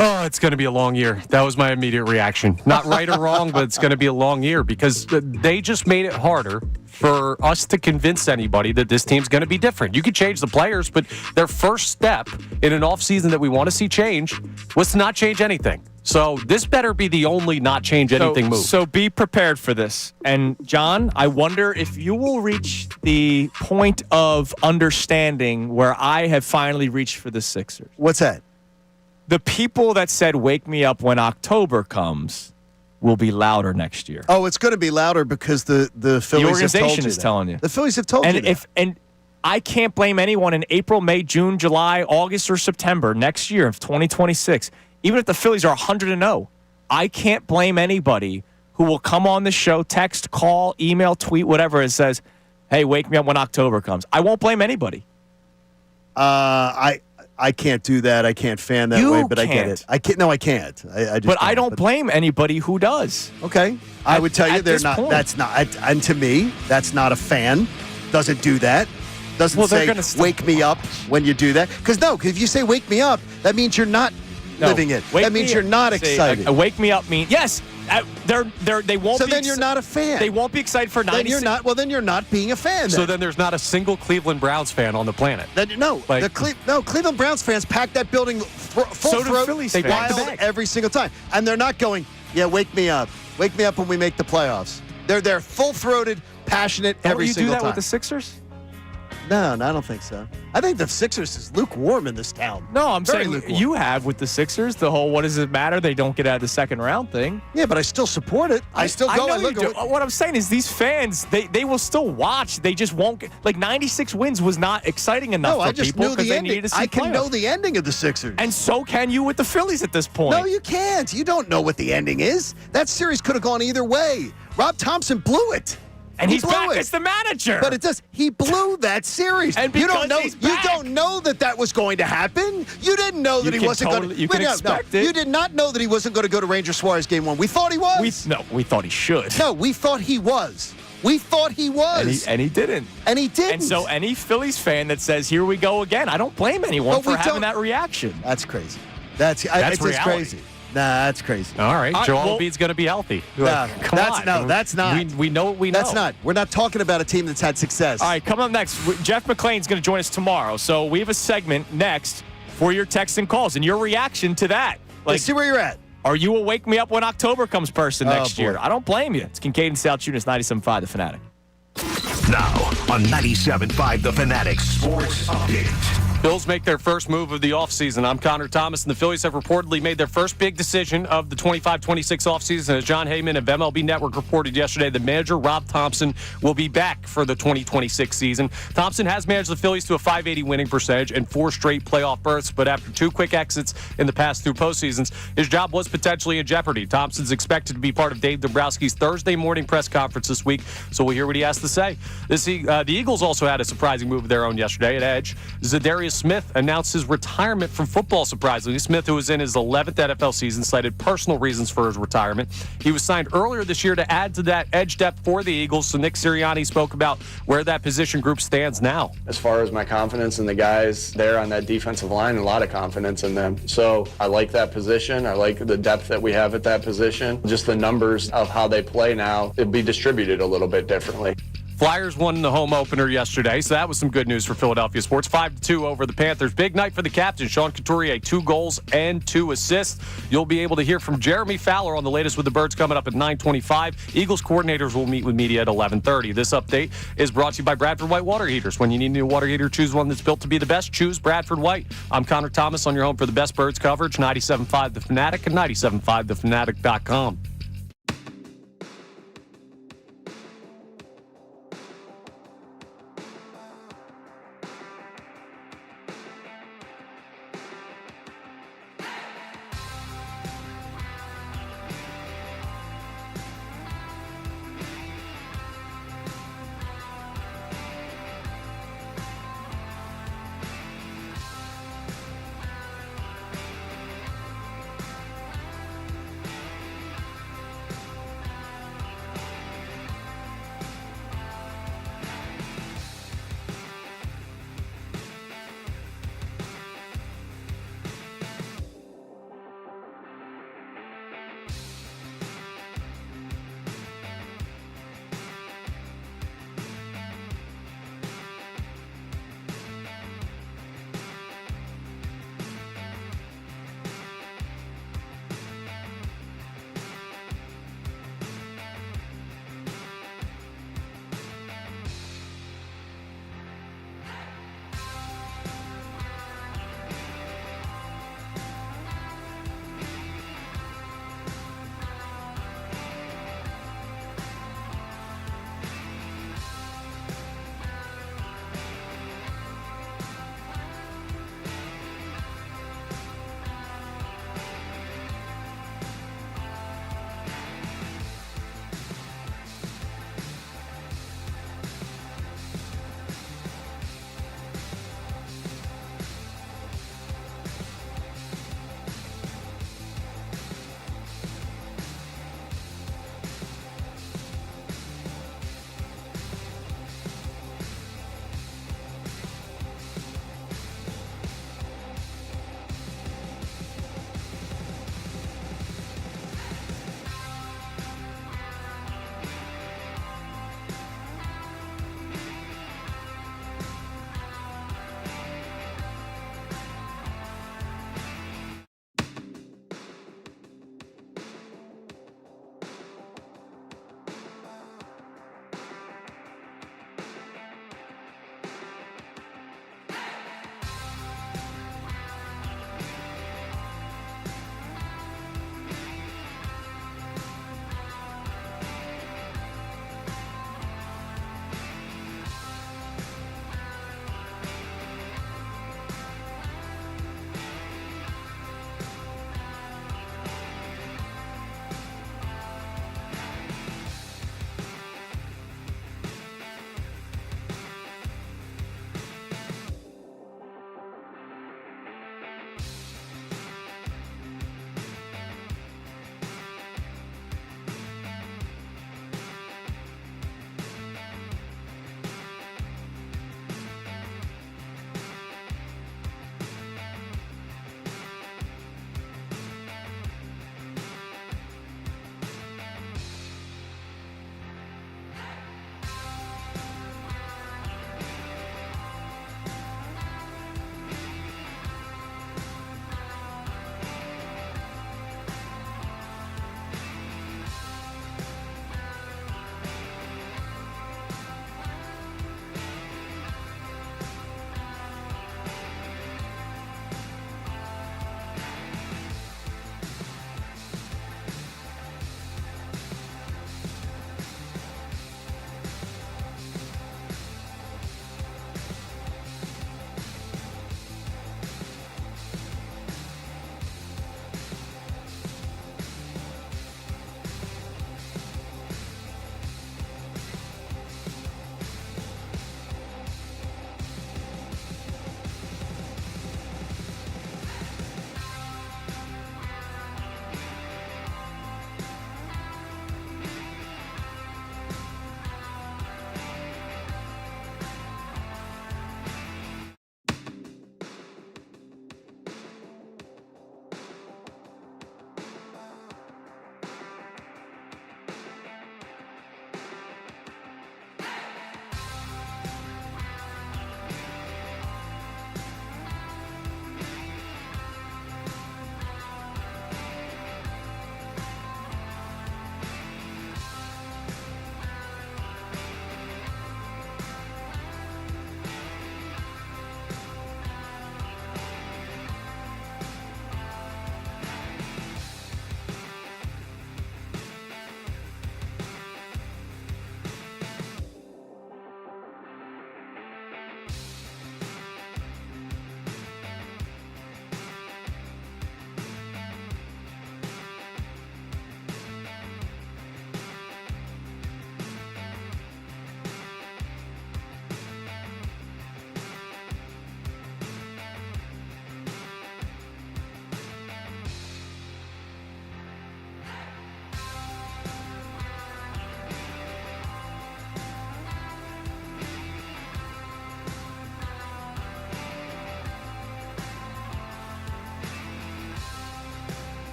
Oh, it's going to be a long year. That was my immediate reaction. Not right or wrong, but it's going to be a long year because they just made it harder for us to convince anybody that this team's going to be different. You could change the players, but their first step in an offseason that we want to see change was to not change anything. So this better be the only not change anything move. So be prepared for this. And, John, I wonder if you will reach the point of understanding where I have finally reached for the Sixers. What's that? The people that said, "Wake me up when October comes," will be louder next year. Oh, it's going to be louder because the Phillies organization is telling you. The Phillies have told you that. And I can't blame anyone in April, May, June, July, August, or September next year of 2026. Even if the Phillies are 100-0, I can't blame anybody who will come on the show, text, call, email, tweet, whatever it says, "Hey, wake me up when October comes." I won't blame anybody. I can't do that. I can't fan that way, but I get it. I can't. No, I can't. I don't blame anybody who does. Okay. I would tell you they're not. Point. That's not. And to me, that's not a fan. Doesn't do that. Doesn't say wake me up when you do that. Because if you say wake me up, that means you're not living it. That means you're not excited. Wake me up means yes. They won't. So then you're not a fan. They won't be excited for 96. Then you're not. Well, then you're not being a fan. So then there's not a single Cleveland Browns fan on the planet. Then Cleveland Browns fans pack that building full so throat. Do Phillies They fans. wild every single time, and they're not going. Yeah, wake me up. Wake me up when we make the playoffs. They're full-throated, passionate every single time. Don't you do that with the Sixers? No, I don't think so. I think the Sixers is lukewarm in this town. No, I'm Very saying lukewarm. you have with the Sixers the whole "what does it matter? They don't get out of the second round" thing. Yeah, but I still support it. I still go and look at it. What I'm saying is these fans, they will still watch. They just won't get, 96 wins was not exciting enough for people because they needed to see I can playoffs. know the ending of the Sixers. And so can you with the Phillies at this point. No, you can't. You don't know what the ending is. That series could have gone either way. Rob Thompson blew it. And he's back as the manager. But he blew that series. And you don't know. he's back. You don't know that was going to happen. You didn't know that he wasn't going to. You can expect it. You did not know that he wasn't going to go to Ranger Suarez game 1. We thought he was. We thought he should. No, we thought he was. We thought he was. And he didn't. And he didn't. And so any Phillies fan that says, "Here we go again," I don't blame anyone for having that reaction. That's crazy. It's just crazy. Nah, that's crazy. All right. Joel Embiid's going to be healthy. That's not. We know what we know. That's not. We're not talking about a team that's had success. All right, coming up next, Jeff McClain's going to join us tomorrow. So we have a segment next for your texts and calls and your reaction to that. Let's see where you're at. Are you a wake me up when October comes person next boy. year? I don't blame you. It's Kincade and Salciunas, 97.5 The Fanatic. Now on 97.5 The Fanatic Sports Update. Bills make their first move of the offseason. I'm Connor Thomas, and the Phillies have reportedly made their first big decision of the 25-26 offseason. As John Heyman of MLB Network reported yesterday, the manager, Rob Thompson, will be back for the 2026 season. Thompson has managed the Phillies to a .580 winning percentage and 4 straight playoff berths, but after 2 quick exits in the past 2 postseasons, his job was potentially in jeopardy. Thompson's expected to be part of Dave Dombrowski's Thursday morning press conference this week, so we'll hear what he has to say. The Eagles also had a surprising move of their own yesterday at Edge. Zadarius Smith announced his retirement from football, surprisingly. Smith, who was in his 11th NFL season, cited personal reasons for his retirement. He was signed earlier this year to add to that edge depth for the Eagles, so Nick Sirianni spoke about where that position group stands now. As far as my confidence in the guys there on that defensive line, a lot of confidence in them. So I like that position. I like the depth that we have at that position. Just the numbers of how they play now, it'd be distributed a little bit differently. Flyers won the home opener yesterday, so that was some good news for Philadelphia sports. 5-2 over the Panthers. Big night for the captain, Sean Couturier, 2 goals and 2 assists. You'll be able to hear from Jeremy Fowler on the latest with the Birds coming up at 9:25. Eagles coordinators will meet with media at 11:30. This update is brought to you by Bradford White Water Heaters. When you need a new water heater, choose one that's built to be the best. Choose Bradford White. I'm Connor Thomas on your home for the best Birds coverage, 97.5 The Fanatic and 97.5thefanatic.com.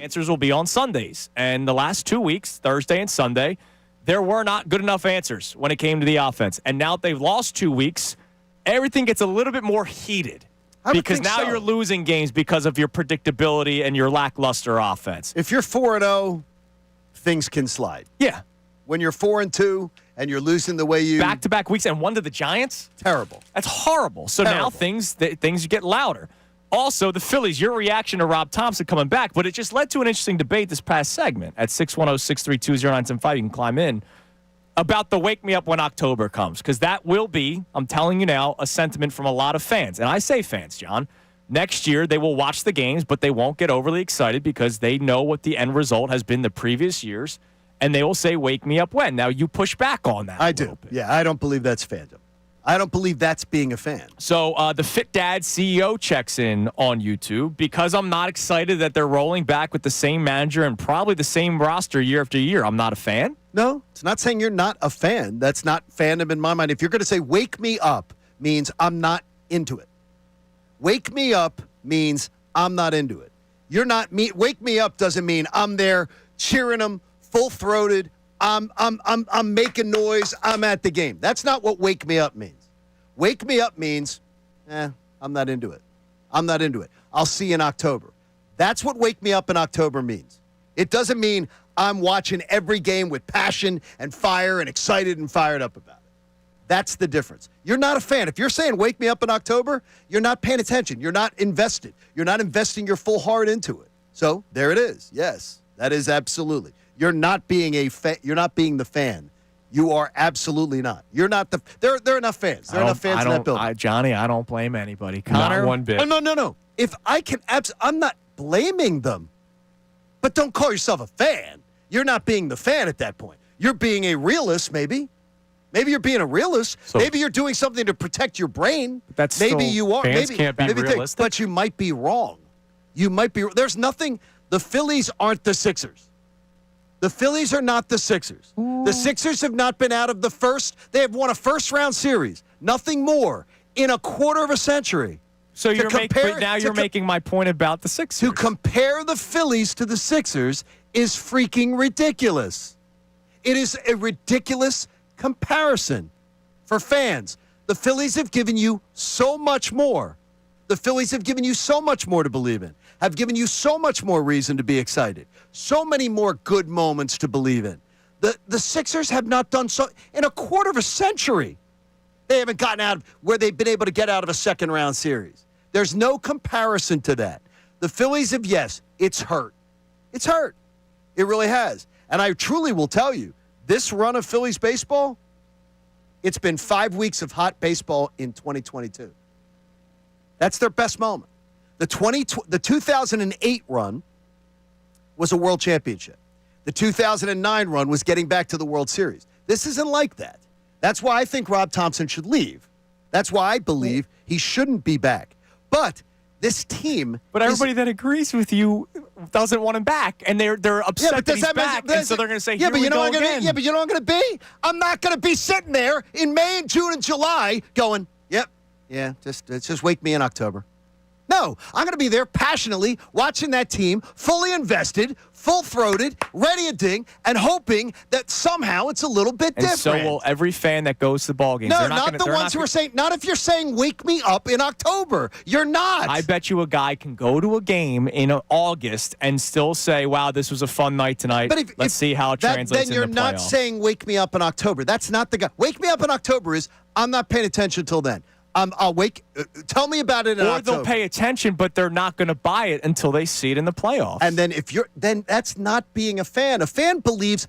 Answers will be on Sundays. And the last 2 weeks, Thursday and Sunday, there were not good enough answers when it came to the offense. And now that they've lost 2 weeks, everything gets a little bit more heated. Because now you're losing games because of your predictability and your lackluster offense. If you're 4-0, things can slide. Yeah. When you're 4-2 and you're losing the way you back-to-back weeks and one to the Giants? Terrible. That's horrible. So now things get louder. Also, the Phillies, your reaction to Rob Thompson coming back, but it just led to an interesting debate this past segment at 610-632-0975. You can climb in about the wake me up when October comes, because that will be, I'm telling you now, a sentiment from a lot of fans. And I say fans, John. Next year, they will watch the games, but they won't get overly excited because they know what the end result has been the previous years, and they will say, wake me up when. Now, you push back on that. I do. Yeah, I don't believe that's fandom. I don't believe that's being a fan. So the Fit Dad CEO checks in on YouTube because I'm not excited that they're rolling back with the same manager and probably the same roster year after year. I'm not a fan. No, it's not saying you're not a fan. That's not fandom in my mind. If you're going to say wake me up means I'm not into it. Wake me up means I'm not into it. You're not me. Wake me up doesn't mean I'm there cheering them full-throated. I'm making noise. I'm at the game. That's not what wake me up means. Wake me up means, I'm not into it. I'm not into it. I'll see you in October. That's what wake me up in October means. It doesn't mean I'm watching every game with passion and fire and excited and fired up about it. That's the difference. You're not a fan. If you're saying wake me up in October, you're not paying attention. You're not invested. You're not investing your full heart into it. So there it is. Yes, that is absolutely. You're not being you're not being the fan. You are absolutely not. You're not the. There are enough fans. There are enough fans in that building. Johnny, I don't blame anybody. Connor, not one bit. Oh, no. If I can, I'm not blaming them. But don't call yourself a fan. You're not being the fan at that point. You're being a realist, maybe. Maybe you're being a realist. So, maybe you're doing something to protect your brain. That's maybe you are. Fans maybe can't be realistic. But you might be wrong. You might be. There's nothing. The Phillies aren't the Sixers. The Phillies are not the Sixers. The Sixers have not been out of the first. They have won a first-round series. Nothing more in a quarter of a century. So you're making my point about the Sixers. To compare the Phillies to the Sixers is freaking ridiculous. It is a ridiculous comparison for fans. The Phillies have given you so much more. The Phillies have given you so much more to believe in, have given you so much more reason to be excited, so many more good moments to believe in. The Sixers have not done so in a quarter of a century. They haven't gotten out of where they've been able to get out of a second-round series. There's no comparison to that. The Phillies have, yes, it's hurt. It's hurt. It really has. And I truly will tell you, this run of Phillies baseball, it's been 5 weeks of hot baseball in 2022. That's their best moment. The 2008 run was a world championship. The 2009 run was getting back to the World Series. This isn't like that. That's why I think Rob Thompson should leave. That's why I believe he shouldn't be back. But this team... But everybody that agrees with you doesn't want him back, and they're upset that he's back, and so they're going to say, here we go again. Yeah, but you know what I'm going to be? I'm not going to be sitting there in May and June and July going, yep, yeah, just wake me in October. No, I'm going to be there passionately watching that team, fully invested, full-throated, ready to ding, and hoping that somehow it's a little bit different. And so will every fan that goes to the ball games. No, not the ones who are saying, not if you're saying wake me up in October. You're not. I bet you a guy can go to a game in August and still say, wow, this was a fun night tonight. But let's see how it translates then you're in the not playoffs. saying wake me up in October. That's not the guy. Wake me up in October is I'm not paying attention till then. I'll wake. Tell me about it in October. Or they'll pay attention, but they're not going to buy it until they see it in the playoffs. And then then that's not being a fan. A fan believes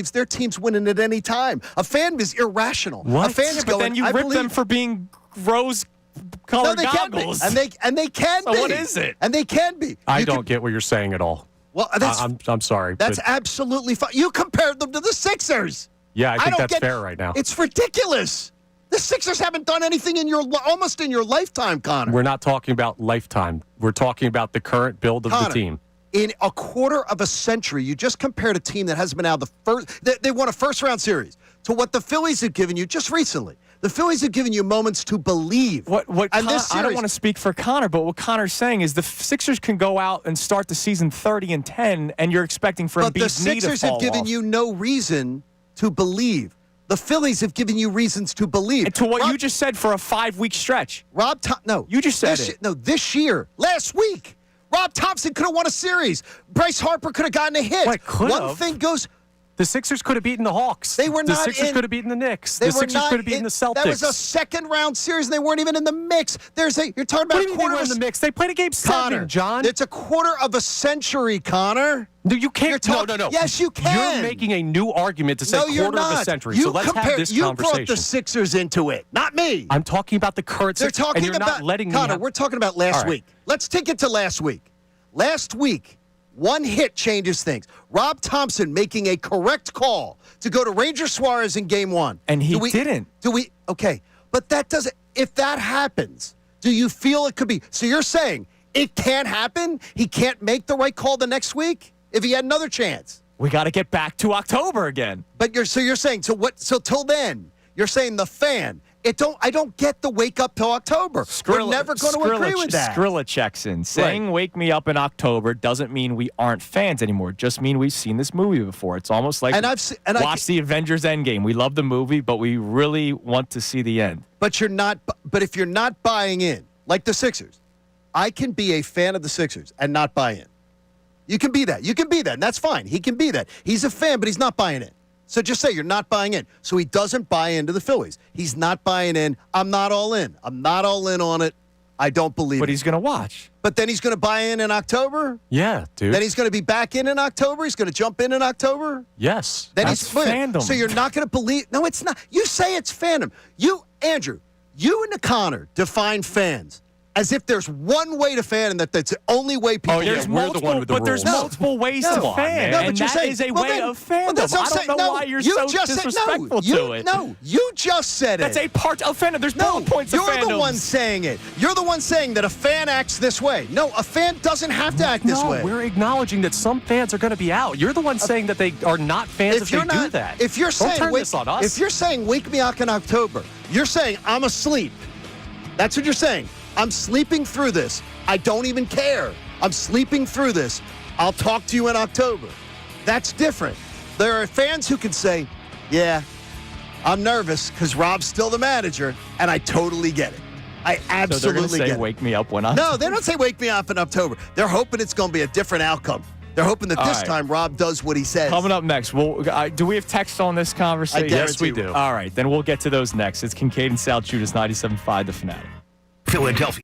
their team's winning at any time. A fan is irrational. What? A fan is but then you rip them for being rose-colored goggles. And they can be. So what is it? And they can be. I don't get what you're saying at all. Well, I'm sorry. That's absolutely fine. You compared them to the Sixers. Yeah, I think that's fair right now. It's ridiculous. The Sixers haven't done anything almost in your lifetime, Connor. We're not talking about lifetime. We're talking about the current build of the team. In a quarter of a century, you just compared a team that hasn't been out of the first. They won a first-round series to what the Phillies have given you just recently. The Phillies have given you moments to believe. And this I don't series- want to speak for Connor, but what Connor's saying is the Sixers can go out and start the season 30-10, and you're expecting for But the Embiid's knee to Sixers fall have given off. you no reason to believe. The Phillies have given you reasons to believe. And to what you just said for a 5-week stretch. No. You just said it. No, this year, last week, Rob Thompson could have won a series. Bryce Harper could have gotten a hit. What, could One have? thing goes. The Sixers could have beaten the Hawks. They were The not Sixers in- could have beaten the Knicks. They The were Sixers not could have beaten in- the Celtics. That was a second-round series, and they weren't even in the mix. You're talking about What do a you mean quarter they were of in a the mix? They played a game 7, Connor, John. It's a quarter of a century, Connor. No, you can't. You're No. Yes, you can. You're making a new argument to say No, you're quarter of a not. century. You So let's have this You conversation. brought the Sixers into it, not me. I'm talking about the current They're Sixers, talking and you're about not letting me Connor. have- We're talking about last All right. week. Let's take it to last week. Last week, one hit changes things. Rob Thompson making a correct call to go to Ranger Suarez in Game 1, And he didn't. Okay, but that doesn't. If that happens, do you feel it could be? So you're saying it can't happen? He can't make the right call the next week if he had another chance. We got to get back to October again. But you're saying so till then you're saying the fan. I don't get the wake up till October. We're never going to agree with that. Skrilla checks in. Saying wake me up in October doesn't mean we aren't fans anymore. It just mean we've seen this movie before. It's almost like watch the Avengers Endgame. We love the movie, but we really want to see the end. But if you're not buying in, like the Sixers, I can be a fan of the Sixers and not buy in. You can be that. You can be that, and that's fine. He can be that. He's a fan, but he's not buying in. So just say you're not buying in. So he doesn't buy into the Phillies. He's not buying in. I'm not all in. I'm not all in on it. I don't believe But it. he's going to watch. But then he's going to buy in October? Yeah, dude. Then he's going to be back in October? He's going to jump in October? Yes. Then That's fandom. So you're not going to believe. No, it's not. You say it's fandom. Andrew, you and Connor define fans as if there's one way to fan and that's the only way people There's fan. we're the one with the but there's rules. multiple ways No. to fan. No, but and you're that saying, is a well, way then- of well, fandom. that's what I I'm don't saying. know No, why you're you so just said, disrespectful to it. No, you just said That's it. a part of fandom. There's bullet points of you're fandom. the one saying it. You're the one saying that a fan acts this way. No, a fan doesn't have to act this No, way. we're acknowledging that some fans are going to be out. You're the one saying that they are not fans if they do that. If you're Don't saying turn this on us. If you're saying wake me up in October, you're saying I'm asleep. That's what you're saying. I'm sleeping through this. I don't even care. I'm sleeping through this. I'll talk to you in October. That's different. There are fans who can say, yeah, I'm nervous because Rob's still the manager, and I totally get it. I So they're going absolutely to get say, it. wake me up when I... No, they don't say wake me up in October. They're hoping it's going to be a different outcome. They're hoping that All this right. time Rob does what he says. Coming up next, do we have text on this conversation? Yes, we do. All right, then we'll get to those next. It's Kincade and Salciunas, 97.5 The Fanatic. Philadelphia.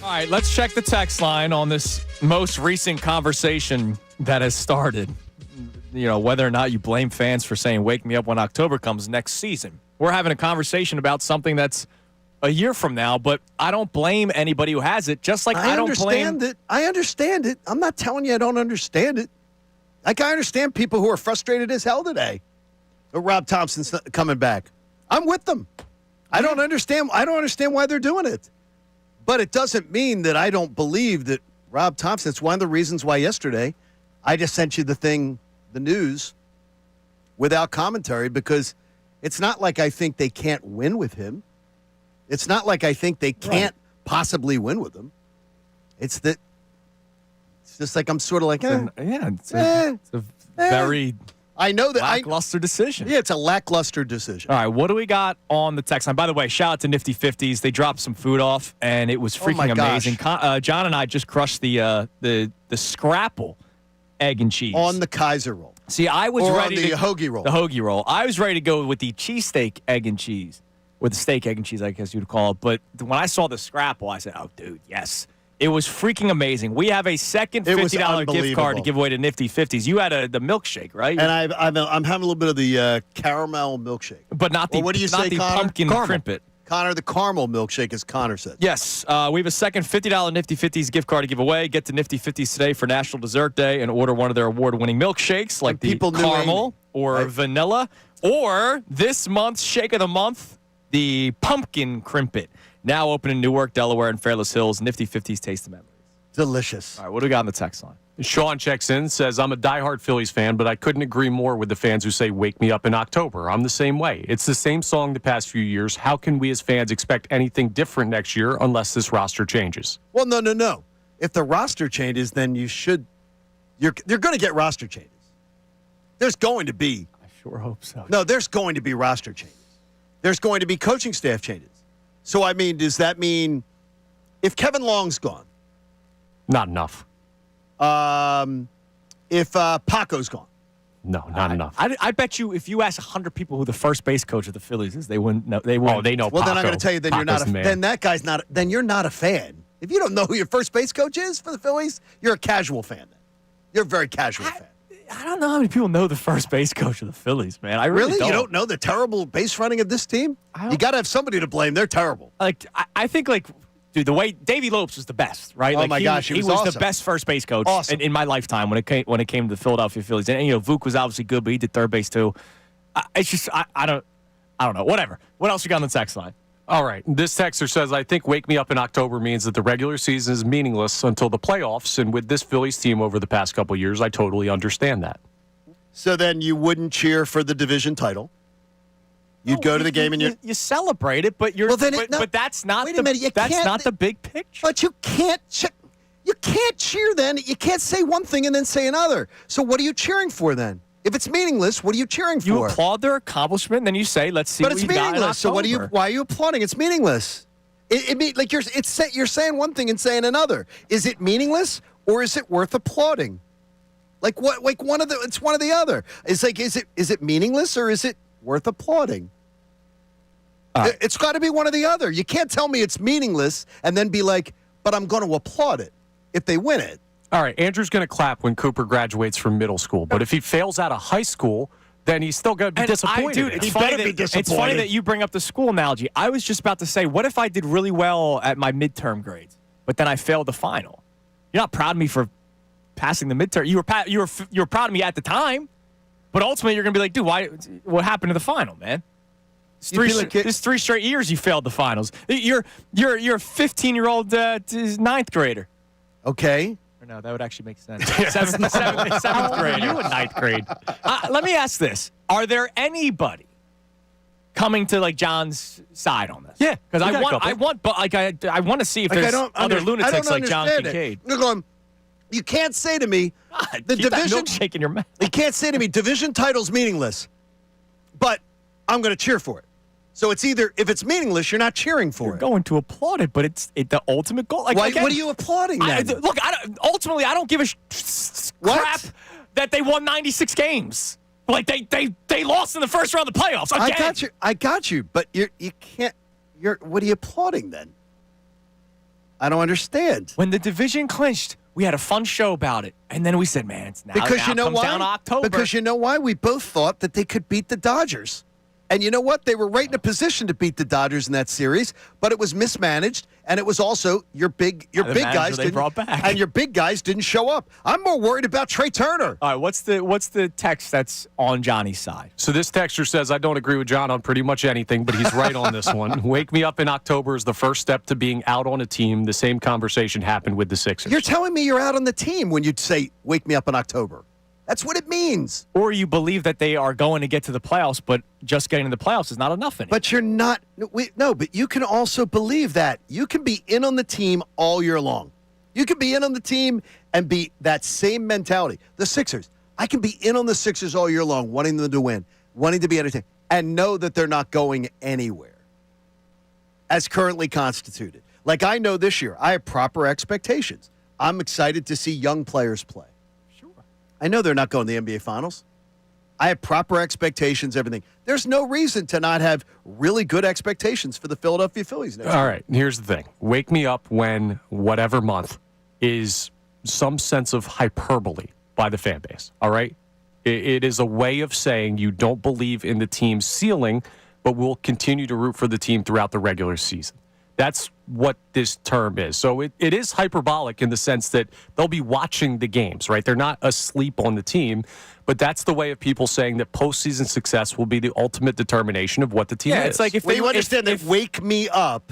All right, let's check the text line on this most recent conversation that has started. You know, whether or not you blame fans for saying, wake me up when October comes next season. We're having a conversation about something that's a year from now, but I don't blame anybody who has it, just like I don't blame it. I understand it. I'm not telling you I don't understand it. Like, I understand people who are frustrated as hell today. But Rob Thompson's coming back. I'm with them. I don't understand why they're doing it. But it doesn't mean that I don't believe that Rob Thompson, it's one of the reasons why yesterday I just sent you the news, without commentary, because it's not like I think they can't win with him. It's not like I think they can't possibly win with him. It's just like I'm sort of like, it's a very I know that lackluster decision. Yeah, it's a lackluster decision. All right, what do we got on the text line? By the way, shout out to Nifty 50s. They dropped some food off, and it was freaking amazing. John and I just crushed the Scrapple egg and cheese on the Kaiser roll. See, I was ready on the hoagie roll. The hoagie roll. I was ready to go with the cheesesteak egg and cheese, or the steak egg and cheese, I guess you'd call it. But when I saw the Scrapple, I said, "Oh, dude, yes." It was freaking amazing. We have a second $50 gift card to give away to Nifty 50s. You had the milkshake, right? And I'm having a little bit of the caramel milkshake, but not the what do you not say, the Connor? pumpkin crimpet. Connor, the caramel milkshake, as Connor said. Yes, we have a second $50 Nifty 50s gift card to give away. Get to Nifty 50s today for National Dessert Day and order one of their award-winning milkshakes, like the caramel or vanilla, or this month's Shake of the Month, the pumpkin crimpet. Now open in Newark, Delaware, and Fairless Hills. Nifty 50s taste the memories. Delicious. All right, what do we got on the text line? Sean checks in, says, I'm a diehard Phillies fan, but I couldn't agree more with the fans who say, wake me up in October. I'm the same way. It's the same song the past few years. How can we as fans expect anything different next year unless this roster changes? Well, no. If the roster changes, then you're going to get roster changes. There's going to be. I sure hope so. No, there's going to be roster changes. There's going to be coaching staff changes. So, I mean, does that mean if Kevin Long's gone? Not enough. If Paco's gone? No, not enough. I bet you if you ask 100 people who the first base coach of the Phillies is, they wouldn't know. They wouldn't. Oh, they know Well, Paco. then I'm going to tell you, then Paco's you're not. Then that guy's not. Then you're not a fan. If you don't know who your first base coach is for the Phillies, you're a casual fan. Then you're a very casual fan. I don't know how many people know the first base coach of the Phillies, man. I really don't. You don't know the terrible base running of this team? You got to have somebody to blame. They're terrible. Like I think, dude, the way Davey Lopes was the best, right? Oh my gosh, he was awesome. the best first base coach Awesome. in my lifetime when it came to the Philadelphia Phillies. And Vuk was obviously good, but he did third base too. It's just I don't know. Whatever. What else you got on the text line? All right. This texter says, I think wake me up in October means that the regular season is meaningless until the playoffs. And with this Phillies team over the past couple of years, I totally understand that. So then you wouldn't cheer for the division title. Go to the game and you celebrate it, but but that's not the big picture. But you can't cheer then. You can't say one thing and then say another. So what are you cheering for then? If it's meaningless, what are you cheering for? You applaud their accomplishment, and then you say, "Let's see." But what it's you got in meaningless. So October. why are you applauding? It's meaningless. You're saying one thing and saying another. Is it meaningless or is it worth applauding? Like what? Like it's one or the other. It's like is it meaningless or is it worth applauding? It's got to be one or the other. You can't tell me it's meaningless and then be like, but I'm going to applaud it if they win it. All right, Andrew's going to clap when Cooper graduates from middle school. But if he fails out of high school, then he's still going to be disappointed. It's funny that you bring up the school analogy. I was just about to say, what if I did really well at my midterm grades, but then I failed the final? You're not proud of me for passing the midterm. You were proud of me at the time, but ultimately you're going to be like, dude, what happened to the final, man? It's 3 straight years you failed the finals. You're a 15-year-old ninth grader. Okay. Or no, that would actually make sense. Seventh grade. You in ninth grade. Let me ask this: are there anybody coming to John's side on this? Yeah, because I want to see if there's other lunatics like John Kincade. You can't say to me the Keep division that milkshake in your mouth. You can't say to me division title's meaningless, but I'm going to cheer for it. So it's either if it's meaningless, you're not cheering for it. Going to applaud it, but it's the ultimate goal. What are you applauding then? Ultimately, I don't give a crap that they won 96 games. They lost in the first round of the playoffs. Again. I got you. But you can't. What are you applauding then? I don't understand. When the division clinched, we had a fun show about it. And then we said, man, it's now, Because now you know comes why? down to October. Because you know why? We both thought that they could beat the Dodgers. And you know what? They were right in a position to beat the Dodgers in that series, but it was mismanaged, and it was also your big guys they brought back. and your big guys didn't show up. I'm more worried about Trey Turner. All right, what's the text that's on Johnny's side? So this texter says, I don't agree with John on pretty much anything, but he's right on this one. Wake me up in October is the first step to being out on a team. The same conversation happened with the Sixers. You're telling me you're out on the team when you say wake me up in October. That's what it means. Or you believe that they are going to get to the playoffs, but just getting to the playoffs is not enough anymore. But you're not. No, but you can also believe that. You can be in on the team all year long. You can be in on the team and be that same mentality. The Sixers. I can be in on the Sixers all year long, wanting them to win, wanting to be entertained, and know that they're not going anywhere as currently constituted. Like I know this year, I have proper expectations. I'm excited to see young players play. I know they're not going to the NBA Finals. I have proper expectations, everything. There's no reason to not have really good expectations for the Philadelphia Phillies next year. All right, here's the thing. Wake me up when whatever month is some sense of hyperbole by the fan base, all right? It is a way of saying you don't believe in the team's ceiling, but will continue to root for the team throughout the regular season. That's what this term is. So it is hyperbolic in the sense that they'll be watching the games, right? They're not asleep on the team, but that's the way of people saying that postseason success will be the ultimate determination of what the team is. It's like if Well, they you understand that wake me up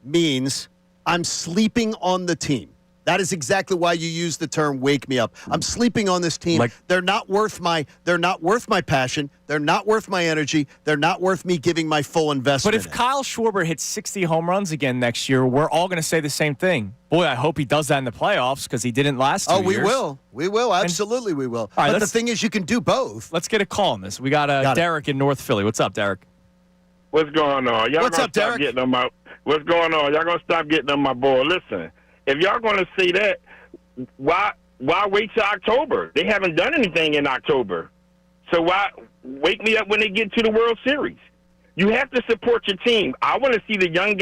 means I'm sleeping on the team. That is exactly why you use the term "wake me up." I'm sleeping on this team. They're not worth my passion. They're not worth my energy. They're not worth me giving my full investment. But if Kyle Schwarber hits 60 home runs again next year, we're all going to say the same thing. Boy, I hope he does that in the playoffs because he didn't last 2 years. we will. We will. Absolutely, we will. All right, but the thing is, you can do both. Let's get a call on this. We got Derek in North Philly. What's up, Derek? What's going on? Y'all What's gonna up, stop Derek? getting on my. What's going on? Y'all gonna stop getting on my boy? Listen, if y'all gonna see that, why wait till October? They haven't done anything in October, so why wake me up when they get to the World Series? You have to support your team. I want to see the young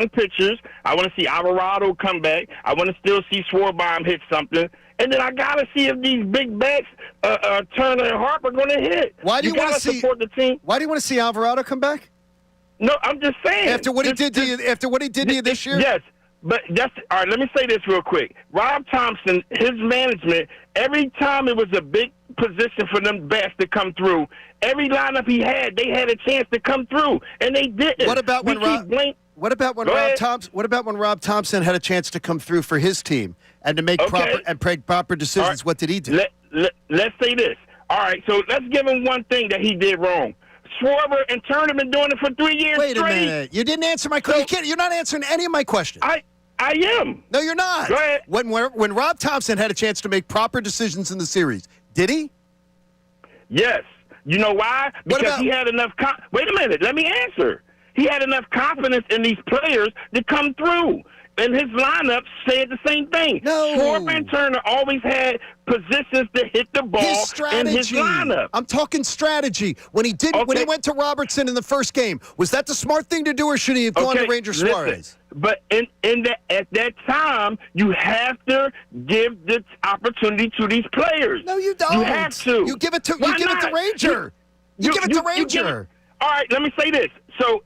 pitchers. I want to see Alvarado come back. I want to still see Schwarber hit something. And then I got to see if these big bats, Turner and Harper, going to hit. Why do you want to support the team? Why do you want to see Alvarado come back? No, I'm just saying. After what he did to you, this year? Yes. But that's all right. Let me say this real quick. Rob Thompson, his management, every time it was a big position for them bats to come through, every lineup he had, they had a chance to come through, and they didn't. What about when Rob Thompson had a chance to come through for his team and to make proper decisions? Right. What did he do? Let's say this. All right, so let's give him one thing that he did wrong. Schwarber and Turner been doing it for 3 years Wait straight. a minute. You didn't answer my question. You're not answering any of my questions. I am. No, you're not. Go ahead. When Rob Thompson had a chance to make proper decisions in the series, did he? Yes. You know why? Because he had enough. Wait a minute. Let me answer. He had enough confidence in these players to come through. And his lineup said the same thing. No. Schwarber and Turner always had positions to hit the ball in his lineup. I'm talking strategy. When he went to Robertson in the first game, was that the smart thing to do, or should he have gone to Ranger Suarez? But at that time, you have to give the opportunity to these players. No, you don't. You have to. You give it to Why it to Ranger. You give it to Ranger. All right, let me say this. So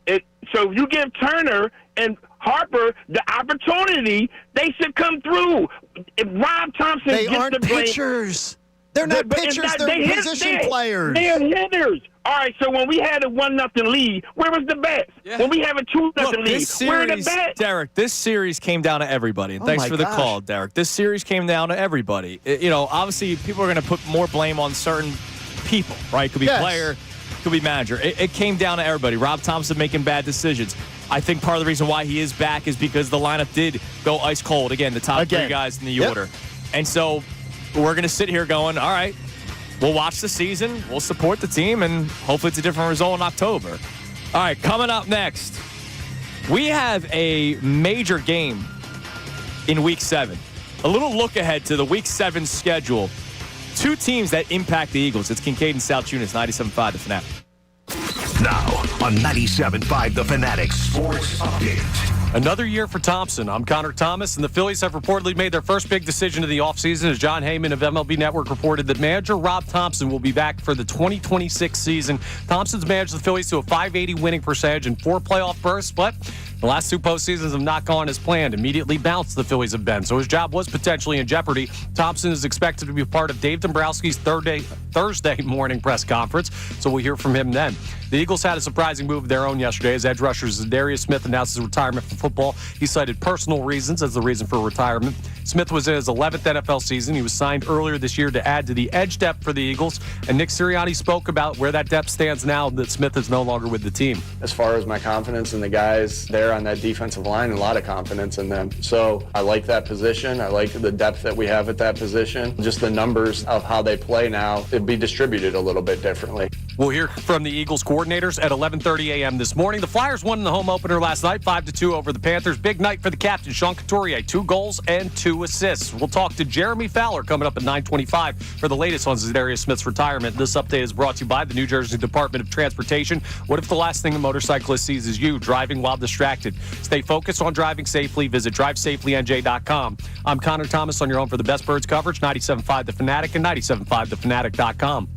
you give Turner and Harper the opportunity, they should come through. If Rob Thompson they gets aren't the blame, pitchers. They're not pitchers. They're position players. They're hitters. All right, so when we had a 1-0 lead, where was the bats? Yeah. When we have a 2-0 lead, where are the bats? Derek, this series came down to everybody. And thanks for the call, Derek. This series came down to everybody. Obviously, people are going to put more blame on certain people, right? Could be player, could be manager. It came down to everybody. Rob Thompson making bad decisions. I think part of the reason why he is back is because the lineup did go ice cold. Again, the top three guys in the order. And so we're going to sit here going, all right, we'll watch the season, we'll support the team, and hopefully it's a different result in October. All right, coming up next, we have a major game in Week 7. A little look ahead to the Week 7 schedule. Two teams that impact the Eagles. It's Kincade and Salciunas, 97.5 The Fanatic. Now on 97.5 The Fanatic Sports Update. Another year for Thompson. I'm Connor Thomas, and the Phillies have reportedly made their first big decision of the offseason as John Heyman of MLB Network reported that manager Rob Thompson will be back for the 2026 season. Thompson's managed the Phillies to a .580 winning percentage and 4 playoff berths, but the last 2 postseasons have not gone as planned. Immediately bounced the Phillies have been, so his job was potentially in jeopardy. Thompson is expected to be a part of Dave Dombrowski's Thursday morning press conference, so we'll hear from him then. The Eagles had a surprising move of their own yesterday as edge rusher Darius Smith announced his retirement from football. He cited personal reasons as the reason for retirement. Smith was in his 11th NFL season. He was signed earlier this year to add to the edge depth for the Eagles, and Nick Sirianni spoke about where that depth stands now that Smith is no longer with the team. As far as my confidence in the guys there on that defensive line, a lot of confidence in them. So I like that position. I like the depth that we have at that position. Just the numbers of how they play now, it'd be distributed a little bit differently. We'll hear from the Eagles coordinators at 11:30 a.m. this morning. The Flyers won in the home opener last night, 5-2 over the Panthers. Big night for the captain, Sean Couturier, 2 goals and 2 assists. We'll talk to Jeremy Fowler coming up at 9:25 for the latest on Darius Smith's retirement. This update is brought to you by the New Jersey Department of Transportation. What if the last thing a motorcyclist sees is you driving while distracted? Stay focused on driving safely. Visit drivesafelynj.com. I'm Connor Thomas on your home for the best birds coverage, 97.5 The Fanatic and 97.5thefanatic.com.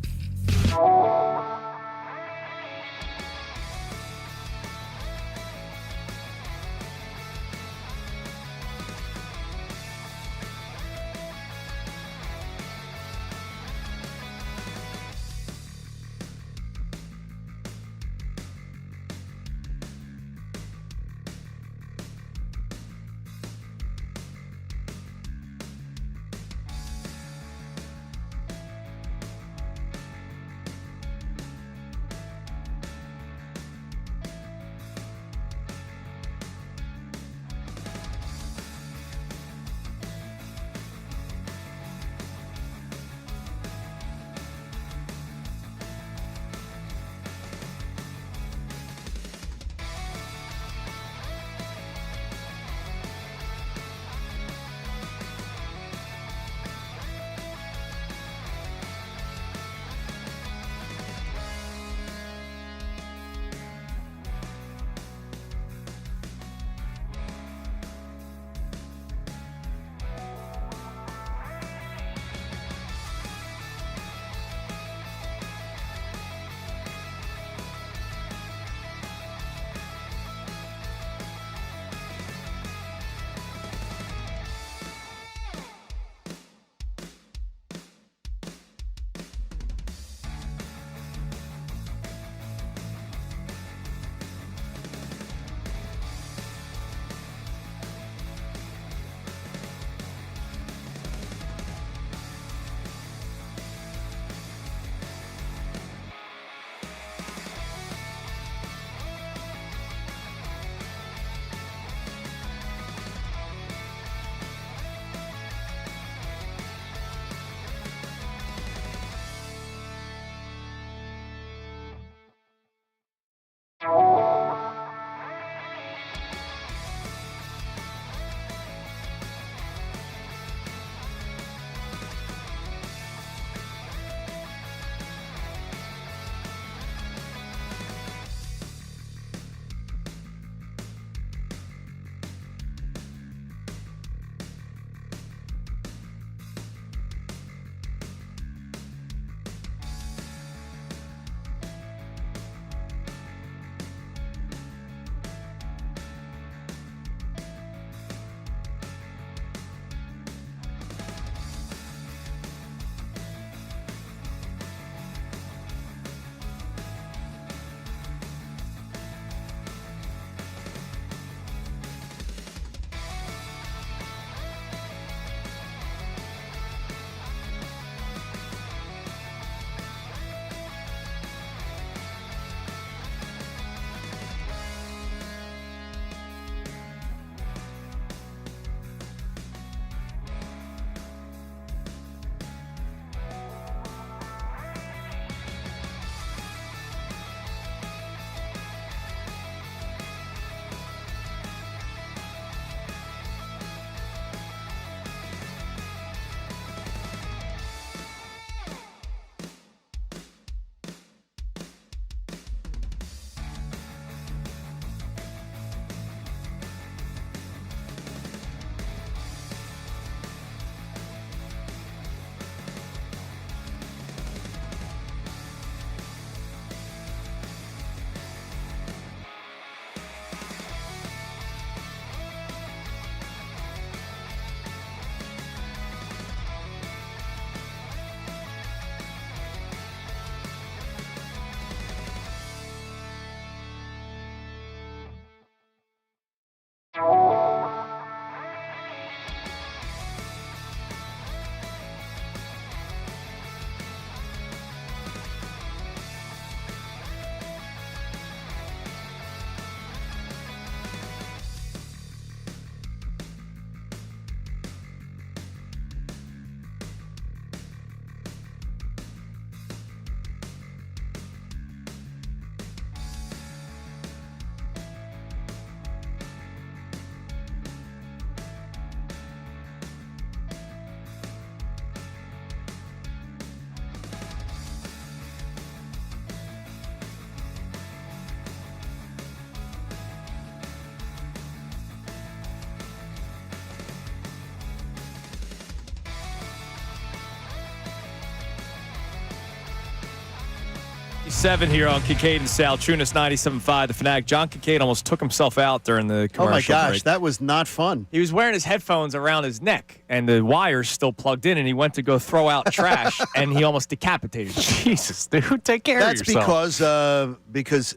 7 here on Kincade Salciunas 97.5 The Fanatic. John Kincade almost took himself out during the commercial Oh, my gosh. break. That was not fun. He was wearing his headphones around his neck, and the wire's still plugged in, and he went to go throw out trash, and he almost decapitated him. Jesus, dude, take care That's of yourself. because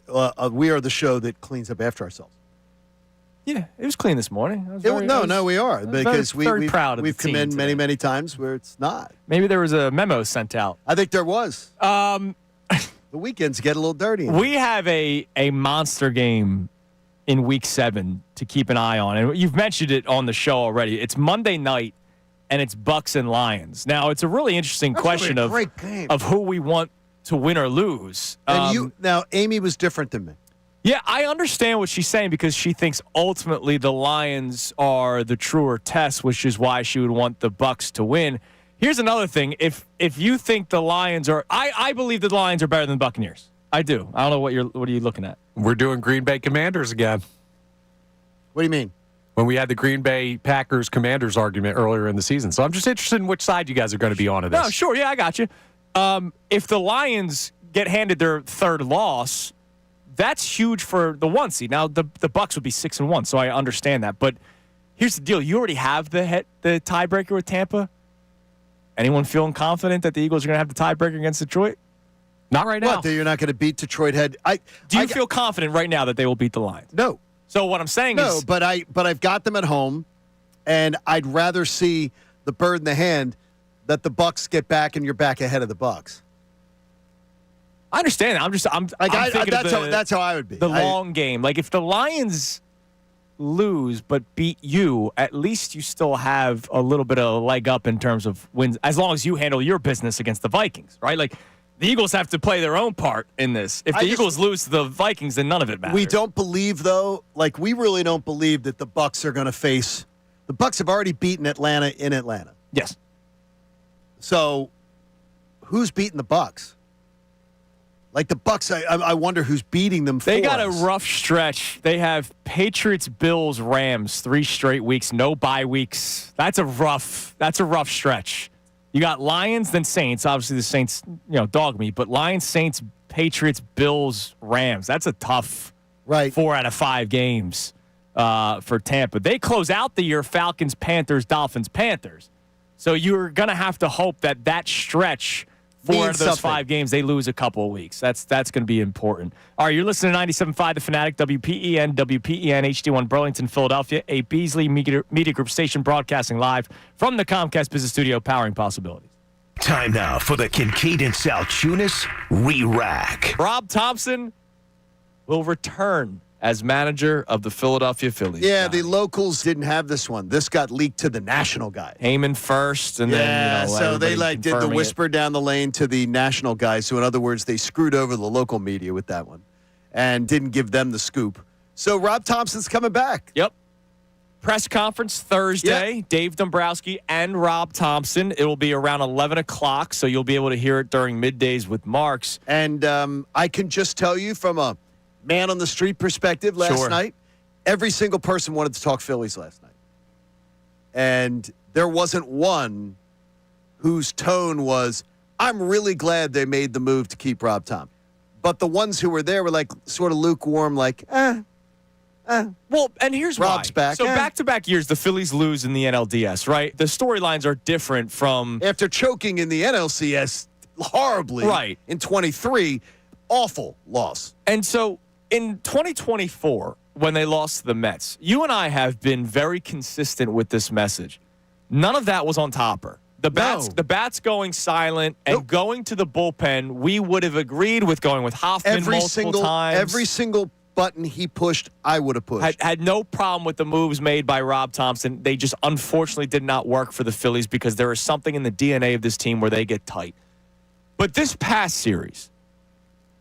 we are the show that cleans up after ourselves. Yeah, it was clean this morning. We are, because very proud of we've the come team in today. many times where it's not. Maybe there was a memo sent out. I think there was. The weekends get a little dirty. We have a monster game in Week 7 to keep an eye on, and you've mentioned it on the show already. It's Monday night, and it's Bucks and Lions. Now, it's a really interesting question a great game. of who we want to win or lose. And now, Amy was different than me. Yeah, I understand what she's saying because she thinks ultimately the Lions are the truer test, which is why she would want the Bucks to win. Here's another thing. If you think the Lions are, I believe the Lions are better than the Buccaneers. I do. I don't know what are you looking at? We're doing Green Bay Commanders again. What do you mean? When we had the Green Bay Packers Commanders argument earlier in the season. So I'm just interested in which side you guys are going to be on of this. No, sure. Yeah, I got you. If the Lions get handed their third loss, that's huge for the 1 seed. Now, the Bucks would be 6-1, so I understand that. But here's the deal. You already have the tiebreaker with Tampa. Anyone feeling confident that the Eagles are going to have the tiebreaker against Detroit? Not right now. What, that you're not going to beat Detroit head? Do you feel confident right now that they will beat the Lions? No. So what I'm saying is... No, but I've got them at home, and I'd rather see the bird in the hand that the Bucks get back and you're back ahead of the Bucks. I understand that. I'm thinking that's how I would be. The long game. Like, if the Lions lose but beat you, at least you still have a little bit of a leg up in terms of wins, as long as you handle your business against the Vikings, right? Like, the Eagles have to play their own part in this. If the Eagles lose to the Vikings, then none of it matters. We don't believe, though, we really don't believe that the Bucks are going to face. The Bucks have already beaten Atlanta in Atlanta. Yes. So, who's beating the Bucks? Like the Bucks, I wonder who's beating them. They got a rough stretch. They have Patriots, Bills, Rams, 3 straight weeks, no bye weeks. That's a rough stretch. You got Lions, then Saints. Obviously, the Saints, dog meat. But Lions, Saints, Patriots, Bills, Rams. That's a tough 4 out of 5 games for Tampa. They close out the year Falcons, Panthers, Dolphins, Panthers. So you're going to have to hope that stretch, 4 out of those 5 games, they lose a couple of weeks. That's going to be important. All right, you're listening to 97.5 The Fanatic, WPEN HD1 Burlington, Philadelphia, a Beasley Media Group station broadcasting live from the Comcast Business Studio, powering possibilities. Time now for the Kincade Salciunas Re-Rack. Rob Thompson will return as manager of the Philadelphia Phillies. Yeah, the locals didn't have this one. This got leaked to the national guys. Heyman first, and then so they did the whisper down the lane to the national guys. So in other words, they screwed over the local media with that one, and didn't give them the scoop. So Rob Thompson's coming back. Yep. Press conference Thursday. Yep. Dave Dombrowski and Rob Thompson. It will be around 11 o'clock, so you'll be able to hear it during middays with Marks. And I can just tell you from a man on the street perspective last night, every single person wanted to talk Phillies last night. And there wasn't one whose tone was, I'm really glad they made the move to keep Rob Thompson. But the ones who were there were sort of lukewarm, well, and here's Rob's why. back. So back-to-back years, the Phillies lose in the NLDS, right? The storylines are different from... After choking in the NLCS horribly in 23, awful loss. And so in 2024, when they lost to the Mets, you and I have been very consistent with this message. None of that was on Topper. The bats going silent and going to the bullpen, we would have agreed with going with Hoffman multiple times. Every single button he pushed, I would have pushed. Had no problem with the moves made by Rob Thompson. They just unfortunately did not work for the Phillies because there is something in the DNA of this team where they get tight. But this past series,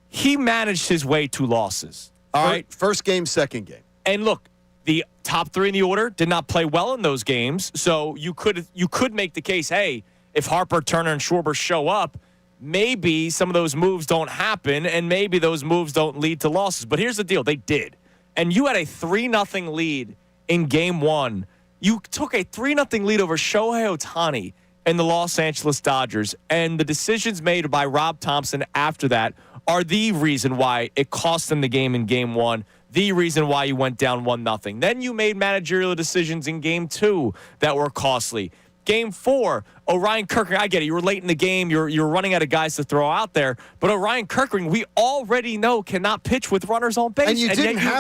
he managed his way to losses. All right, first game, second game. And look, the top 3 in the order did not play well in those games. So you could make the case, hey, if Harper, Turner, and Schwarber show up, maybe some of those moves don't happen, and maybe those moves don't lead to losses. But here's the deal. They did. And you had a 3-0 lead in Game 1. You took a 3-0 lead over Shohei Ohtani and the Los Angeles Dodgers, and the decisions made by Rob Thompson after that are the reason why it cost them the game in Game 1, the reason why you went down 1-0. Then you made managerial decisions in Game 2 that were costly. Game 4, Orion Kirkering, I get it. You were late in the game. You're running out of guys to throw out there. But Orion Kirkering, we already know cannot pitch with runners on base. And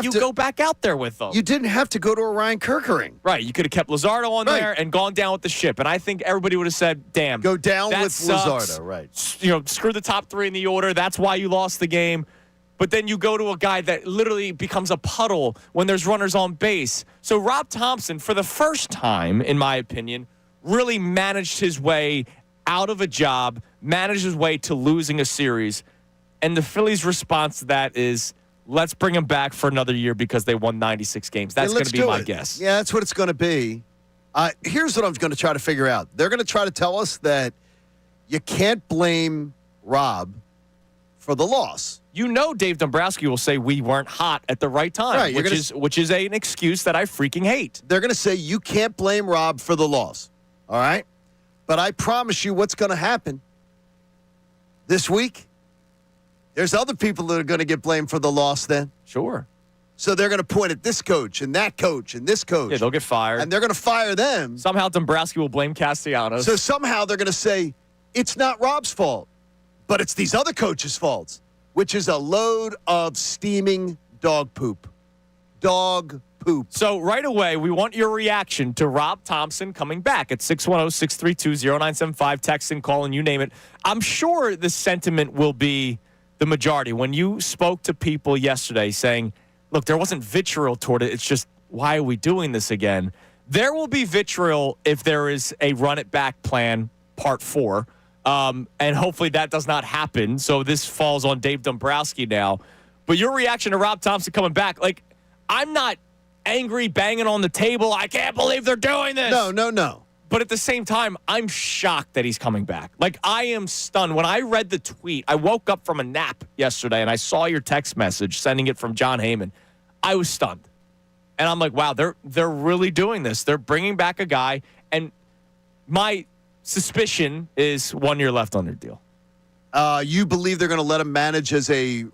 you go back out there with them. You didn't have to go to Orion Kirkering. Right. You could have kept Luzardo on there and gone down with the ship. And I think everybody would have said, damn. Go down with sucks. Luzardo, right. Screw the top 3 in the order. That's why you lost the game. But then you go to a guy that literally becomes a puddle when there's runners on base. So Rob Thompson, for the first time, in my opinion, really managed his way out of a job, managed his way to losing a series. And the Phillies' response to that is, let's bring him back for another year because they won 96 games. That's going to be my guess. Yeah, that's what it's going to be. Here's what I'm going to try to figure out. They're going to try to tell us that you can't blame Rob for the loss. You know Dave Dombrowski will say we weren't hot at the right time, right, which is an excuse that I freaking hate. They're going to say you can't blame Rob for the loss. All right? But I promise you what's going to happen this week. There's other people that are going to get blamed for the loss then. Sure. So they're going to point at this coach and that coach and this coach. Yeah, they'll get fired. And they're going to fire them. Somehow Dombrowski will blame Castellanos. So somehow they're going to say it's not Rob's fault, but it's these other coaches' faults, which is a load of steaming dog poop. Dog poop. So right away, we want your reaction to Rob Thompson coming back at 610-632-0975. Text and call and you name it. I'm sure the sentiment will be the majority. When you spoke to people yesterday saying, look, there wasn't vitriol toward it. It's just, why are we doing this again? There will be vitriol if there is a run it back plan, part 4. And hopefully that does not happen. So this falls on Dave Dombrowski now. But your reaction to Rob Thompson coming back, like, I'm not angry, banging on the table. I can't believe they're doing this. No. But at the same time, I'm shocked that he's coming back. Like, I am stunned. When I read the tweet, I woke up from a nap yesterday, and I saw your text message, sending it from John Heyman. I was stunned. And I'm like, wow, they're really doing this. They're bringing back a guy, and my suspicion is 1 year left on their deal. You believe they're going to let him manage as a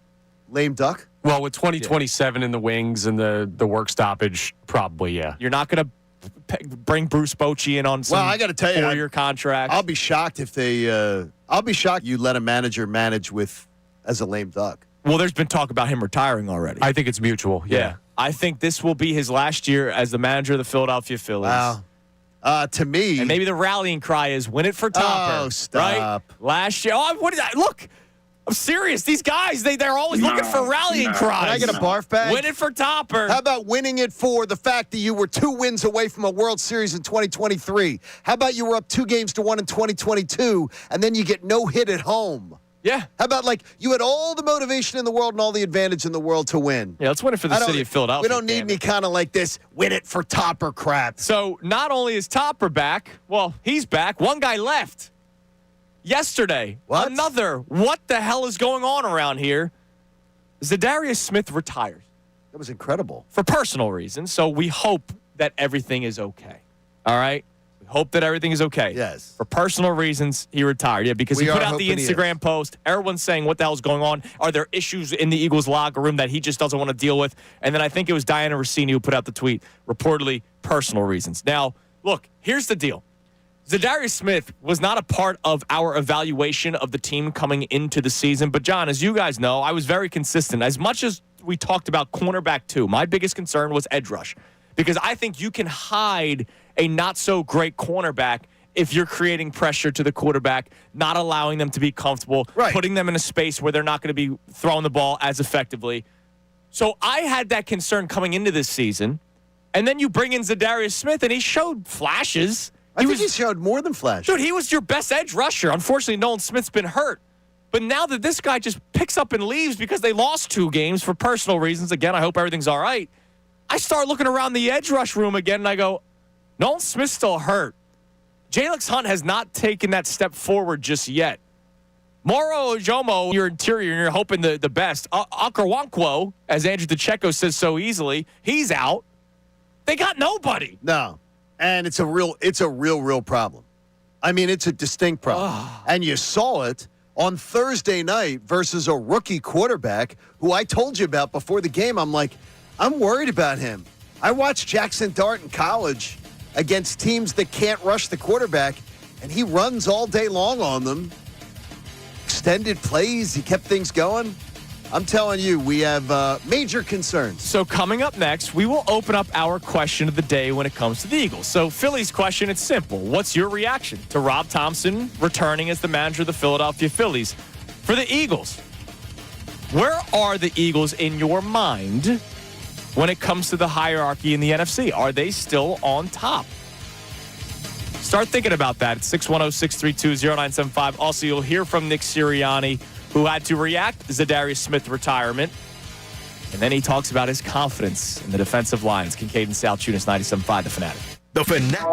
lame duck? Well, with 2027 in the wings and the work stoppage, probably, yeah. You're not going to bring Bruce Bochy in on some I got to tell you, 4-year contract. I'll be shocked if they. I'll be shocked you let a manager manage as a lame duck. Well, there's been talk about him retiring already. I think it's mutual. Yeah. I think this will be his last year as the manager of the Philadelphia Phillies. Wow. To me, and maybe the rallying cry is win it for Topper. Oh, stop. Right? Last year. Oh, what is that? Look. I'm serious. These guys, they're always looking for rallying cries. Can I get a barf bag? Win it for Topper. How about winning it for the fact that you were 2 wins away from a World Series in 2023? How about you were up 2-1 in 2022, and then you get no hit at home? Yeah. How about, like, you had all the motivation in the world and all the advantage in the world to win? Yeah, let's win it for the city of Philadelphia. We don't need any kind of like this win it for Topper crap. So not only is Topper back, well, he's back. One guy left. Yesterday, another. What the hell is going on around here? Zadarius Smith retired. That was incredible. For personal reasons, so we hope that everything is okay. All right? We hope that everything is okay. Yes. For personal reasons, he retired. Yeah, because he put out the Instagram post. Everyone's saying, what the hell is going on? Are there issues in the Eagles locker room that he just doesn't want to deal with? And then I think it was Diana Rossini who put out the tweet, reportedly personal reasons. Now, look, here's the deal. Zadarius Smith was not a part of our evaluation of the team coming into the season. But, John, as you guys know, I was very consistent. As much as we talked about cornerback too, my biggest concern was edge rush. Because I think you can hide a not-so-great cornerback if you're creating pressure to the quarterback, not allowing them to be comfortable, putting them in a space where they're not going to be throwing the ball as effectively. So I had that concern coming into this season. And then you bring in Zadarius Smith, and he showed flashes. I think he showed more than flash. Dude, he was your best edge rusher. Unfortunately, Nolan Smith's been hurt. But now that this guy just picks up and leaves because they lost 2 games for personal reasons, again, I hope everything's all right, I start looking around the edge rush room again, and I go, Nolan Smith's still hurt. Jalix Hunt has not taken that step forward just yet. Moro Ojomo, your interior, and you're hoping the best. Okoronkwo, as Andrew DeCecco says so easily, he's out. They got nobody. No. And it's a real problem. I mean, it's a distinct problem. And you saw it on Thursday night versus a rookie quarterback who I told you about before the game. I'm like, I'm worried about him. I watched Jackson Dart in college against teams that can't rush the quarterback, and he runs all day long on them. Extended plays, he kept things going. I'm telling you, we have major concerns. So coming up next, we will open up our question of the day when it comes to the Eagles. So Phillies question, it's simple. What's your reaction to Rob Thompson returning as the manager of the Philadelphia Phillies? For the Eagles, where are the Eagles in your mind when it comes to the hierarchy in the NFC? Are they still on top? Start thinking about that at 610-632-0975. Also, you'll hear from Nick Sirianni, who had to react to Zadarius Smith retirement. And then he talks about his confidence in the defensive lines. Kincade and Salciunas, 97.5, The Fanatic. The Fanatic.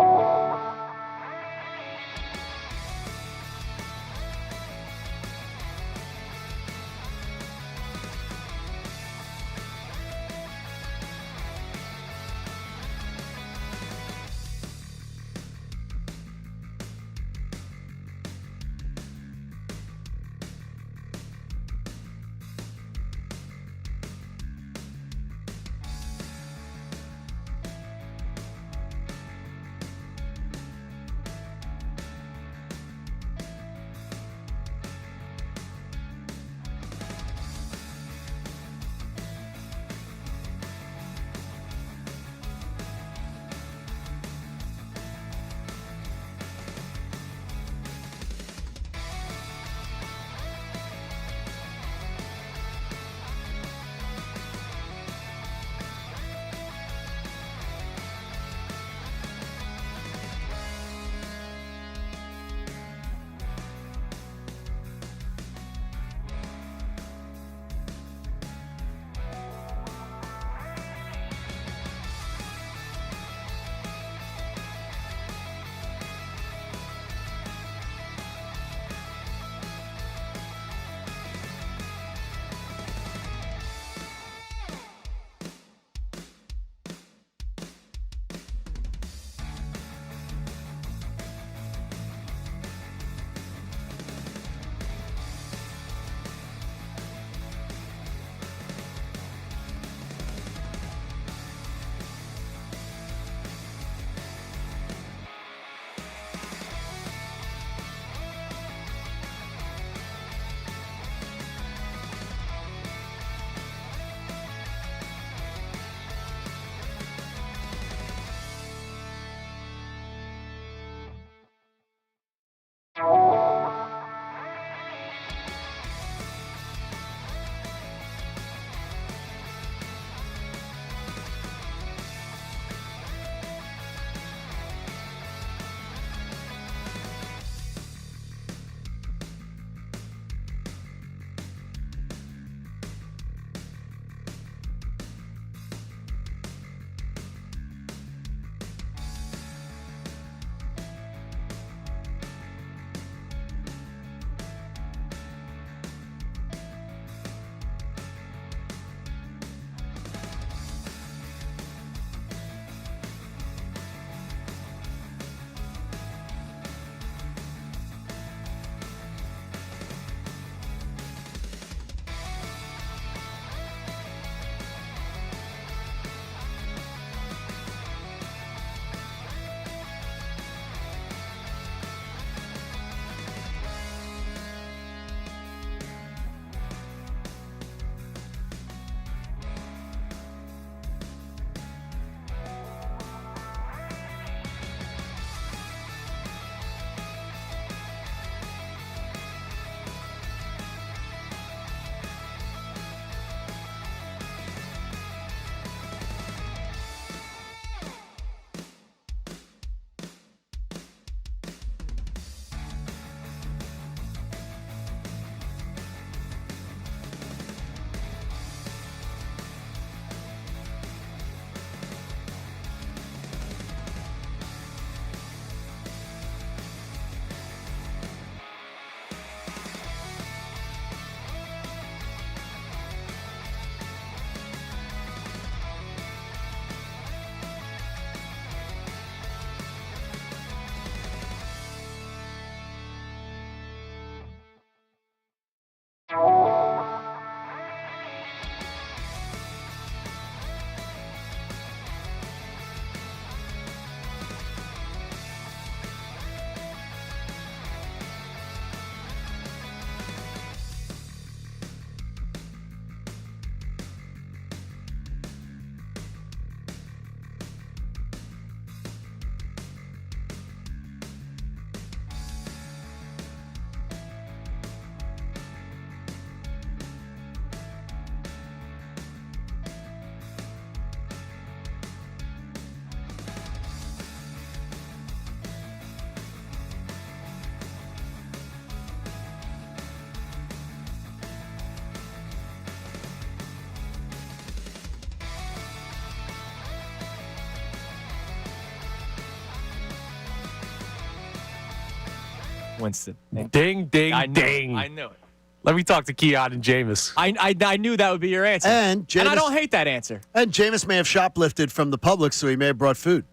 Winston. Ding, ding, I knew ding. It. I knew it. Let me talk to Keon and Jameis. I knew that would be your answer. And I don't hate that answer. And Jameis may have shoplifted from the Publix, so he may have brought food.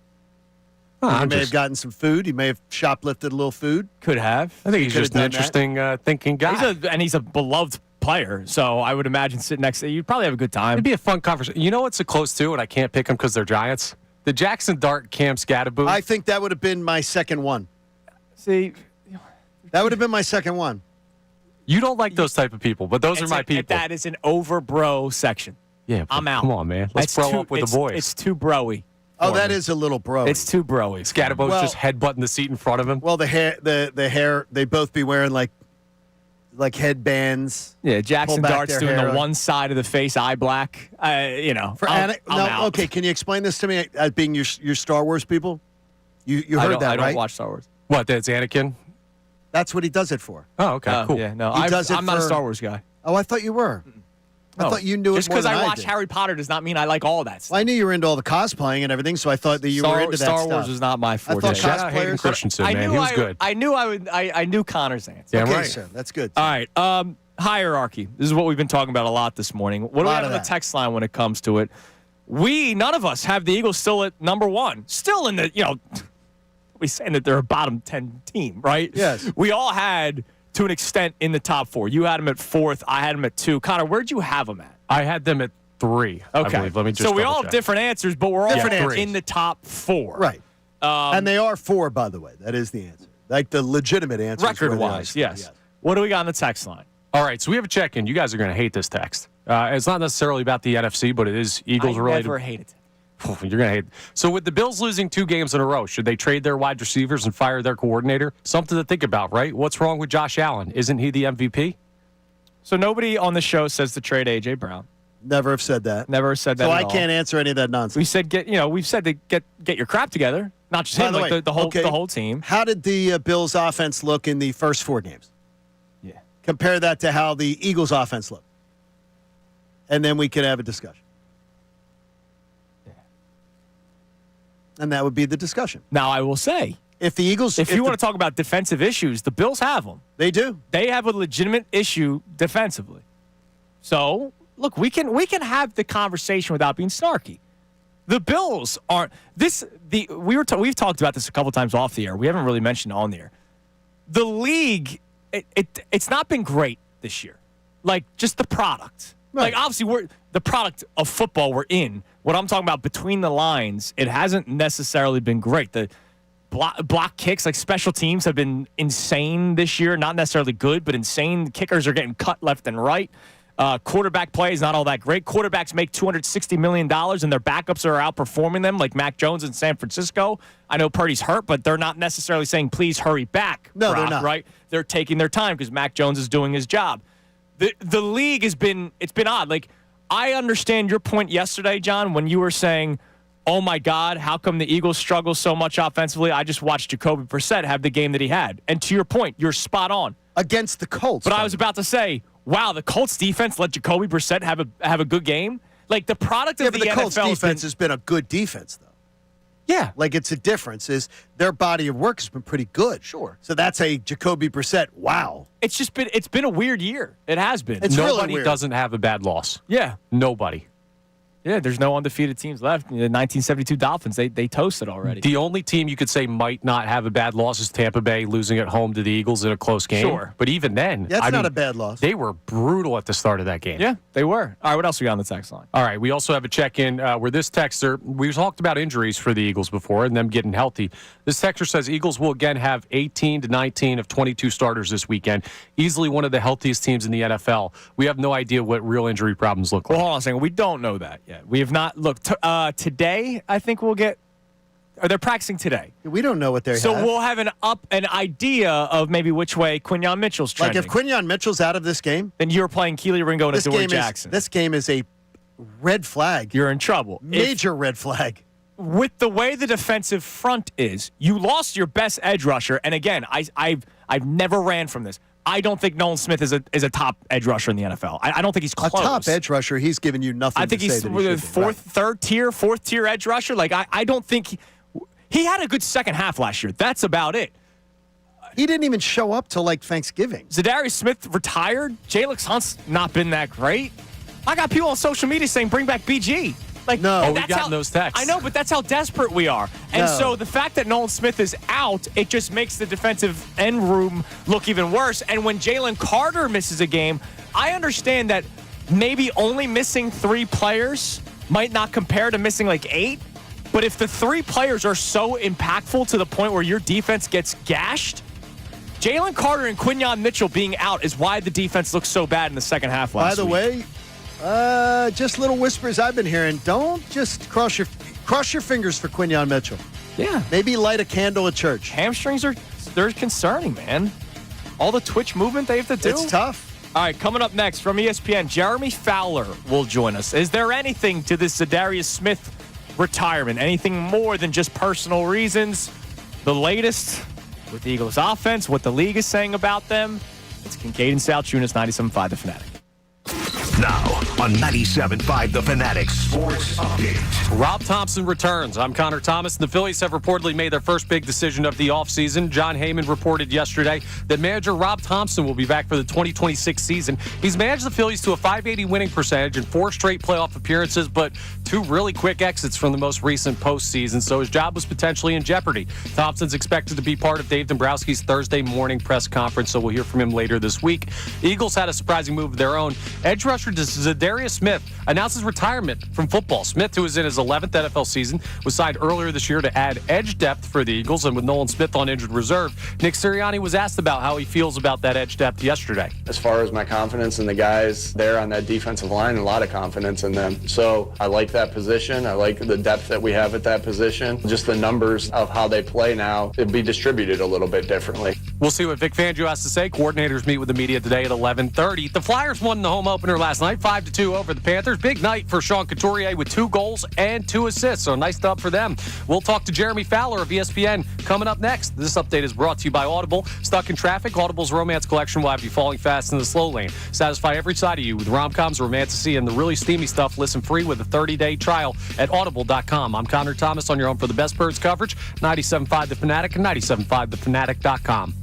He may have gotten some food. He may have shoplifted a little food. Could have. I think he's just an interesting thinking guy. He's a beloved player, so I would imagine sitting next to you, you'd probably have a good time. It'd be a fun conversation. You know what's a close to, and I can't pick them because they're Giants? The Jackson Dart Cam Scatterboot. I think that would have been my second one. See, that would have been my second one. You don't like those type of people, but those are my people. That is an over bro section. Yeah, I'm out. Come on, man. Let's bro up with the boys. It's too broy. Oh, that is a little bro. It's too broy. Scatterboat's just headbutting the seat in front of him. Well, the hair, they both be wearing like headbands. Yeah, Jackson Dart's doing the on one side of the face eye black. I'm out. Okay, can you explain this to me as being your Star Wars people? You heard that, right? I don't watch Star Wars. What, that's Anakin? That's what he does it for. Oh, okay, cool. Yeah, no, I'm not a Star Wars guy. Oh, I thought you were. I thought you knew just it more because than I watch did. Harry Potter does not mean I like all that stuff. Well, I knew you were into all the cosplaying and everything, so I thought that you were into that Star stuff. Wars was not my forte. thought Shout out Hayden Christensen, man. He was good. I knew Connor's answer. Yeah, Okay, right. sir, that's good. All right. Hierarchy. This is what we've been talking about a lot this morning. What do we have on the text line when it comes to it? None of us have the Eagles still at number one. Still in the, we're saying that they're a bottom 10 team, right? Yes. We all had, to an extent, in the top four. You had them at fourth. I had them at 2. Connor, where'd you have them at? I had them at 3. Okay. I believe. Let me just so we all double have check. different answers, but we're all Different in the top 4. Right. And they are 4, by the way. That is the answer. Like the legitimate answer. Record-wise, yes. What do we got on the text line? All right, so we have a check-in. You guys are going to hate this text. It's not necessarily about the NFC, but it is Eagles-related. I never hate it. You're going to hate it. So with the Bills losing 2 games in a row, should they trade their wide receivers and fire their coordinator? Something to think about, right? What's wrong with Josh Allen? Isn't he the MVP? So nobody on the show says to trade A.J. Brown. Never have said that. Never said that So at I all. can't answer any of that nonsense. We said we've said to get your crap together. Not just By him, the like way, the whole team. How did the Bills' offense look in the first 4 games? Yeah. Compare that to how the Eagles' offense looked. And then we could have a discussion. Yeah. And that would be the discussion. Now, I will say, If the Eagles... if you want to talk about defensive issues, the Bills have them. They do. They have a legitimate issue defensively. So, look, we can have the conversation without being snarky. The Bills aren't we've talked about this a couple times off the air. We haven't really mentioned it on the air. The league, it's not been great this year. Like, just the product. Right. Like, obviously, we're the product of football we're in. What I'm talking about between the lines, it hasn't necessarily been great. The block kicks, like special teams, have been insane this year. Not necessarily good, but insane. Kickers are getting cut left and right. Quarterback play is not all that great. Quarterbacks make $260 million, and their backups are outperforming them, like Mac Jones in San Francisco. I know Purdy's hurt, but they're not necessarily saying, please hurry back. No, Brock, they're not. Right? They're taking their time because Mac Jones is doing his job. The league has been odd. Like, I understand your point yesterday, John, when you were saying, oh, my God, how come the Eagles struggle so much offensively? I just watched Jacoby Brissett have the game that he had. And to your point, you're spot on. Against the Colts. But I was about to say, wow, the Colts defense let Jacoby Brissett have a good game. Like, the product of the Colts NFL defense has been a good defense, though. Yeah. Like, it's a difference is their body of work has been pretty good. Sure. So that's a Jacoby Brissett, wow. It's been a weird year. It has been. It's really Nobody weird. doesn't have a bad loss. Yeah. Nobody. Yeah, there's no undefeated teams left. The 1972 Dolphins, they toasted already. The only team you could say might not have a bad loss is Tampa Bay losing at home to the Eagles in a close game. Sure. But even then, That's not a bad loss. They were brutal at the start of that game. Yeah, they were. All right, what else we got on the text line? All right, we also have a check-in where this texter, we talked about injuries for the Eagles before and them getting healthy. This texter says Eagles will again have 18 to 19 of 22 starters this weekend. Easily one of the healthiest teams in the NFL. We have no idea what real injury problems look like. Well, hold on a second. We don't know that yet. We have not. Look, today, I think we'll get. Or they're practicing today. We don't know what they're So we'll have an idea of maybe which way Quinyon Mitchell's trending. Like, if Quinyon Mitchell's out of this game, then you're playing Keely Ringo and Adoree Jackson. This game is a red flag. You're in trouble. Major red flag. With the way the defensive front is, you lost your best edge rusher. And again, I've never ran from this. I don't think Nolan Smith is a top edge rusher in the NFL. I don't think he's close. A top edge rusher, he's given you nothing. I think to say he's that he should be. fourth tier edge rusher. Like, I don't think he had a good second half last year. That's about it. He didn't even show up till like Thanksgiving. Zadarius Smith retired. Jalen Hunt's not been that great. I got people on social media saying bring back BG. Like, no, we've gotten those texts. I know, but that's how desperate we are. And so the fact that Nolan Smith is out, it just makes the defensive end room look even worse. And when Jalen Carter misses a game, I understand that maybe only missing 3 players might not compare to missing like 8. But if the 3 players are so impactful to the point where your defense gets gashed, Jalen Carter and Quinyon Mitchell being out is why the defense looks so bad in the second half last week. By the way, just little whispers I've been hearing. Don't just cross your fingers for Quinyon Mitchell. Yeah. Maybe light a candle at church. Hamstrings they're concerning, man. All the twitch movement they have to do. It's tough. All right, coming up next from ESPN, Jeremy Fowler will join us. Is there anything to this Zadarius Smith retirement? Anything more than just personal reasons? The latest with the Eagles offense, what the league is saying about them. It's Kincade Salciunas, 97.5 The Fanatic. Now on 97.5 The Fanatic Sports Update. Rob Thompson returns. I'm Connor Thomas, and the Phillies have reportedly made their first big decision of the offseason. John Heyman reported yesterday that manager Rob Thompson will be back for the 2026 season. He's managed the Phillies to a .580 winning percentage and 4 straight playoff appearances, but 2 really quick exits from the most recent postseason, so his job was potentially in jeopardy. Thompson's expected to be part of Dave Dombrowski's Thursday morning press conference, so we'll hear from him later this week. The Eagles had a surprising move of their own. Edge rusher Zadarius Smith announces retirement from football. Smith, who is in his 11th NFL season, was signed earlier this year to add edge depth for the Eagles, and with Nolan Smith on injured reserve, Nick Sirianni was asked about how he feels about that edge depth yesterday. As far as my confidence in the guys there on that defensive line, a lot of confidence in them. So I like that position. I like the depth that we have at that position. Just the numbers of how they play now, it'd be distributed a little bit differently. We'll see what Vic Fangio has to say. Coordinators meet with the media today at 11:30. The Flyers won the home opener last night, 5-2 over the Panthers. Big night for Sean Couturier with 2 goals and 2 assists, so nice dub for them. We'll talk to Jeremy Fowler of ESPN coming up next. This update is brought to you by Audible. Stuck in traffic? Audible's romance collection will have you falling fast in the slow lane. Satisfy every side of you with rom-coms, romantasy, and the really steamy stuff. Listen free with a 30-day trial at audible.com. I'm Connor Thomas on your home for the best Birds coverage, 97.5 The Fanatic and 97.5thefanatic.com.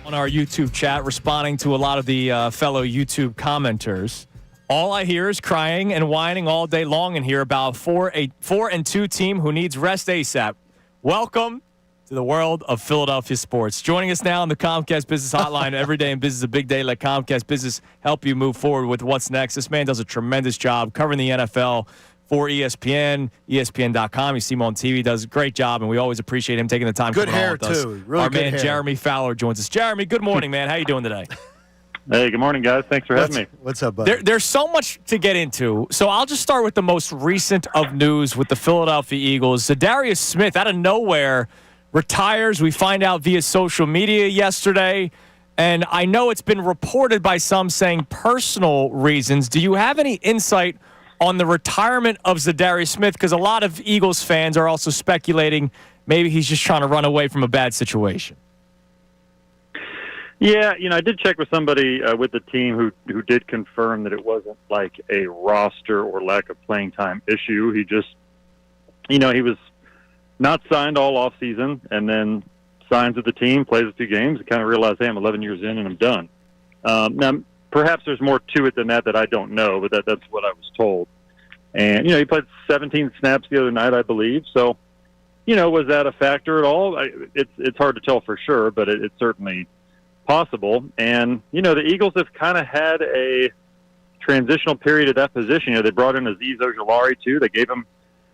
on our YouTube chat, responding to a lot of the fellow YouTube commenters. All I hear is crying and whining all day long in here about a 4-2 team who needs rest ASAP. Welcome to the world of Philadelphia sports. Joining us now on the Comcast Business Hotline. Every day in business is a big day. Let Comcast Business help you move forward with what's next. This man does a tremendous job covering the NFL for ESPN, ESPN.com. You see him on TV. Does a great job, and we always appreciate him taking the time. Good coming hair, on with us. too. Really Our good man hair. Jeremy Fowler joins us. Jeremy, good morning, man. How you doing today? Hey, good morning, guys. Thanks for having me. What's up, buddy? There's so much to get into, so I'll just start with the most recent of news with the Philadelphia Eagles. Zadarius Smith, out of nowhere, retires. We find out via social media yesterday, and I know it's been reported by some saying personal reasons. Do you have any insight on the retirement of Zadarius Smith? Because a lot of Eagles fans are also speculating maybe he's just trying to run away from a bad situation. Yeah, I did check with somebody with the team who did confirm that it wasn't like a roster or lack of playing time issue. He just, he was not signed all off season, and then signs with the team, plays a few games, and kind of realized, hey, I'm 11 years in and I'm done. Now, perhaps there's more to it than that I don't know, but that's what I was told. And, he played 17 snaps the other night, I believe. So, was that a factor at all? It's hard to tell for sure, but it's certainly possible. And, the Eagles have kind of had a transitional period at that position. They brought in Azeez Ojulari, too. They gave him,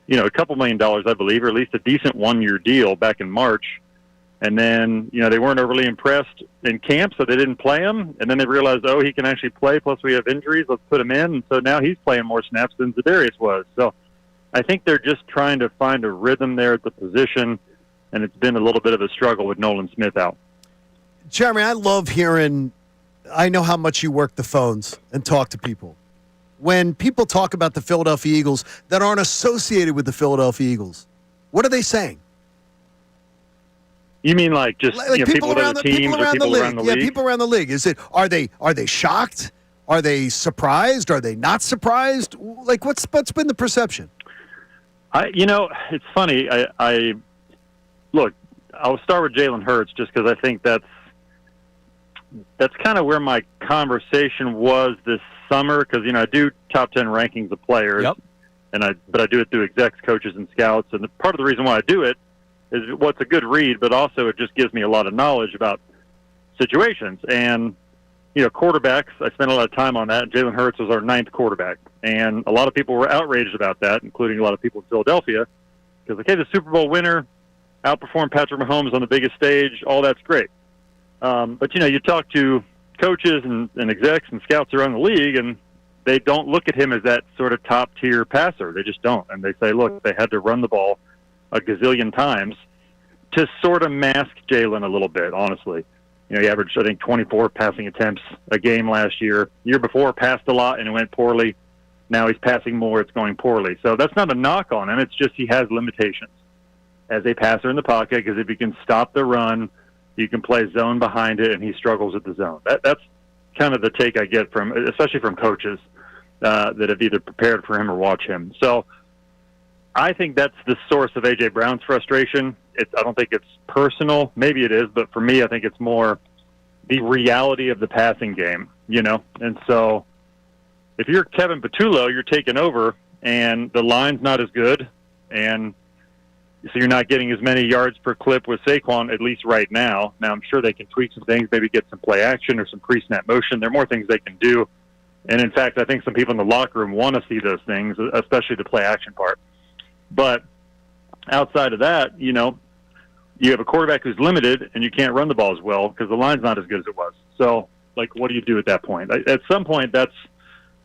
a couple $1 million, I believe, or at least a decent one-year deal back in March. And then, they weren't overly impressed in camp, so they didn't play him. And then they realized, he can actually play, plus we have injuries. Let's put him in. And so now he's playing more snaps than Zadarius was. So I think they're just trying to find a rhythm there at the position, and it's been a little bit of a struggle with Nolan Smith out. Jeremy, I love hearing, I know how much you work the phones and talk to people. When people talk about the Philadelphia Eagles that aren't associated with the Philadelphia Eagles, what are they saying? You mean like just people around the team, people around the league? Around the yeah, league? people around the league. Are they shocked? Are they surprised? Are they not surprised? Like what's been the perception? It's funny. I look. I'll start with Jalen Hurts just because I think that's kind of where my conversation was this summer. Because I do top 10 rankings of players, yep. But I do it through execs, coaches, and scouts. And part of the reason why I do it is what's a good read, but also it just gives me a lot of knowledge about situations. And, quarterbacks, I spent a lot of time on that. Jalen Hurts was our 9th quarterback. And a lot of people were outraged about that, including a lot of people in Philadelphia, because, okay, the Super Bowl winner outperformed Patrick Mahomes on the biggest stage. All that's great. But, you talk to coaches and execs and scouts around the league, and they don't look at him as that sort of top-tier passer. They just don't. And they say, look, they had to run the ball a gazillion times to sort of mask Jalen a little bit, honestly. He averaged, I think, 24 passing attempts a game last year. Year before, passed a lot, and it went poorly. Now he's passing more, it's going poorly. So that's not a knock on him. It's just he has limitations as a passer in the pocket, because if you can stop the run, you can play zone behind it, and he struggles with the zone. That's kind of the take I get from, especially from coaches that have either prepared for him or watch him. So I think that's the source of A.J. Brown's frustration. I don't think it's personal. Maybe it is, but for me, I think it's more the reality of the passing game, And so if you're Kevin Patullo, you're taking over, and the line's not as good, and so you're not getting as many yards per clip with Saquon, at least right now. Now, I'm sure they can tweak some things, maybe get some play action or some pre-snap motion. There are more things they can do. And, in fact, I think some people in the locker room want to see those things, especially the play action part. But outside of that, you have a quarterback who's limited, and you can't run the ball as well because the line's not as good as it was. So, what do you do at that point? At some point, that's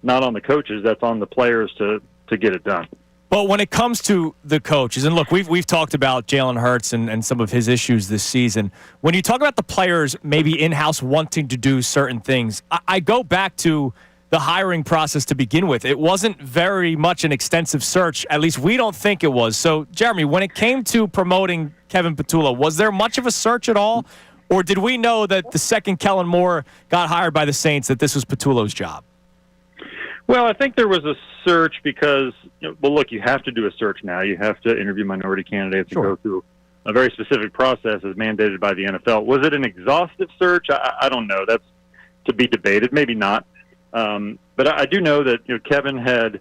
not on the coaches. That's on the players to get it done. But when it comes to the coaches, and look, we've talked about Jalen Hurts and some of his issues this season. When you talk about the players maybe in-house wanting to do certain things, I go back to the hiring process to begin with. It wasn't very much an extensive search. At least we don't think it was. So, Jeremy, when it came to promoting Kevin Patullo, was there much of a search at all? Or did we know that the second Kellen Moore got hired by the Saints that this was Patullo's job? Well, I think there was a search because, look, you have to do a search now. You have to interview minority candidates and go through a very specific process as mandated by the NFL. Was it an exhaustive search? I don't know. That's to be debated. Maybe not. But I do know that Kevin had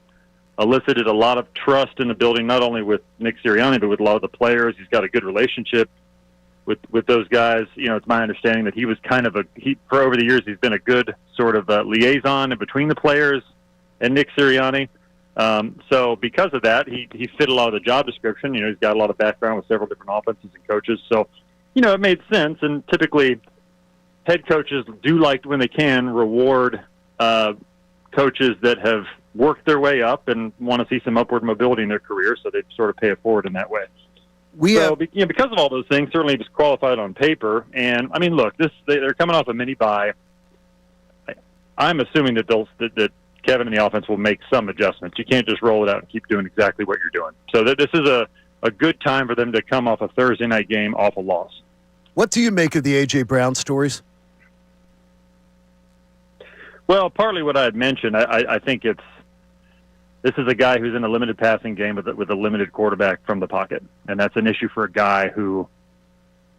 elicited a lot of trust in the building, not only with Nick Sirianni, but with a lot of the players. He's got a good relationship with those guys. It's my understanding that he was kind of for over the years, he's been a good sort of liaison between the players and Nick Sirianni. So because of that, he fit a lot of the job description. He's got a lot of background with several different offenses and coaches. So, it made sense. And typically head coaches do like, when they can, reward coaches that have worked their way up and want to see some upward mobility in their career. So they sort of pay it forward in that way. Because of all those things, certainly just qualified on paper. And I mean, look, they're coming off a mini bye. I'm assuming that that Kevin and the offense will make some adjustments. You can't just roll it out and keep doing exactly what you're doing. So this is a good time for them to come off a Thursday night game off a loss. What do you make of the A.J. Brown stories? Well, partly what I had mentioned, I think this is a guy who's in a limited passing game with a limited quarterback from the pocket. And that's an issue for a guy who,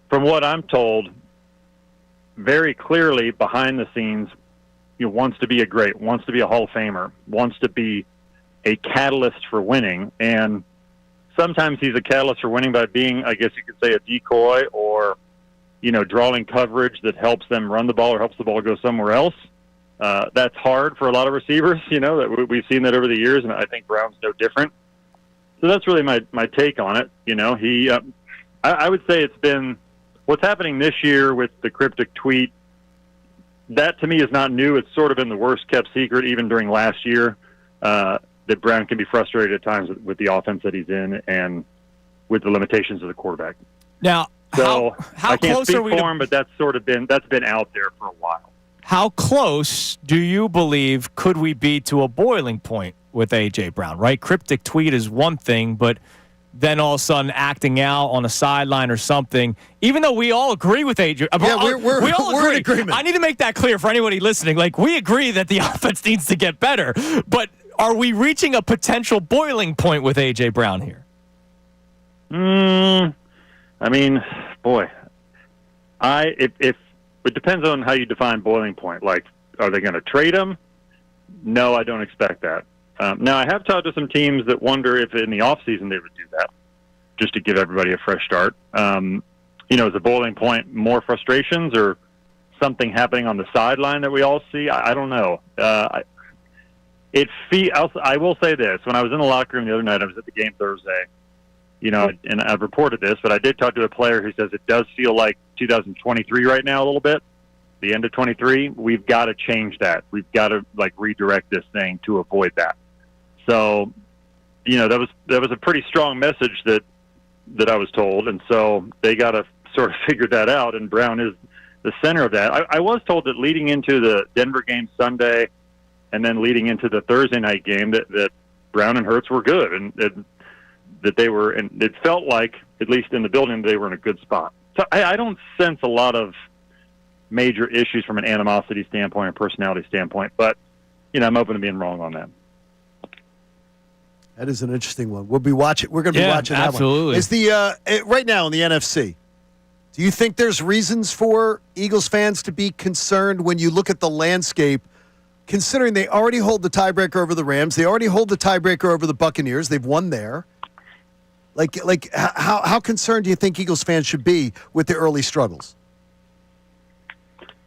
from what I'm told, very clearly behind the scenes, wants to be wants to be a Hall of Famer, wants to be a catalyst for winning. And sometimes he's a catalyst for winning by being, I guess you could say, a decoy or, drawing coverage that helps them run the ball or helps the ball go somewhere else. That's hard for a lot of receivers, that we've seen that over the years, and I think Brown's no different. So that's really my take on it. I would say it's been what's happening this year with the cryptic tweet. That to me is not new. It's sort of been the worst kept secret even during last year, that Brown can be frustrated at times with the offense that he's in and with the limitations of the quarterback. Now, how I can't close speak are we for him, but that's been out there for a while. How close do you believe could we be to a boiling point with A.J. Brown, right? Cryptic tweet is one thing, but then all of a sudden acting out on a sideline or something, even though we all agree with A.J. Yeah, we all we're agree. in agreement. I need to make that clear for anybody listening. Like, we agree that the offense needs to get better, but are we reaching a potential boiling point with A.J. Brown here? I mean, boy, if it depends on how you define boiling point. Like, are they going to trade him? No, I don't expect that. Now, I have talked to some teams that wonder if in the offseason they would do that, just to give everybody a fresh start. Is the boiling point more frustrations or something happening on the sideline that we all see? I don't know. I will say this. When I was in the locker room the other night, I was at the game Thursday, and I've reported this, but I did talk to a player who says it does feel like 2023 right now a little bit, the end of 23. We've got to change that. We've got to redirect this thing to avoid that. So, that was a pretty strong message that I was told, and so they got to sort of figure that out, and Brown is the center of that. I was told that leading into the Denver game Sunday and then leading into the Thursday night game that Brown and Hurts were good, and that they were, and it felt like, at least in the building, they were in a good spot. So I don't sense a lot of major issues from an animosity standpoint or personality standpoint, but, I'm open to being wrong on that. That is an interesting one. We'll be watching. We're going to be watching that absolutely. one. Is the right now in the NFC? Do you think there's reasons for Eagles fans to be concerned when you look at the landscape, considering they already hold the tiebreaker over the Rams, they already hold the tiebreaker over the Buccaneers, they've won there. How concerned do you think Eagles fans should be with the early struggles?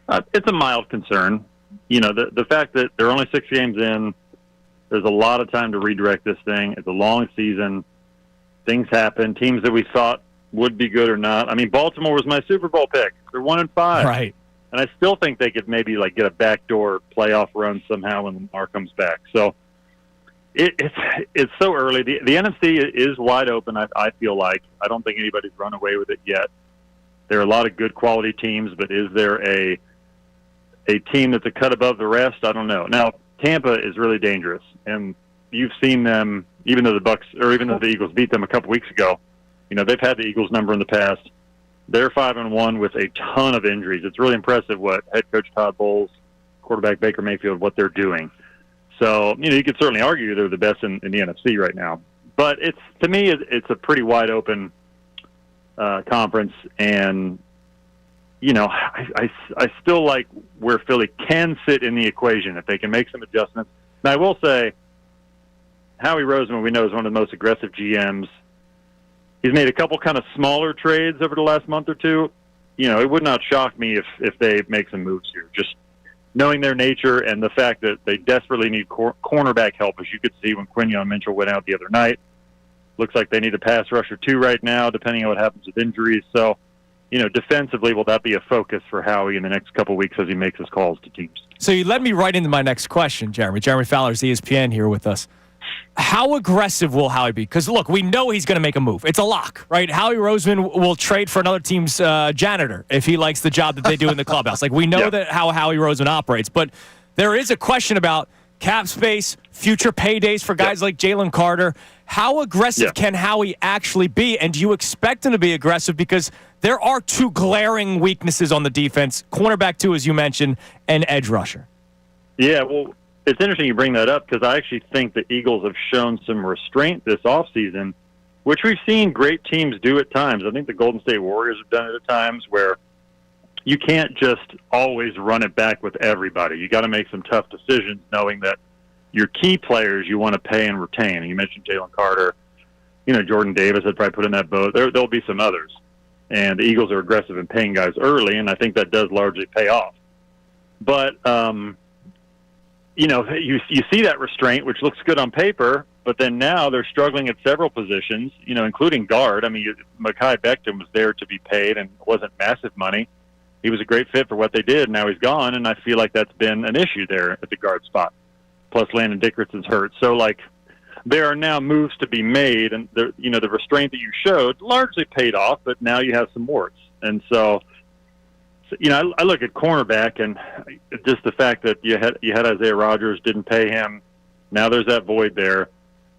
It's a mild concern. The fact that they're only 6 games in. There's a lot of time to redirect this thing. It's a long season. Things happen. Teams that we thought would be good or not. I mean, Baltimore was my Super Bowl pick. They're 1-5. Right. And I still think they could maybe get a backdoor playoff run somehow when Lamar comes back. So it's so early. The NFC is wide open, I feel like. I don't think anybody's run away with it yet. There are a lot of good quality teams, but is there a team that's a cut above the rest? I don't know. Now, Tampa is really dangerous, and you've seen them, even though the Eagles beat them a couple weeks ago. They've had the Eagles number in the past. They're 5-1 with a ton of injuries. It's really impressive what head coach Todd Bowles, quarterback Baker Mayfield, what they're doing. So, you could certainly argue they're the best in the NFC right now. But to me, it's a pretty wide open conference, and I still like where Philly can sit in the equation if they can make some adjustments. And I will say, Howie Roseman, we know, is one of the most aggressive GMs. He's made a couple kind of smaller trades over the last month or two. It would not shock me if they make some moves here. Just knowing their nature and the fact that they desperately need cornerback help, as you could see when Quinyon Mitchell went out the other night. Looks like they need a pass rusher too right now, depending on what happens with injuries. So, defensively, will that be a focus for Howie in the next couple of weeks as he makes his calls to teams? So you led me right into my next question, Jeremy. Jeremy Fowler's ESPN here with us. How aggressive will Howie be? Because, look, we know he's going to make a move. It's a lock, right? Howie Roseman will trade for another team's janitor if he likes the job that they do in the clubhouse. Like, we know that how Howie Roseman operates. But there is a question about cap space, future paydays for guys like Jalen Carter. How aggressive can Howie actually be? And do you expect him to be aggressive? Because there are two glaring weaknesses on the defense, cornerback 2, as you mentioned, and edge rusher. Yeah, well, it's interesting you bring that up because I actually think the Eagles have shown some restraint this offseason, which we've seen great teams do at times. I think the Golden State Warriors have done it at times where you can't just always run it back with everybody. You got to make some tough decisions knowing that your key players you want to pay and retain. And you mentioned Jalen Carter. Jordan Davis had probably put in that boat. There'll be some others. And the Eagles are aggressive in paying guys early, and I think that does largely pay off. But, you see that restraint, which looks good on paper, but then now they're struggling at several positions, including guard. I mean, Mekhi Becton was there to be paid and it wasn't massive money. He was a great fit for what they did. Now he's gone, and I feel like that's been an issue there at the guard spot. Plus Landon Dickerson's hurt. So, there are now moves to be made, and the restraint that you showed largely paid off, but now you have some warts. And so I look at cornerback, and just the fact that you had Isaiah Rodgers, didn't pay him. Now there's that void there.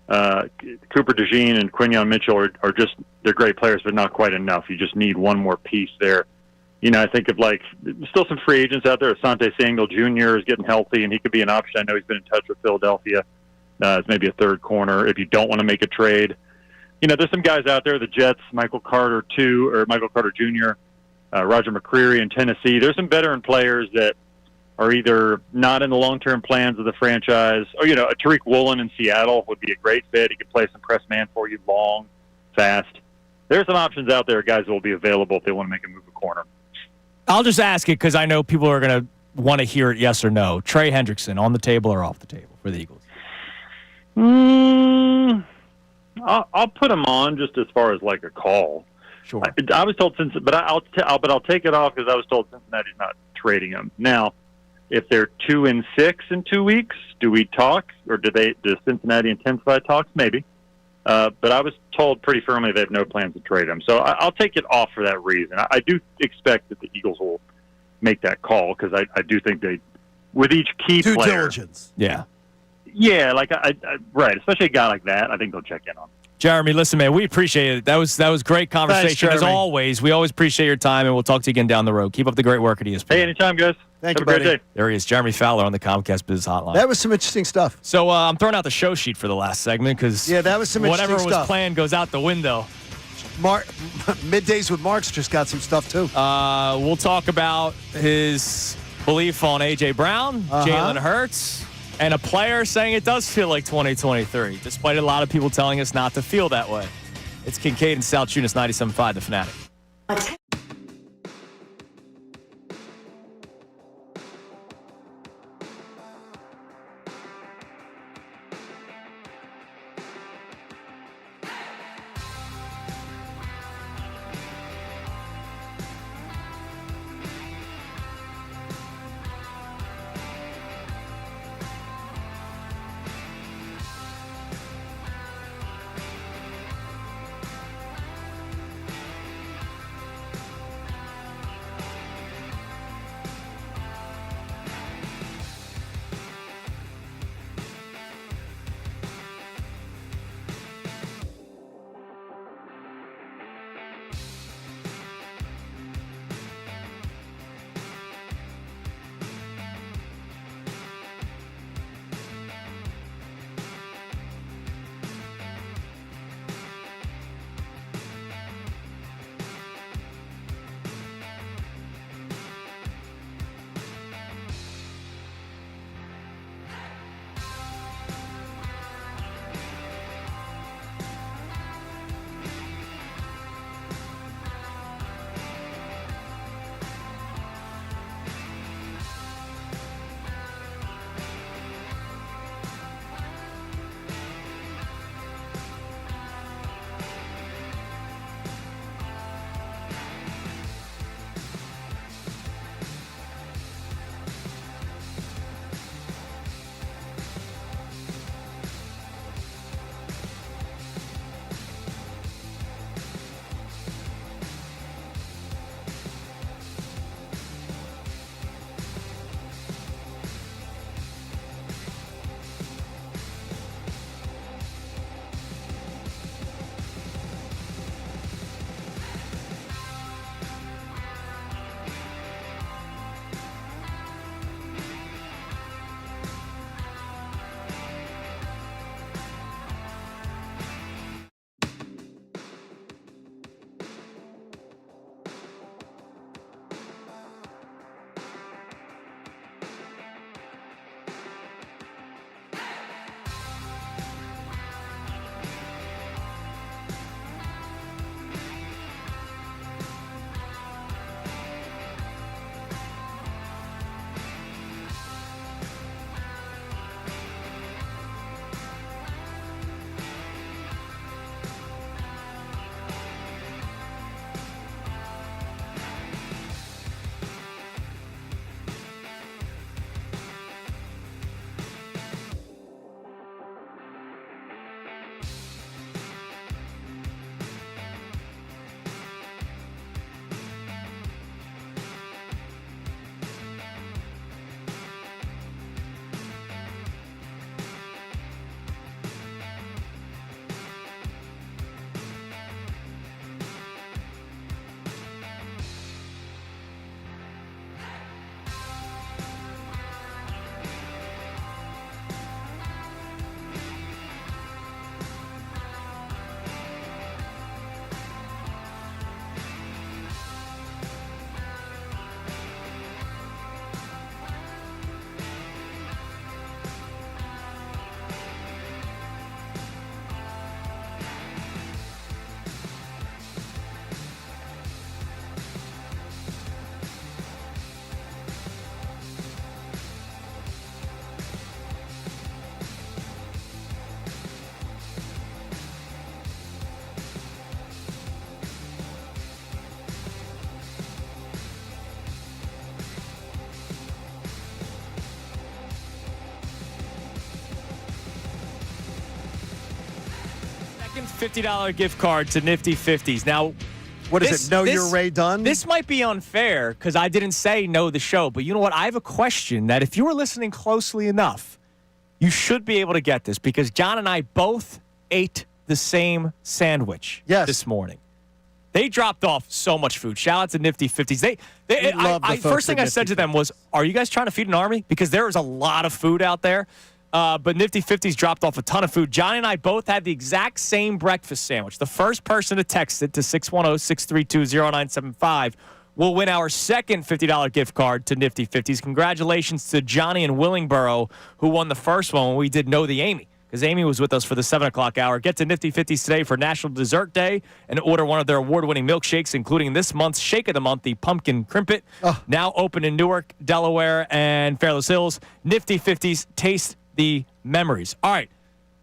Cooper DeJean and Quinyon Mitchell are just, they're great players, but not quite enough. You just need one more piece there. I think of still some free agents out there. Asante Samuel Jr. is getting healthy, and he could be an option. I know he's been in touch with Philadelphia as maybe a third corner if you don't want to make a trade. There's some guys out there, the Jets, Michael Carter Jr., Roger McCreary in Tennessee. There's some veteran players that are either not in the long-term plans of the franchise, or, a Tariq Woolen in Seattle would be a great fit. He could play some press man for you, long, fast. There's some options out there, guys that will be available if they want to make a move a corner. I'll just ask it because I know people are going to want to hear it yes or no. Trey Hendrickson, on the table or off the table for the Eagles? I'll put him on just as far as a call. Sure. I was told but I'll take it off because I was told Cincinnati's not trading him. Now, if they're 2-6 in 2 weeks, do we talk, or does Cincinnati intensify talks? Maybe. But I was told pretty firmly they have no plans to trade him. So I'll take it off for that reason. I do expect that the Eagles will make that call because I do think they, with each key due player. diligence. Yeah, right. Especially a guy like that, I think they'll check in on. Jeremy, listen, man, we appreciate it. That was great conversation. Thanks, as always, we always appreciate your time, and we'll talk to you again down the road. Keep up the great work at ESPN. Hey, anytime, guys. Thank you, Have a great buddy. day. There he is, Jeremy Fowler on the Comcast Business Hotline. That was some interesting stuff. So I'm throwing out the show sheet for the last segment because that was some whatever interesting was stuff. planned goes out the window. Middays with Mark's just got some stuff too. We'll talk about his belief on A.J. Brown, Jalen Hurts, and a player saying it does feel like 2023, despite a lot of people telling us not to feel that way. It's Kincade and Salciunas, 97.5, The Fanatic. second $50 gift card to Nifty 50s. Now, what is it? Know your Ray Dunn? This might be unfair because I didn't say know the show, but you know what? I have a question that if you were listening closely enough, you should be able to get this because John and I both ate the same sandwich this morning. They dropped off so much food. Shout out to Nifty 50s. First thing I said to them was, are you guys trying to feed an army? Because there is a lot of food out there. But Nifty 50s dropped off a ton of food. Johnny and I both had the exact same breakfast sandwich. The first person to text it to 610-632-0975 will win our second $50 gift card to Nifty 50s. Congratulations to Johnny in Willingboro, who won the first one when we did Know the Amy. Because Amy was with us for the 7 o'clock hour. Get to Nifty 50s today for National Dessert Day and order one of their award-winning milkshakes, including this month's Shake of the Month, the Pumpkin Crimpet. Now open in Newark, Delaware, and Fairless Hills. Nifty 50s, taste the memories. All right.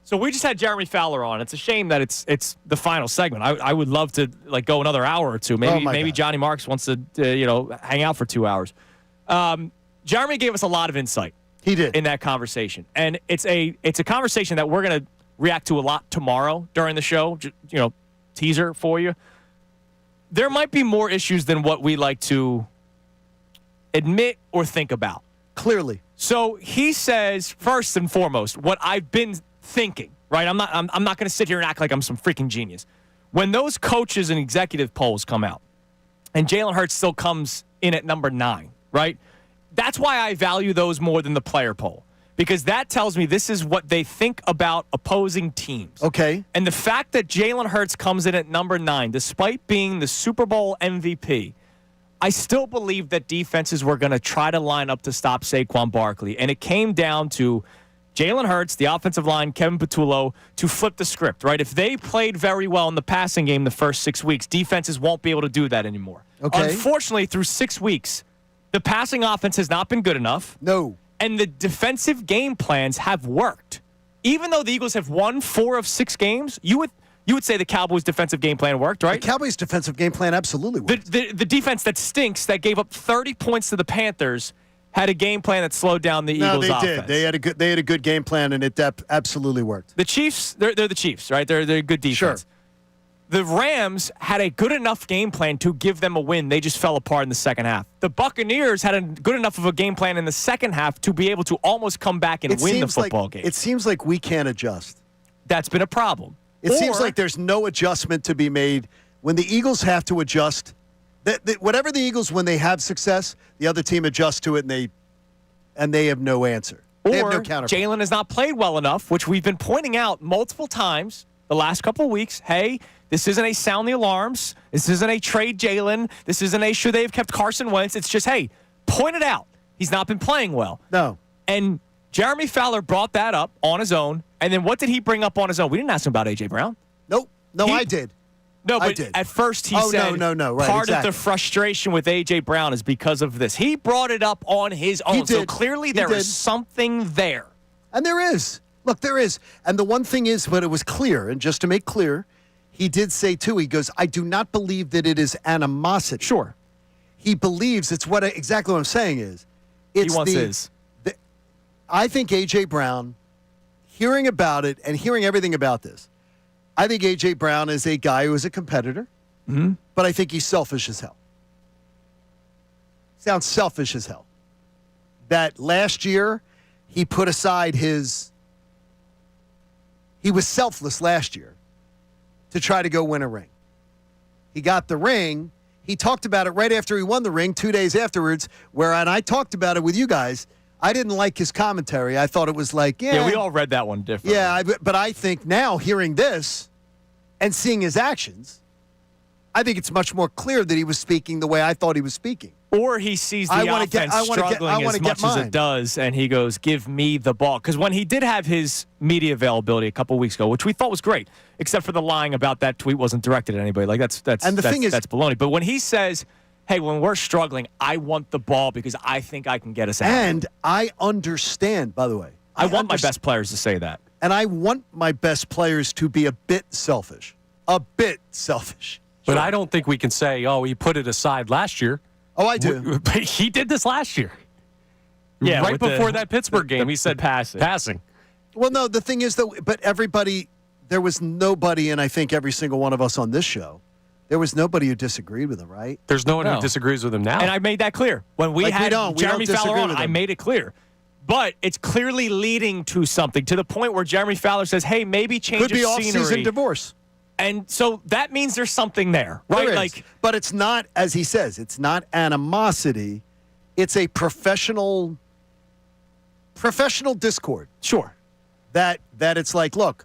So we just had Jeremy Fowler on. It's a shame that it's the final segment. I would love to go another hour or two. Maybe Johnny Marks wants to hang out for 2 hours. Jeremy gave us a lot of insight. He did in that conversation, and it's a conversation that we're going to react to a lot tomorrow during the show. Teaser for you. There might be more issues than what we like to admit or think about. Clearly. So he says, first and foremost, what I've been thinking. Right? I'm not going to sit here and act like I'm some freaking genius. When those coaches and executive polls come out, and Jalen Hurts still comes in at number 9, right? That's why I value those more than the player poll, because that tells me this is what they think about opposing teams. Okay. And the fact that Jalen Hurts comes in at number 9, despite being the Super Bowl MVP, I still believe that defenses were going to try to line up to stop Saquon Barkley. And it came down to Jalen Hurts, the offensive line, Kevin Patullo, to flip the script, right? If they played very well in the passing game the first 6 weeks, defenses won't be able to do that anymore. Okay. Unfortunately, through 6 weeks, the passing offense has not been good enough. No. And the defensive game plans have worked. Even though the Eagles have won 4 of 6 games, you would say the Cowboys' defensive game plan worked, right? The Cowboys' defensive game plan absolutely worked. The defense that stinks, that gave up 30 points to the Panthers, had a game plan that slowed down the Eagles' offense. No, they did. They had a good game plan, and it absolutely worked. The Chiefs, they're the Chiefs, right? They're a good defense. Sure. The Rams had a good enough game plan to give them a win. They just fell apart in the second half. The Buccaneers had a good enough of a game plan in the second half to be able to almost come back and win the football game. It seems like we can't adjust. That's been a problem. It seems like there's no adjustment to be made. When the Eagles have to adjust, whatever the Eagles, when they have success, the other team adjusts to it, and they have no answer. They have no counter. Jalen has not played well enough, which we've been pointing out multiple times the last couple of weeks. Hey, this isn't a sound the alarms. This isn't a trade Jalen. This isn't a should they have kept Carson Wentz. It's just, hey, point it out. He's not been playing well. No. And Jeremy Fowler brought that up on his own. And then what did he bring up on his own? We didn't ask him about A.J. Brown. Nope. No, I did. No, but I did. At first he said no. Right, part exactly. of the frustration with A.J. Brown is because of this. He brought it up on his own. So clearly there is something there. And there is. Look, there is. And the one thing is, but it was clear, and just to make clear, he did say, too, he goes, I do not believe that it is animosity. Sure. He believes it's exactly what I'm saying is. He wants his. I think A.J. Brown, hearing about it and hearing everything about this, I think A.J. Brown is a guy who is a competitor, but I think he's selfish as hell. Sounds selfish as hell. That last year, he put aside he was selfless last year to try to go win a ring. He got the ring. He talked about it right after he won the ring, 2 days afterwards, and I talked about it with you guys. I didn't like his commentary. I thought it was like, yeah, we all read that one differently. Yeah, but I think now, hearing this and seeing his actions, I think it's much more clear that he was speaking the way I thought he was speaking. Or he sees the offense struggling as much as it does, and he goes, give me the ball. Because when he did have his media availability a couple weeks ago, which we thought was great, except for the lying about that tweet wasn't directed at anybody. Like, that's baloney. But when he says, hey, when we're struggling, I want the ball because I think I can get us out. And I understand, by the way. I want my best players to say that. And I want my best players to be a bit selfish. A bit selfish. But I don't think we can say, oh, he put it aside last year. Oh, I do. But he did this last year. Yeah, right before that Pittsburgh game, he said passing. Passing. Well, no, the thing is, though, but everybody, there was nobody, and I think every single one of us on this show, there was nobody who disagreed with him, right? There's no one who disagrees with him now. And I made that clear. When we had Jeremy Fowler on, I made it clear. But it's clearly leading to something, to the point where Jeremy Fowler says, hey, maybe change of scenery. Could be off-season divorce. And so that means there's something there, right? There is. But it's not, as he says, it's not animosity. It's a professional discord. Sure. That it's like, look,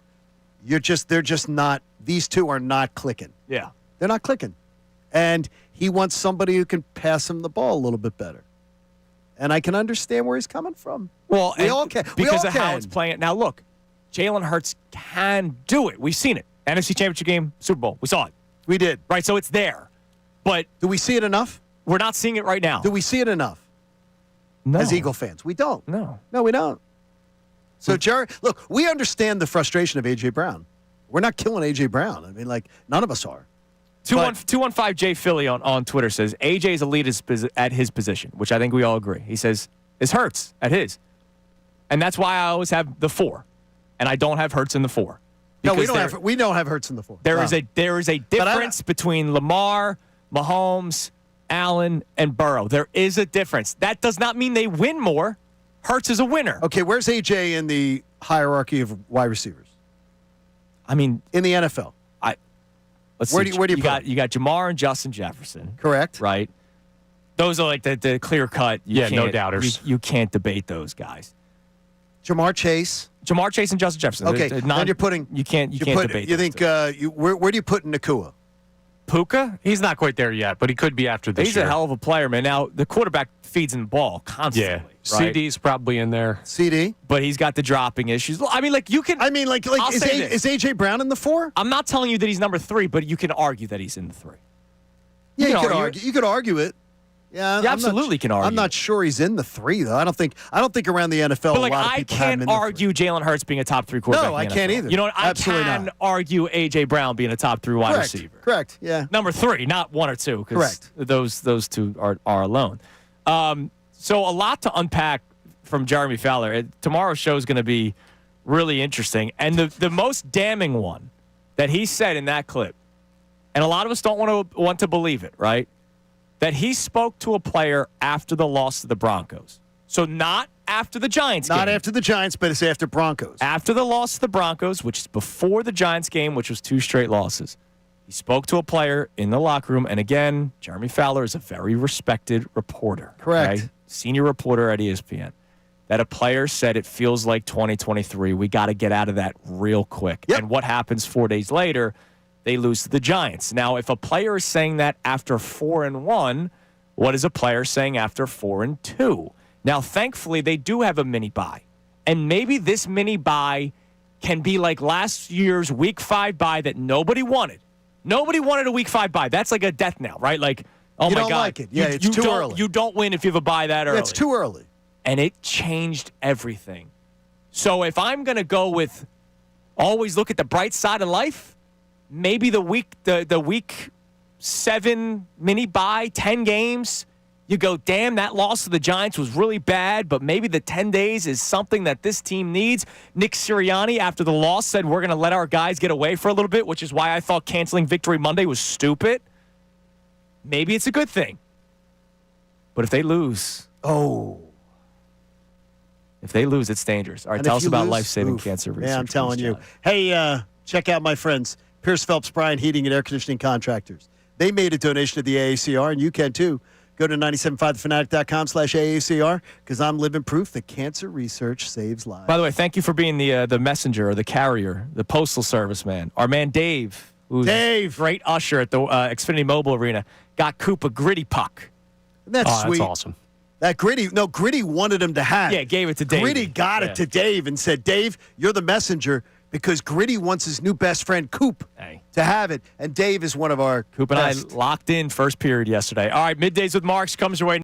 they're just not, these two are not clicking. Yeah. They're not clicking. And he wants somebody who can pass him the ball a little bit better. And I can understand where he's coming from. Well, we all can. Because of how it's playing. Now, look, Jalen Hurts can do it. We've seen it. NFC Championship game, Super Bowl. We saw it. We did. Right, so it's there. But do we see it enough? We're not seeing it right now. Do we see it enough? No. As Eagle fans? We don't. No, we don't. So, Jerry, look, we understand the frustration of A.J. Brown. We're not killing A.J. Brown. I mean, like, none of us are. 215 J Philly on Twitter says A.J. is elite at his position, which I think we all agree. He says it's Hurts at his. And that's why I always have the 4. And I don't have Hurts in the 4. No, we don't have Hurts in the 4. There is a difference between Lamar, Mahomes, Allen, and Burrow. There is a difference. That does not mean they win more. Hurts is a winner. Okay, where's A.J. in the hierarchy of wide receivers? I mean, in the NFL. Let's where see. Do you put? You got Jamar and Justin Jefferson. Correct. Right. Those are like the clear cut. No doubters. You can't debate those guys. Jamar Chase and Justin Jefferson. Okay. Then you're putting. You can't debate. You think? Where do you put Nakua? Puka? He's not quite there yet, but he could be after this He's year. a hell of a player, man. Now, the quarterback feeds him the ball constantly. Yeah. Right? CD's probably in there. CD? But he's got the dropping issues. I mean, like, you can... I mean, like is A.J. Brown in the 4? I'm not telling you that he's number 3, but you can argue that he's in the 3. Yeah, you could argue. You could argue it. Yeah, you absolutely can argue. I'm not sure he's in the 3 though. I don't think around the NFL. But like, a lot of people I can't argue Jalen Hurts being a top 3 quarterback. No, I can't either. You know what? Absolutely I can not. argue A.J. Brown being a top 3 wide receiver. Correct. Yeah. Number 3, not 1 or 2. Correct. Those two are alone. So a lot to unpack from Jeremy Fowler. Tomorrow's show is going to be really interesting, and the most damning one that he said in that clip, and a lot of us don't want to believe it, right? That he spoke to a player after the loss to the Broncos. So not after the Giants game. Not after the Giants, but it's after Broncos. After the loss to the Broncos, which is before the Giants game, which was 2 straight losses. He spoke to a player in the locker room, and again, Jeremy Fowler is a very respected reporter. Correct. Okay? Senior reporter at ESPN. That a player said it feels like 2023. We got to get out of that real quick. Yep. And what happens 4 days later? They lose to the Giants. Now, if a player is saying that after 4-1, what is a player saying after 4-2? Now, thankfully, they do have a mini bye. And maybe this mini bye can be like last year's Week 5 bye that nobody wanted. Nobody wanted a Week 5 bye. That's like a death knell, right? Like, oh you my don't God. Like it. Yeah, it's too early. You don't win if you have a bye that early. Yeah, it's too early. And it changed everything. So if I'm going to go with always look at the bright side of life, maybe the week 7 mini bye, 10 games, you go, damn, that loss to the Giants was really bad, but maybe the 10 days is something that this team needs. Nick Sirianni, after the loss, said we're going to let our guys get away for a little bit, which is why I thought canceling Victory Monday was stupid. Maybe it's a good thing. But if they lose... If they lose, it's dangerous. All right, tell us about life-saving cancer research. Yeah, I'm telling you. Hey, check out my friends, Pierce Phelps Bryant Heating and Air Conditioning Contractors. They made a donation to the AACR, and you can too. Go to 975thefanatic.com/AACR because I'm living proof that cancer research saves lives. By the way, thank you for being the messenger or the carrier, the postal service man. Our man Dave, who's a great usher at the Xfinity Mobile Arena, got Coop a gritty puck. That's sweet. That's awesome. That Gritty wanted him to have. Yeah, gave it to Dave. Gritty got it to Dave and said, Dave, you're the messenger because Gritty wants his new best friend, Coop, to have it. And Dave is one of our Coop and I locked in first period yesterday. All right, Middays with Marks comes your way.